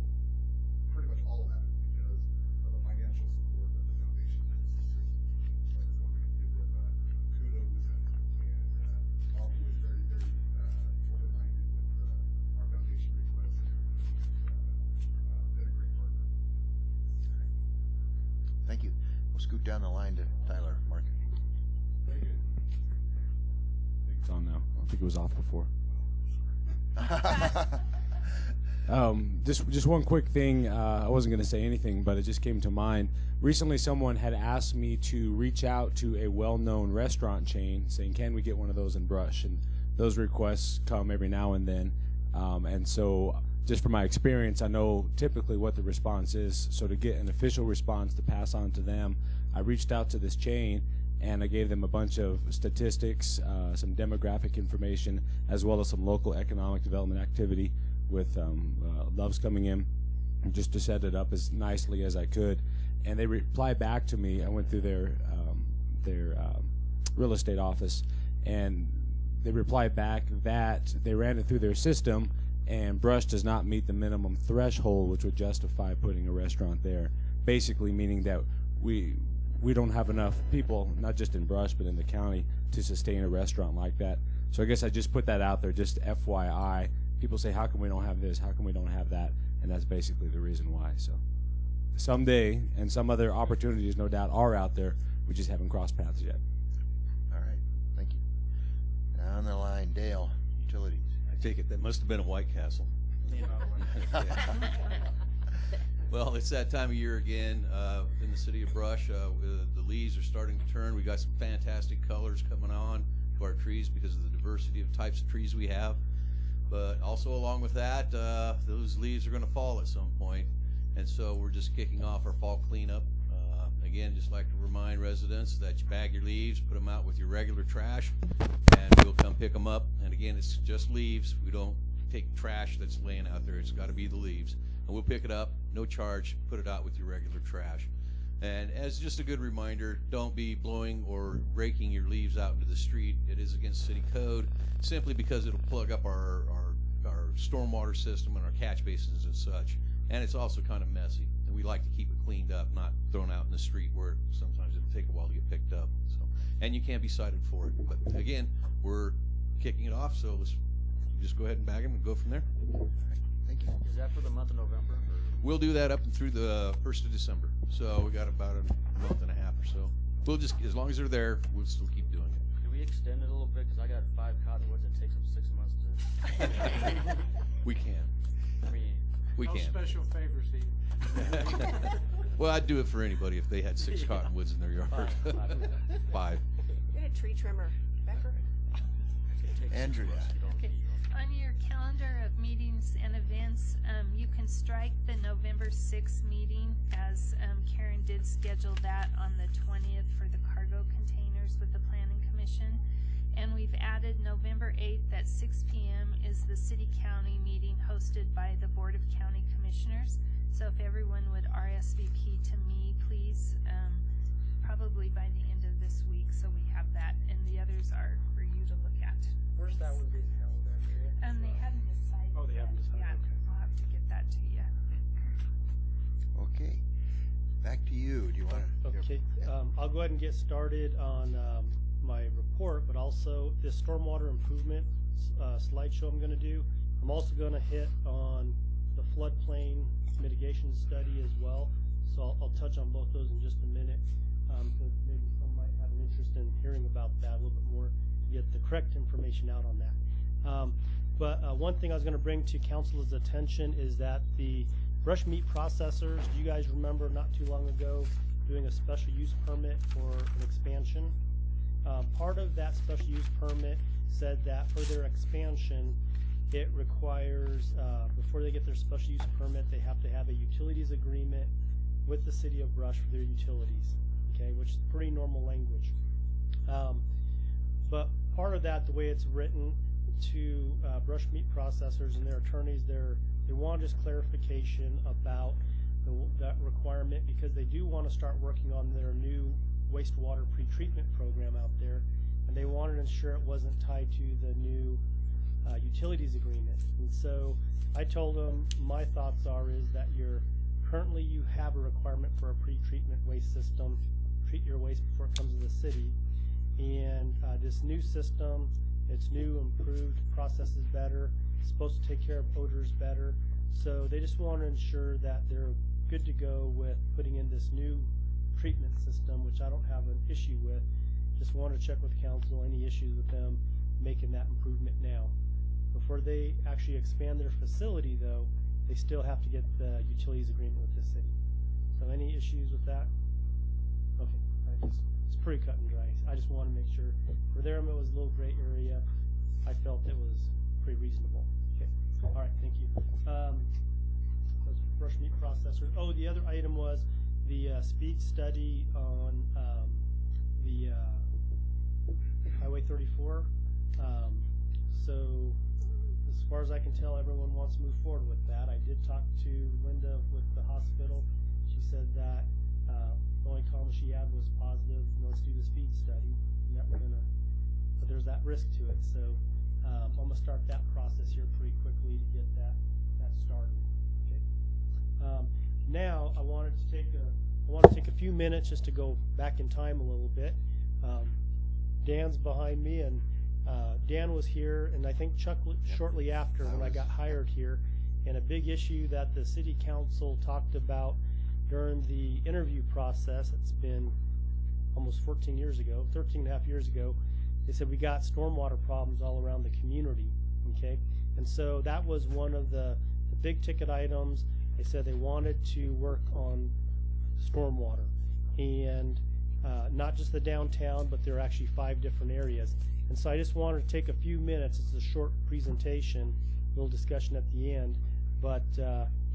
pretty much all of that is because of the financial support that the foundation gives the city. So I just wanted to give them kudos, and Bobby was very, very open-minded with our foundation requests, and been a great partner. Thank you. We'll scoot down the line to Tyler. Mark. Thank you. I think it's on now. I think it was off before. Just one quick thing. I wasn't going to say anything, but it just came to mind. Recently, someone had asked me to reach out to a well-known restaurant chain, saying, "Can we get one of those in Brush?" And those requests come every now and then. And so just from my experience, I know typically what the response is. So to get an official response to pass on to them, I reached out to this chain and I gave them a bunch of statistics, some demographic information, as well as some local economic development activity with Love's coming in, just to set it up as nicely as I could. And they replied back to me. I went through their real estate office, and they replied back that they ran it through their system, and Brush does not meet the minimum threshold which would justify putting a restaurant there. Basically meaning that we don't have enough people, not just in Brush but in the county, to sustain a restaurant like that. So I guess I just put that out there, just FYI. People say, how come we don't have this? How come we don't have that? And that's basically the reason why. So someday, and some other opportunities no doubt are out there, we just haven't crossed paths yet. All right, thank you. Down the line, Dale, utilities. I take it that must have been a White Castle. Well, it's that time of year again in the city of Brush. The leaves are starting to turn. We got some fantastic colors coming on to our trees because of the diversity of types of trees we have. But also along with that, those leaves are going to fall at some point. And so we're just kicking off our fall cleanup. Again, just like to remind residents that you bag your leaves, put them out with your regular trash, and we'll come pick them up. And again, it's just leaves. We don't take trash that's laying out there. It's got to be the leaves. And we'll pick it up, no charge, put it out with your regular trash. And as just a good reminder, don't be blowing or raking your leaves out into the street. It is against city code, simply because it'll plug up our stormwater system and our catch basins and such. And it's also kind of messy. And we like to keep it cleaned up, not thrown out in the street where sometimes it'll take a while to get picked up. So, and you can't be cited for it. But again, we're kicking it off, so let's just go ahead and bag them and go from there. Thank you. Is that for the month of November? Or? We'll do that up and through the 1st of December. So we got about a month and a half or so. We'll just, as long as they're there, we'll still keep doing it. Can we extend it a little bit? Because I got 5 cottonwoods and it takes them 6 months to. We can. I mean, we no can. special favors, Steve. Well, I'd do it for anybody if they had 6 cottonwoods in their yard. 5. Go ahead, tree trimmer. Becker. Andrea. Okay. On your calendar of meetings and events, you can strike the November 6th meeting, as Karen did schedule that on the 20th for the cargo containers with the Planning Commission. And we've added November 8th at 6 p.m. is the city-county meeting hosted by the Board of County Commissioners. So if everyone would RSVP to me, please, probably by the end of this week, so we have that, and the others are for you to look at. Where's that one being held, Andrea? They haven't decided. Oh, they haven't decided. Yeah, Okay. I'll have to get that to you. Okay, back to you. Do you want to? Okay, I'll go ahead and get started on my report, but also this stormwater improvement slideshow I'm going to do. I'm also going to hit on the floodplain mitigation study as well. So I'll touch on both those in just a minute. Because maybe some might have an interest in hearing about that a little bit more, get the correct information out on that. But one thing I was going to bring to council's attention is that the brush meat processors, do you guys remember not too long ago doing a special use permit for an expansion? Part of that special use permit said that for their expansion, it requires, before they get their special use permit, they have to have a utilities agreement with the city of Brush for their utilities, okay, which is pretty normal language. But part of that, the way it's written to brush meat processors and their attorneys, they want just clarification about that requirement, because they do want to start working on their new wastewater pretreatment program out there, and they wanted to ensure it wasn't tied to the new utilities agreement. And so I told them my thoughts is that currently you have a requirement for a pretreatment waste system, treat your waste before it comes to the city, and this new system, it's new, improved, processes better, it's supposed to take care of odors better, so they just want to ensure that they're good to go with putting in this new treatment system, which I don't have an issue with. Just want to check with council any issues with them making that improvement now. Before they actually expand their facility, though, they still have to get the utilities agreement with the city. So any issues with that? Okay, it's pretty cut and dry. I just want to make sure for them it was a little gray area. I felt it was pretty reasonable. Okay. All right, thank you. Those brush meat processors. Oh, the other item was the speed study on the Highway 34. So, as far as I can tell, everyone wants to move forward with that. I did talk to Linda with the hospital. She said that the only comment she had was positive. Let's do the speed study. And that we're gonna, but there's that risk to it. So I'm gonna start that process here pretty quickly to get that started. Okay. Now I want to take a few minutes just to go back in time a little bit. Dan's behind me, and Dan was here, and I think Chuck shortly after when I got hired here. And a big issue that the city council talked about during the interview process, it's been almost 13 and a half years ago, they said we got stormwater problems all around the community, okay? And so that was one of the big ticket items. They said they wanted to work on stormwater, and not just the downtown, but there are actually 5 different areas. And so I just wanted to take a few minutes. It's a short presentation, a little discussion at the end, but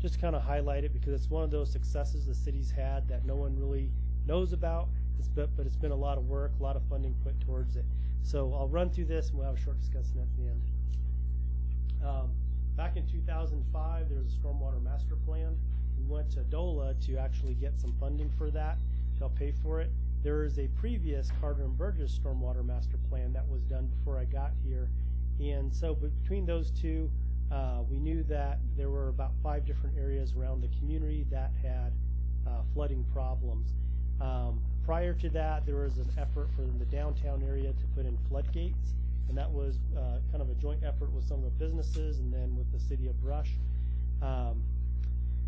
just kind of highlight it because it's one of those successes the city's had that no one really knows about, but it's been a lot of work, a lot of funding put towards it. So I'll run through this and we'll have a short discussion at the end. Back in 2005, there was a stormwater master plan. We went to DOLA to actually get some funding for that to help pay for it. There is a previous Carter and Burgess stormwater master plan that was done before I got here. And so between those two, we knew that there were about 5 different areas around the community that had flooding problems. Prior to that, there was an effort for the downtown area to put in floodgates, and that was kind of a joint effort with some of the businesses and then with the city of Brush.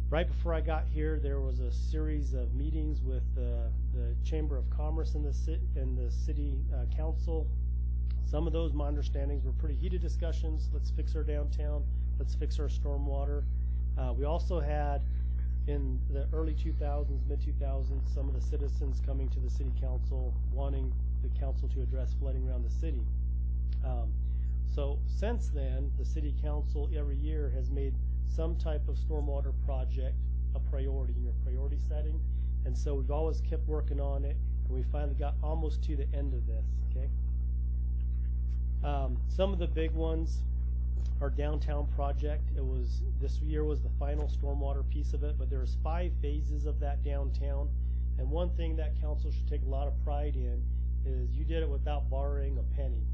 Right before I got here, there was a series of meetings with the Chamber of Commerce and the city council. Some of those, my understandings, were pretty heated discussions. Let's fix our downtown. Let's fix our stormwater. We also had, in the early 2000s, mid-2000s, some of the citizens coming to the city council wanting the council to address flooding around the city. So since then, the city council every year has made some type of stormwater project a priority in your priority setting. And so we've always kept working on it, and we finally got almost to the end of this, okay? Some of the big ones, our downtown project, this year was the final stormwater piece of it, but there was 5 phases of that downtown. And one thing that council should take a lot of pride in is you did it without borrowing a penny.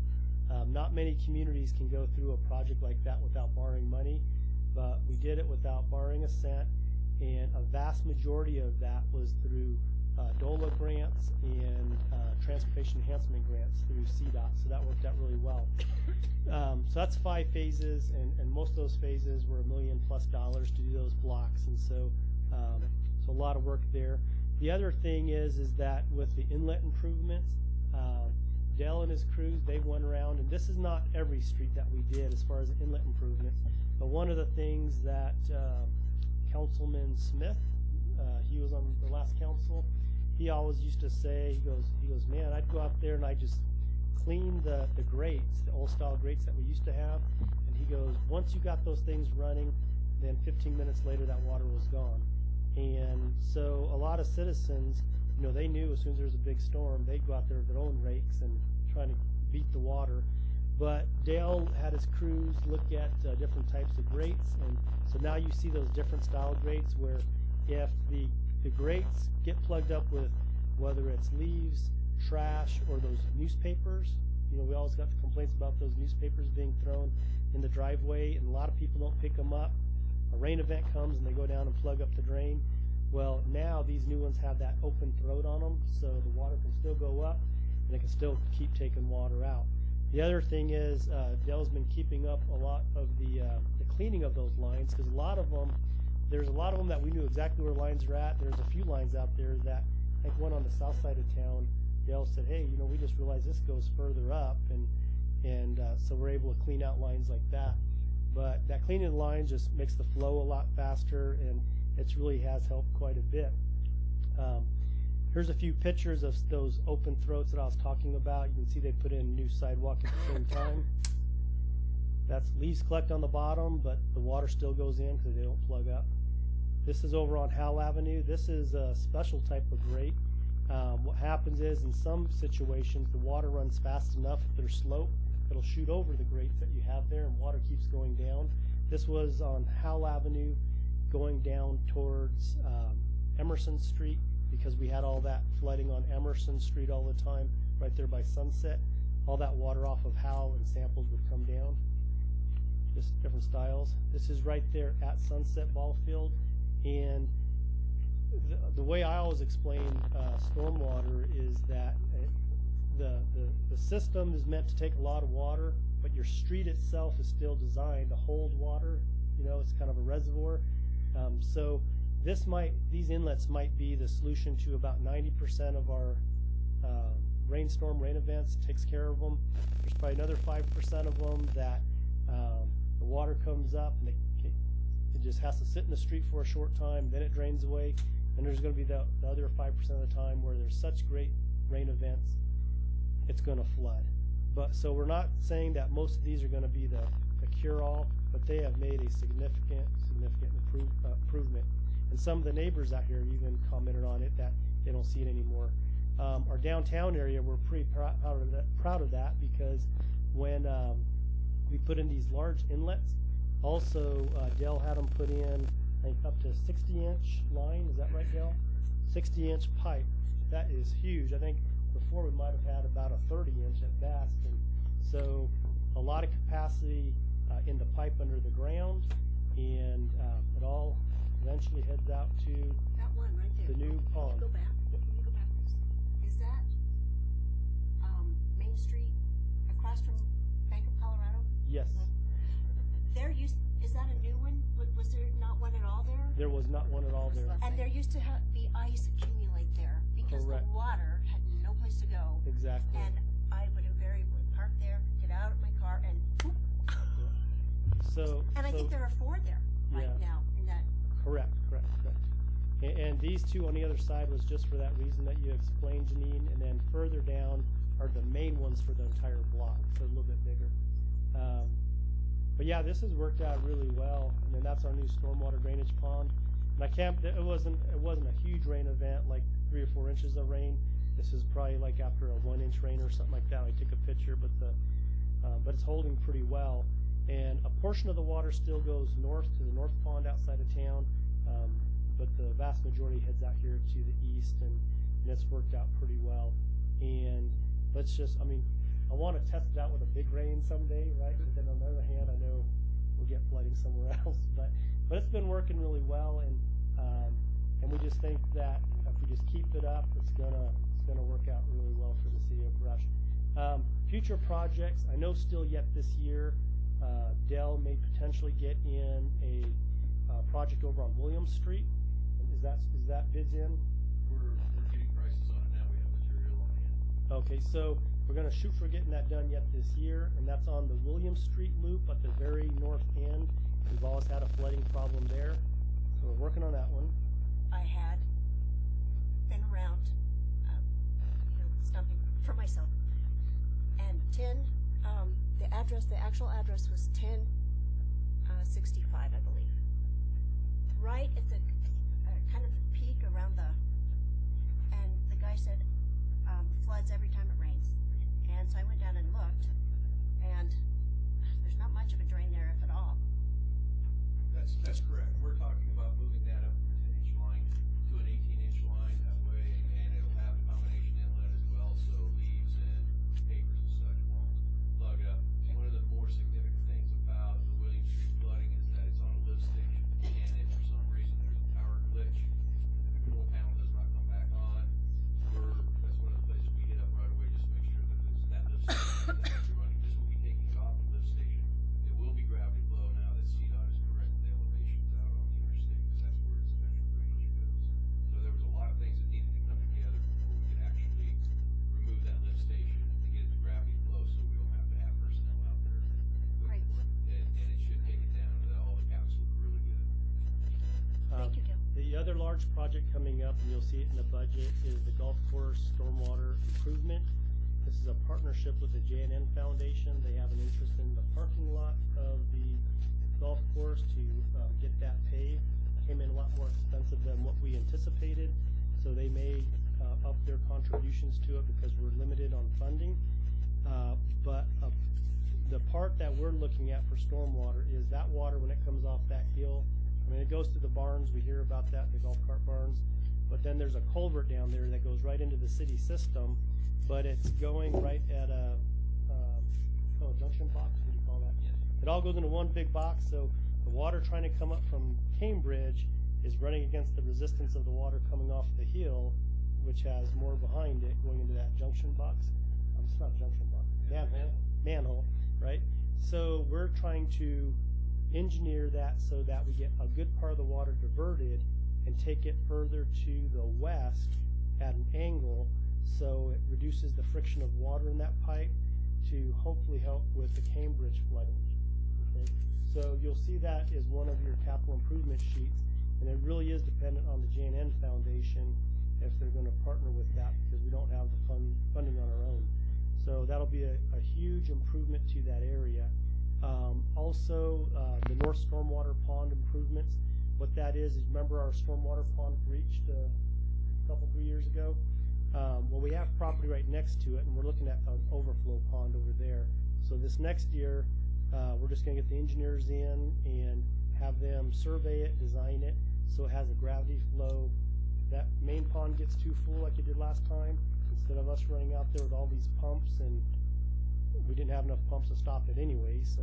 Not many communities can go through a project like that without borrowing money, but we did it without borrowing a cent, and a vast majority of that was through DOLA grants and transportation enhancement grants through CDOT, so that worked out really well. So that's 5 phases, and most of those phases were $1 million+ to do those blocks, and so a lot of work there. The other thing is that with the inlet improvements, Dell and his crews, they went around, and this is not every street that we did as far as the inlet improvements, but one of the things that Councilman Smith, he was on the last council, he always used to say, he goes, man, I'd go out there and I'd just clean the grates, the old style grates that we used to have, and he goes, once you got those things running, then 15 minutes later that water was gone. And so a lot of citizens, they knew as soon as there was a big storm, they'd go out there with their own rakes and try to beat the water. But Dale had his crews look at different types of grates, and so now you see those different style grates where if the grates get plugged up with whether it's leaves, trash, or those newspapers, we always got the complaints about those newspapers being thrown in the driveway, and a lot of people don't pick them up. A rain event comes and they go down and plug up the drain. Well, now these new ones have that open throat on them, so the water can still go up and it can still keep taking water out. The other thing is Dell's been keeping up a lot of the cleaning of those lines, because there's a lot of them that we knew exactly where lines are at. There's a few lines out there that, I think one on the south side of town, Dell said, hey, we just realized this goes further up, and so we're able to clean out lines like that. But that cleaning the lines just makes the flow a lot faster, and it really has helped quite a bit. Here's a few pictures of those open throats that I was talking about. You can see they put in new sidewalk at the same time. That's leaves collect on the bottom, but the water still goes in because they don't plug up. This is over on Howell Avenue. This is a special type of grate. What happens is in some situations the water runs fast enough if there's slope, it'll shoot over the grates that you have there and water keeps going down. This was on Howell Avenue going down towards Emerson Street because we had all that flooding on Emerson Street all the time right there by Sunset. All that water off of Howell and samples would come down. Just different styles. This is right there at Sunset Ball Field, and the way I always explain stormwater is that the system is meant to take a lot of water, but your street itself is still designed to hold water. You know, it's kind of a reservoir. So these inlets might be the solution to about 90% of our rain events. Takes care of them. There's probably another 5% of them that the water comes up and it just has to sit in the street for a short time, then it drains away. And there's going to be the other 5% of the time where there's such great rain events, it's going to flood. But so we're not saying that most of these are going to be the cure-all, but they have made a significant improvement. And some of the neighbors out here even commented on it that they don't see it anymore. Our downtown area, we're pretty proud of that because when we put in these large inlets, also Dell had them put in, I think, up to 60-inch line. Is that right, Dell? 60-inch pipe. That is huge. I think before we might have had about a 30-inch at best. And so a lot of capacity in the pipe under the ground, and it all eventually heads out to That one right there. the new pond. Go back. Can you go back, please? Is that Main Street across from Bank of Colorado? Yes. Is that a new one? Was there not one at all there? There was not one at all there. And there used to be ice accumulate there because Correct. the water had no place to go. Exactly. And I would invariably park there, get out of my car, and whoop. So. And I think there are 4 there right Yeah. now in that. Correct. And these two on the other side was just for that reason that you explained, Janine, and then further down are the main ones for the entire block, so a little bit bigger. But yeah, this has worked out really well. And then that's our new stormwater drainage pond. And it wasn't a huge rain event, like 3 or 4 inches of rain. This is probably like after a 1-inch rain or something like that. I took a picture, but it's holding pretty well. And a portion of the water still goes north to the north pond outside of town, but the vast majority heads out here to the east, and it's worked out pretty well. And I want to test it out with a big rain someday, right? But then on the other hand, I know we'll get flooding somewhere else. But it's been working really well, and we just think that if we just keep it up, it's gonna work out really well for the city of Brush. Future projects, I know still yet this year, Dell may potentially get in a project over on Williams Street. Is that bids in? We're getting prices on it now. We have material on hand. Okay, so we're going to shoot for getting that done yet this year, and that's on the Williams Street loop at the very north end. We've always had a flooding problem there, so we're working on that one. I had been around, stumping for myself. And the actual address was 1065, I believe. Right at the kind of the peak around and the guy said floods every time it rains. And so I went down and looked, and there's not much of a drain there, if at all. That's correct. We're talking about moving that up from a 10-inch line to an 18-inch line that way, and it'll have a combination inlet as well, so leaves and papers and such won't plug up. One of the more significant things about the Williams Street flooding is that it's on a lift station, and if for some reason there's a power glitch and the control panel does not come back on, that's one of the places we hit up right away just to make sure that that lift station is actually running. This will be taking it off the lift station. It will be gravity flow now that CDOT is correcting the elevations out on the interstate, because that's where its central drainage goes. So there was a lot of things that needed to come together before we could actually remove that lift station and get it to gravity flow, so we don't have to have personnel out there. Right. And it should take it down. All the counts look really good. Thank you, Gil. The other large project coming up, and you'll see it in the budget, is the golf course stormwater improvement. This is a partnership with the J&N Foundation. They have an interest in the parking lot of the golf course to get that paved. Came in a lot more expensive than what we anticipated, so they may up their contributions to it because we're limited on funding. But the part that we're looking at for stormwater is that water when it comes off that hill. I mean, it goes to the barns. We hear about that, the golf cart barns. But then there's a culvert down there that goes right into the city system, but it's going right at a junction box. What do you call that? It all goes into one big box, so the water trying to come up from Cambridge is running against the resistance of the water coming off the hill, which has more behind it going into that junction box. It's not a junction box. Manhole, right? So we're trying to engineer that so that we get a good part of the water diverted and take it further to the west at an angle so it reduces the friction of water in that pipe to hopefully help with the Cambridge flooding. Okay? So you'll see that is one of your capital improvement sheets, and it really is dependent on the J&N Foundation if they're going to partner with that, because we don't have the funding on our own. So that'll be a huge improvement to that area. Also, the North Stormwater Pond improvements. What that is remember our stormwater pond breached a couple, 3 years ago? Well, we have property right next to it, and we're looking at an overflow pond over there. So this next year, we're just going to get the engineers in and have them survey it, design it, so it has a gravity flow. That main pond gets too full like it did last time. Instead of us running out there with all these pumps, and we didn't have enough pumps to stop it anyway, so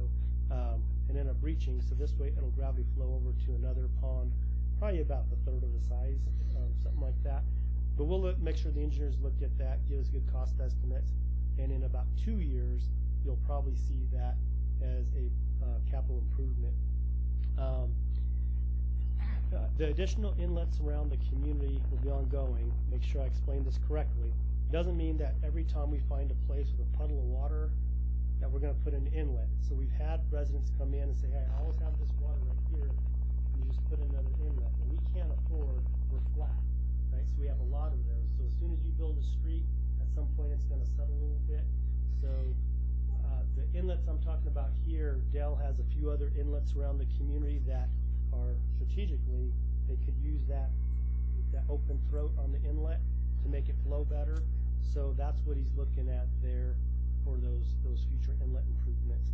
and end up breaching. So this way it'll gravity flow over to another pond, probably about the third of the size, something like that. But we'll make sure the engineers look at that, give us good cost estimates, and in about 2 years you'll probably see that as a capital improvement. The additional inlets around the community will be ongoing. Make sure I explain this correctly. It doesn't mean that every time we find a place with a puddle of water that we're going to put an inlet. So we've had residents come in and say, hey, I always have this water right here, and you just put another inlet. And we can't afford, we're flat, right? So we have a lot of those. So as soon as you build a street, at some point it's going to settle a little bit. So the inlets I'm talking about here, Dell has a few other inlets around the community that are strategically, they could use that open throat on the inlet to make it flow better. So that's what he's looking at there for those future inlet improvements.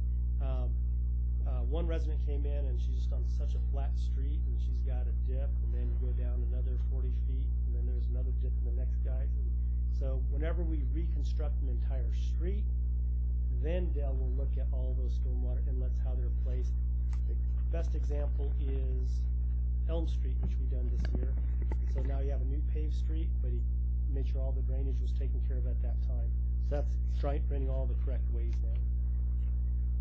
One resident came in and she's just on such a flat street, and she's got a dip, and then you go down another 40 feet, and then there's another dip in the next guy. And so whenever we reconstruct an entire street, then Dell will look at all those stormwater inlets, how they're placed. The best example is Elm Street, which we done this year. So now you have a new paved street, but he made sure all the drainage was taken care of at that time. So that's draining all the correct ways now.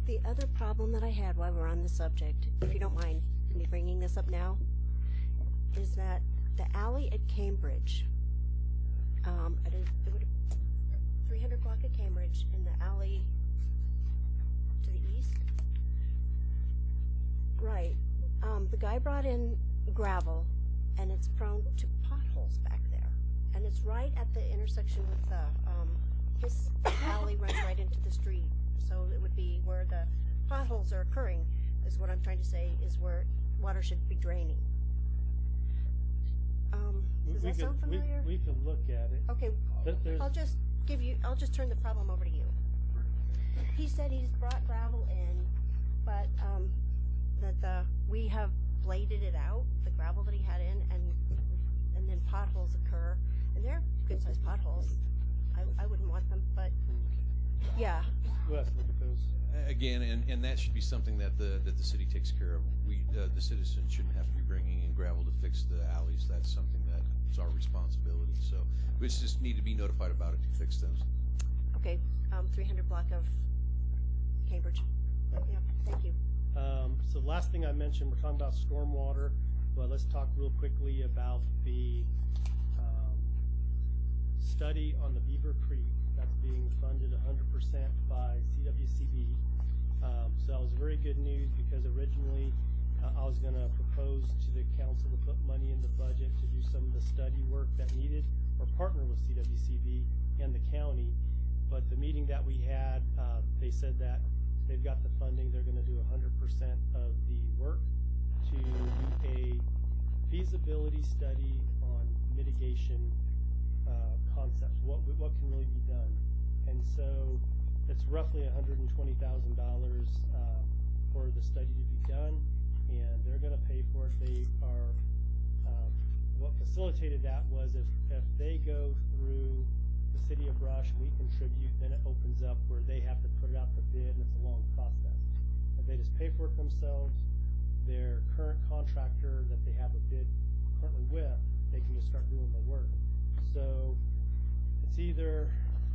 The other problem that I had while we're on the subject, if you don't mind me bringing this up now, is that the alley at Cambridge, at 300 block at Cambridge, in the alley to the east, right, the guy brought in gravel, and it's prone to potholes back there, and it's right at the intersection with the his alley runs right into the street, so it would be where the potholes are occurring, is what I'm trying to say, is where water should be draining. Does that sound familiar? We could look at it. Okay, I'll just turn the problem over to you. He said he's brought gravel in, but that we have bladed it out, the gravel that he had in, and then potholes occur, and they're good-sized potholes. I wouldn't want them, but yeah. We'll have to look at those. Again, and that should be something that the city takes care of. The citizens shouldn't have to be bringing in gravel to fix the alleys. That's something that's our responsibility. So we just need to be notified about it to fix those. Okay, 300 block of Cambridge. Yeah, thank you. So the last thing I mentioned, we're talking about stormwater, but let's talk real quickly about the study on the Beaver Creek. That's being funded 100% by CWCB. So that was very good news, because originally I was going to propose to the council to put money in the budget to do some of the study work that needed, or partner with CWCB and the county. but the meeting that we had, they said that they've got the funding. They're going to do 100% of the work to do a feasibility study on mitigation concepts. What can really be done? And so it's roughly $120,000 for the study to be done, and they're going to pay for it. They are what facilitated that was if they go through the city of Brush, we contribute, then it opens up where they have to put it out the bid, and it's a long process. If they just pay for it themselves, their current contractor that they have a bid currently with, they can just start doing the work. So it's either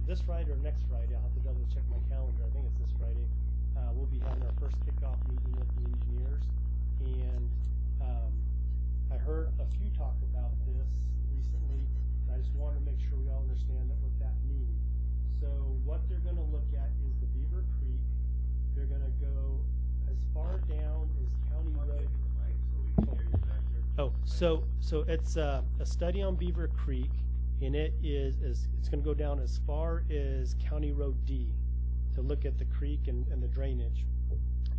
this Friday or next Friday. I'll have to double check my calendar. I think it's this Friday. We'll be having our first kickoff meeting with the engineers, and I heard a few talk about this recently. I just wanted to make sure we all understand what that means. So what they're going to look at is the Beaver Creek. They're going to go as far down as County Road. Oh, so it's a study on Beaver Creek, and it's going to go down as far as County Road D to look at the creek and the drainage.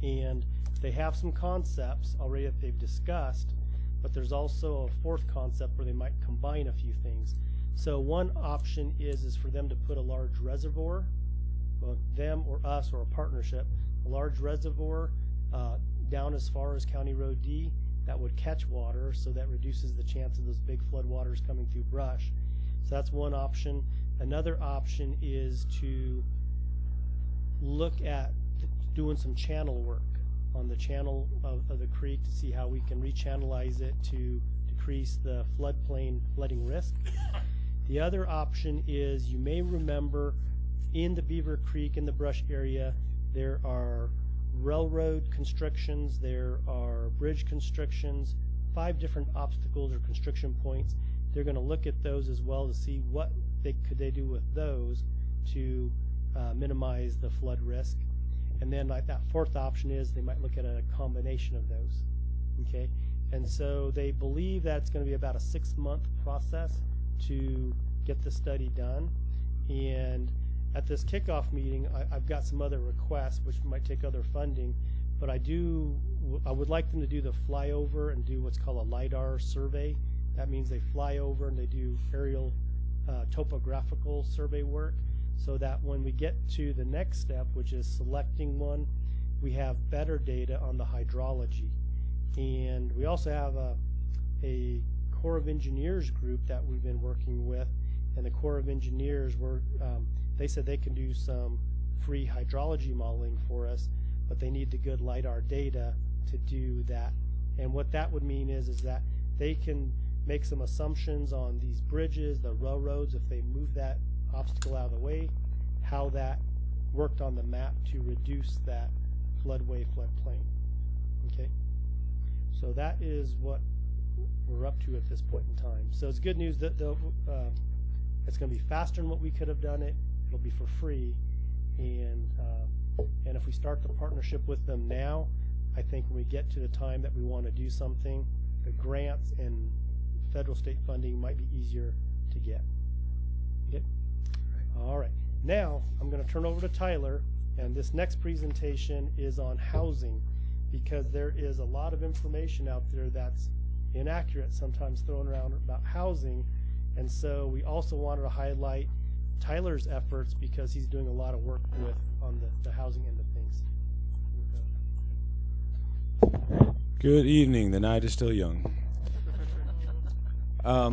And they have some concepts already that they've discussed, but there's also a fourth concept where they might combine a few things. So one option is for them to put a large reservoir, well, them or us or a partnership, a large reservoir down as far as County Road D that would catch water, so that reduces the chance of those big flood waters coming through Brush. So that's one option. Another option is to look at doing some channel work on the channel of the creek to see how we can rechannelize it to decrease the floodplain flooding risk. The other option is, you may remember, in the Beaver Creek, in the Brush area, there are railroad constrictions, there are bridge constrictions, 5 different obstacles or constriction points. They're going to look at those as well to see what could they do with those to minimize the flood risk. And then like that fourth option is they might look at a combination of those. Okay, and so they believe that it's going to be about a 6-month process to get the study done. And at this kickoff meeting, I've got some other requests which might take other funding, but I would like them to do the flyover and do what's called a LiDAR survey. That means they fly over and they do aerial topographical survey work, so that when we get to the next step, which is selecting one, we have better data on the hydrology. And we also have a Corps of Engineers group that we've been working with, and the Corps of Engineers they said they can do some free hydrology modeling for us, but they need the good LiDAR data to do that. And what that would mean is that they can make some assumptions on these bridges, the railroads, if they move that obstacle out of the way, how that worked on the map to reduce that floodway, floodplain. Okay, so that is what we're up to at this point in time. So it's good news that it's going to be faster than what we could have done it. It'll be for free, and if we start the partnership with them now, I think when we get to the time that we want to do something, the grants and federal state funding might be easier to get. Okay? All right. Now I'm going to turn over to Tyler, and this next presentation is on housing, because there is a lot of information out there that's inaccurate sometimes thrown around about housing, and so we also wanted to highlight Tyler's efforts because he's doing a lot of work on the housing end of things. Good evening. The night is still young.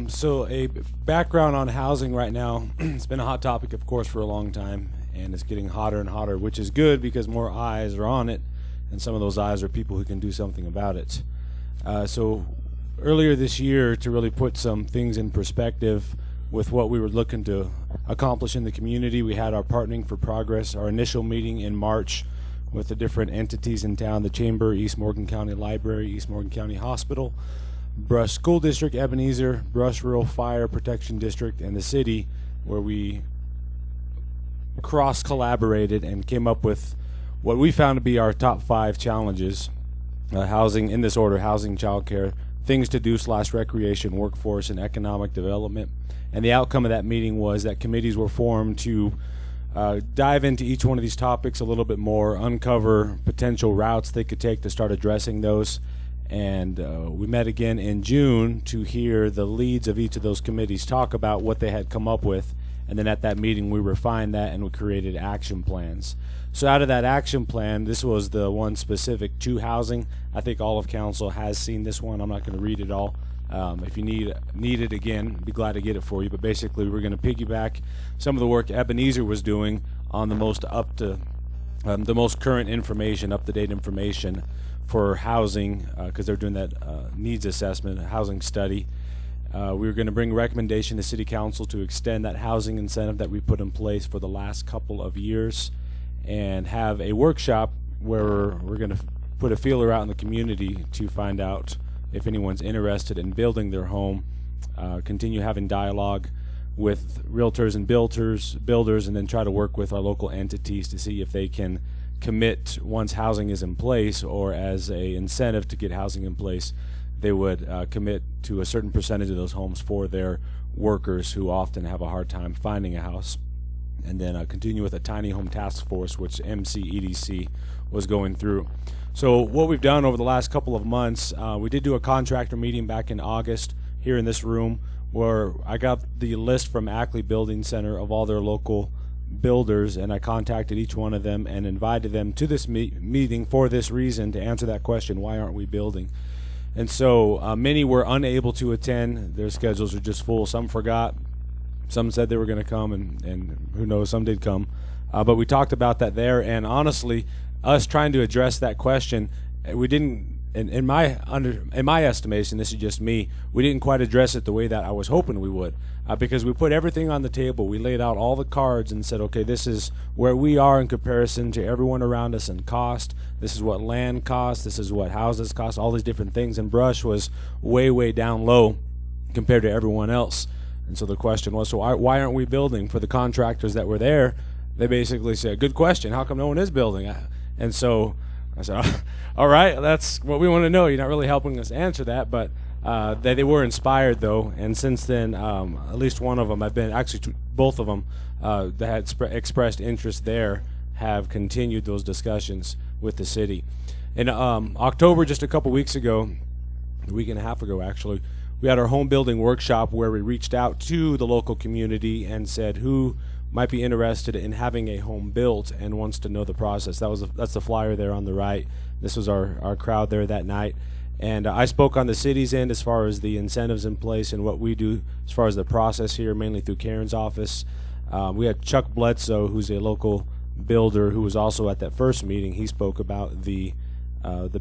So a background on housing right now. It's been a hot topic, of course, for a long time, and it's getting hotter and hotter, which is good because more eyes are on it, and some of those eyes are people who can do something about it. So earlier this year, to really put some things in perspective with what we were looking to accomplish in the community, we had our Partnering for Progress, our initial meeting in March with the different entities in town, the Chamber, East Morgan County Library, East Morgan County Hospital, Brush School District, Ebenezer, Brush Rural Fire Protection District, and the city, where we cross-collaborated and came up with what we found to be our top 5 challenges. Housing, in this order: housing, childcare, things to do / recreation, workforce, and economic development. And the outcome of that meeting was that committees were formed to dive into each one of these topics a little bit more, uncover potential routes they could take to start addressing those. And we met again in June to hear the leads of each of those committees talk about what they had come up with. And then at that meeting, we refined that and we created action plans. So out of that action plan, this was the one specific to housing. I think all of council has seen this one. I'm not going to read it all. If you need it again, I'd be glad to get it for you. But basically, we're going to piggyback some of the work Ebenezer was doing on the most current information, up-to-date information for housing, because they're doing that needs assessment, housing study. We were going to bring a recommendation to City Council to extend that housing incentive that we put in place for the last couple of years, and have a workshop where we're going to put a feeler out in the community to find out if anyone's interested in building their home, continue having dialogue with realtors and builders, and then try to work with our local entities to see if they can commit once housing is in place, or as a incentive to get housing in place, they would commit to a certain percentage of those homes for their workers who often have a hard time finding a house. And then continue with a tiny home task force, which MCEDC was going through. So what we've done over the last couple of months, we did do a contractor meeting back in August here in this room, where I got the list from Ackley Building Center of all their local builders, and I contacted each one of them and invited them to this meeting for this reason, to answer that question, why aren't we building? And so many were unable to attend. Their schedules are just full. Some forgot. Some said they were going to come, and who knows, some did come. But we talked about that there, and honestly, us trying to address that question, we didn't, in my estimation, this is just me, we didn't quite address it the way that I was hoping we would. Because we put everything on the table. We laid out all the cards and said, okay, this is where we are in comparison to everyone around us in cost. This is what land costs. This is what houses cost, all these different things. And Brush was way, way down low compared to everyone else. And so the question was, so why aren't we building? For the contractors that were there, they basically said, good question, how come no one is building? And so I said, all right, that's what we want to know. You're not really helping us answer that, but they were inspired, though, and since then, at least one of them, both of them that had expressed interest there have continued those discussions with the city. In October, just a couple weeks ago, a week and a half ago actually, we had our home building workshop where we reached out to the local community and said who might be interested in having a home built and wants to know the process. That's the flyer there on the right. This was our crowd there that night. And I spoke on the city's end as far as the incentives in place and what we do as far as the process here, mainly through Karen's office. We had Chuck Bledsoe, who's a local builder who was also at that first meeting. He spoke about the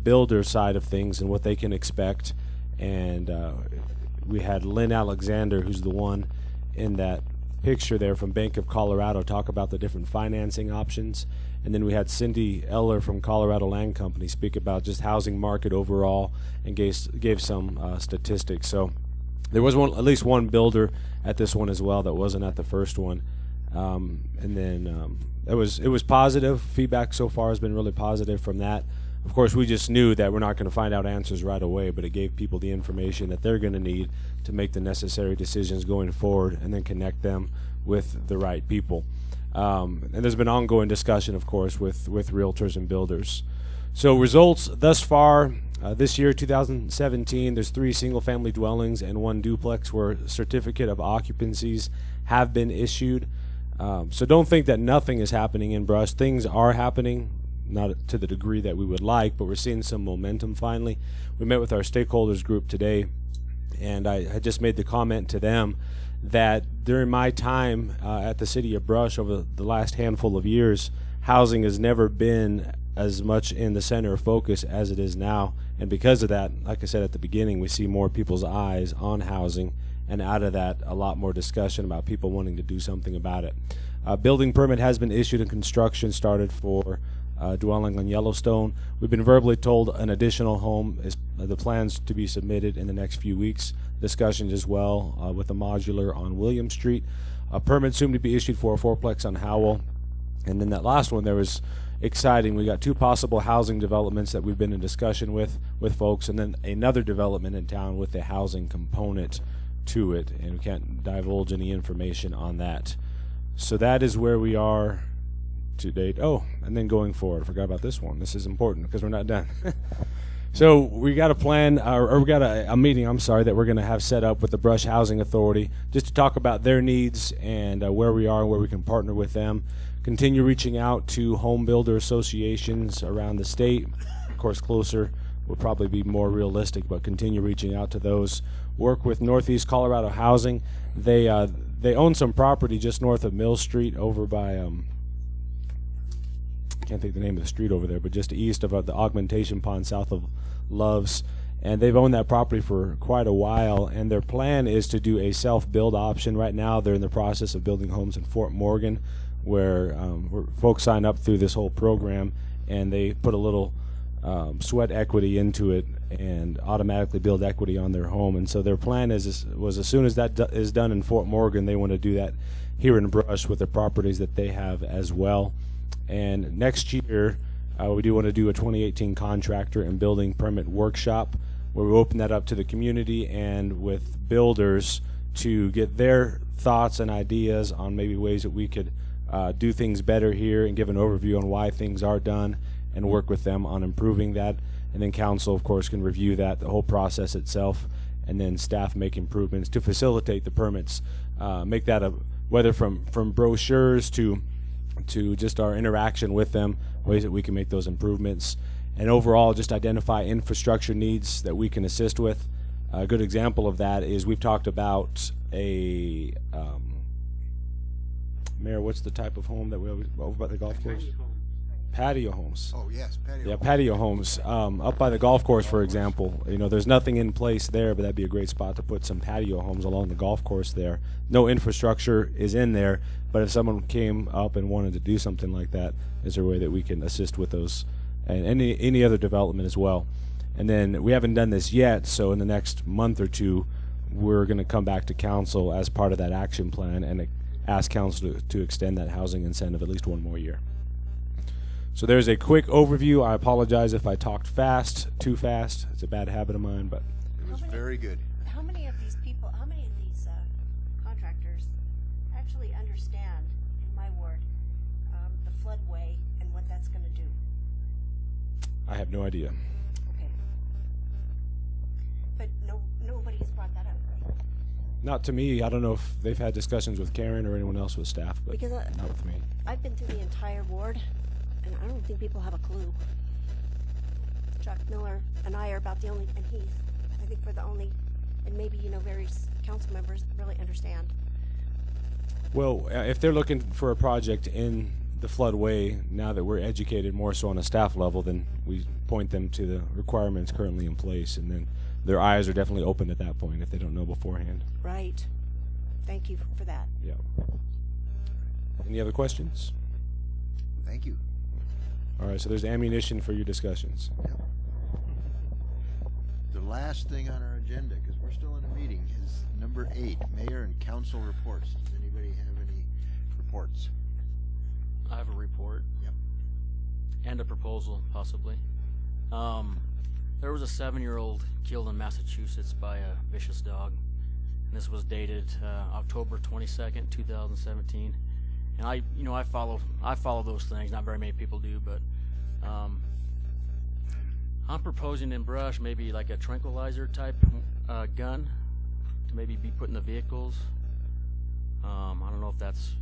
builder side of things and what they can expect. And we had Lynn Alexander, who's the one in that picture there from Bank of Colorado, talk about the different financing options. And then we had Cindy Eller from Colorado Land Company speak about just housing market overall and gave some statistics. So there was at least one builder at this one as well that wasn't at the first one. And then it was positive. Feedback so far has been really positive from that. Of course, we just knew that we're not going to find out answers right away, but it gave people the information that they're going to need to make the necessary decisions going forward and then connect them with the right people. And there's been ongoing discussion, of course, with realtors and builders. So results thus far, this year, 2017, there's 3 single-family dwellings and 1 duplex where certificate of occupancies have been issued. So don't think that nothing is happening in Brush. Things are happening, not to the degree that we would like, but we're seeing some momentum finally. We met with our stakeholders group today, and I just made the comment to them that during my time at the city of Brush over the last handful of years, housing has never been as much in the center of focus as it is now. And because of that, like I said at the beginning, we see more people's eyes on housing, and out of that, a lot more discussion about people wanting to do something about it. Building permit has been issued and construction started for dwelling on Yellowstone. We've been verbally told an additional home is the plans to be submitted in the next few weeks. Discussions as well with a modular on William Street. A permit soon to be issued for a 4-plex on Howell. And then that last one there was exciting. We got 2 possible housing developments that we've been in discussion with folks, and then another development in town with a housing component to it, and we can't divulge any information on that. So that is where we are to date. Oh, and then going forward, I forgot about this one. This is important because we're not done. So we got a plan, or we got a meeting, I'm sorry, that we're going to have set up with the Brush Housing Authority just to talk about their needs and where we are and where we can partner with them. Continue reaching out to home builder associations around the state. Of course, closer will probably be more realistic, but continue reaching out to those. Work with Northeast Colorado Housing. They own some property just north of Mill Street over by can't think the name of the street over there, but just east of the Augmentation Pond, south of Loves, and they've owned that property for quite a while, and their plan is to do a self-build option. Right now they're in the process of building homes in Fort Morgan, where folks sign up through this whole program, and they put a little sweat equity into it and automatically build equity on their home. And so their plan was as soon as that is done in Fort Morgan, they want to do that here in Brush with the properties that they have as well. And next year, we do want to do a 2018 contractor and building permit workshop where we open that up to the community and with builders to get their thoughts and ideas on maybe ways that we could do things better here and give an overview on why things are done and work with them on improving that. And then council, of course, can review that, the whole process itself, and then staff make improvements to facilitate the permits. Make that whether from brochures to just our interaction with them, ways that we can make those improvements, and overall just identify infrastructure needs that we can assist with. A good example of that is we've talked about a Mayor, what's the type of home that we always over by the golf course? Patio homes. Oh, yes, patio. Yeah, patio homes. Up by the golf course, for example, there's nothing in place there, but that'd be a great spot to put some patio homes along the golf course there. No infrastructure is in there, but if someone came up and wanted to do something like that, is there a way that we can assist with those and any other development as well? And then we haven't done this yet, so in the next month or two, we're going to come back to council as part of that action plan and ask council to extend that housing incentive at least one more year. So there's a quick overview. I apologize if I talked too fast. It's a bad habit of mine, but It was very good. How many of these contractors actually understand, in my ward, the floodway and what that's going to do? I have no idea. Okay. But nobody's brought that up, right? Not to me. I don't know if they've had discussions with Karen or anyone else with staff, but Because not with me. I've been through the entire ward, and I don't think people have a clue. Chuck Miller and I are about the only, and Heath, I think we're the only, and maybe, various council members really understand. Well, if they're looking for a project in the floodway, now that we're educated more so on a staff level, then we point them to the requirements currently in place, and then their eyes are definitely open at that point if they don't know beforehand. Right. Thank you for that. Yeah. Any other questions? Thank you. All right, so there's ammunition for your discussions. The last thing on our agenda, because we're still in a meeting, is number 8, Mayor and Council reports. Does anybody have any reports? I have a report. Yep. And a proposal, possibly. There was a 7-year-old killed in Massachusetts by a vicious dog. And this was dated October 22nd, 2017. And I follow those things. Not very many people do, but I'm proposing in Brush maybe like a tranquilizer type gun to maybe be put in the vehicles. I don't know if that's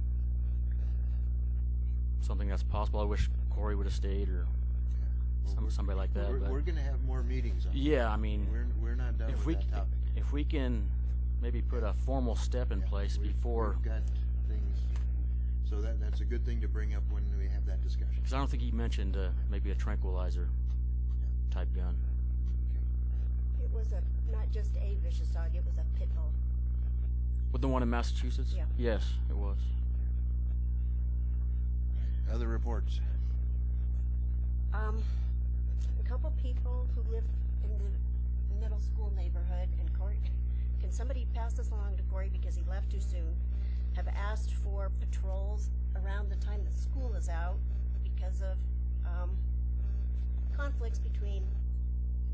something that's possible. I wish Corey would have stayed or somebody like that. We're going to have more meetings on that. Yeah, I mean, we're not done with that topic. If we can maybe put a formal step in place before. We've got things, so that's a good thing to bring up when we have that discussion. Because I don't think he mentioned maybe a tranquilizer type gun. It was not just a vicious dog, it was a pit bull. With the one in Massachusetts? Yeah. Yes, it was. Other reports? A couple people who live in the middle school neighborhood, and Corey, can somebody pass this along to Corey because he left too soon, have asked for patrols around the time that school is out because of conflicts between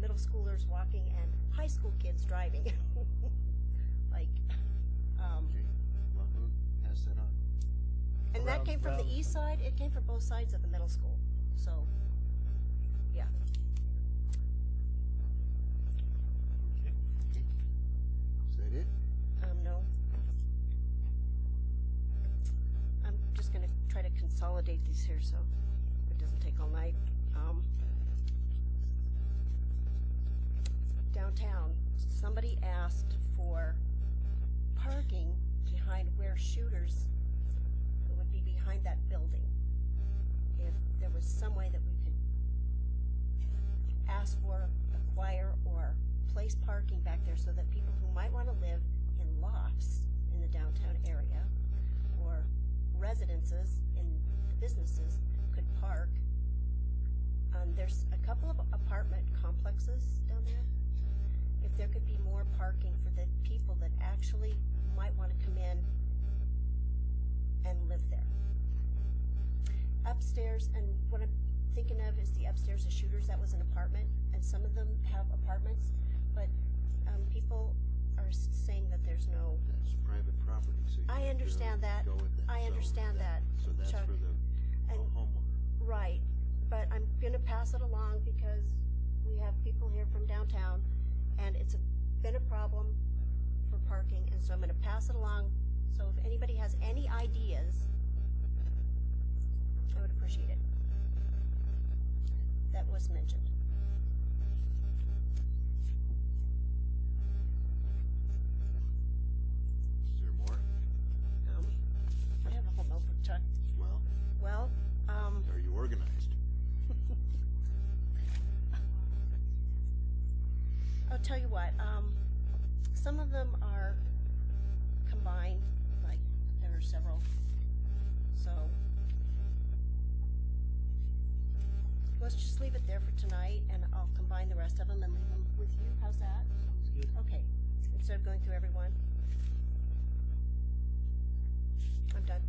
middle schoolers walking and high school kids driving. Okay. Well, we'll pass that on. that round- came from the round- east side, it came from both sides of the middle school, so, yeah. Is that it? No. I'm just gonna try to consolidate these here so it doesn't take all night. Downtown, somebody asked for parking behind where shooters, it would be behind that building. If there was some way that we could ask for, acquire, or place parking back there so that people who might want to live in lofts in the downtown area or residences in the businesses could park. There's a couple of apartment complexes down there. If there could be more parking for the people that actually might want to come in and live there. Upstairs, and what I'm thinking of is the upstairs of Shooters, that was an apartment, and some of them have apartments, but people are saying that there's no. That's private property, so you I have to understand that. go with it. I understand that. So that's Chuck. for the And- homeowner. Right, but I'm gonna pass it along because we have people here from downtown, and it's been a problem for parking, and so I'm gonna pass it along. So if anybody has any ideas, I would appreciate it. That was mentioned. Is there more? I have a whole notebook, Chuck. Well, are you organized? I'll tell you what, some of them are combined, like there are several, so let's just leave it there for tonight, and I'll combine the rest of them and leave them with you. How's that? Sounds good. Okay, instead of going through everyone. I'm done.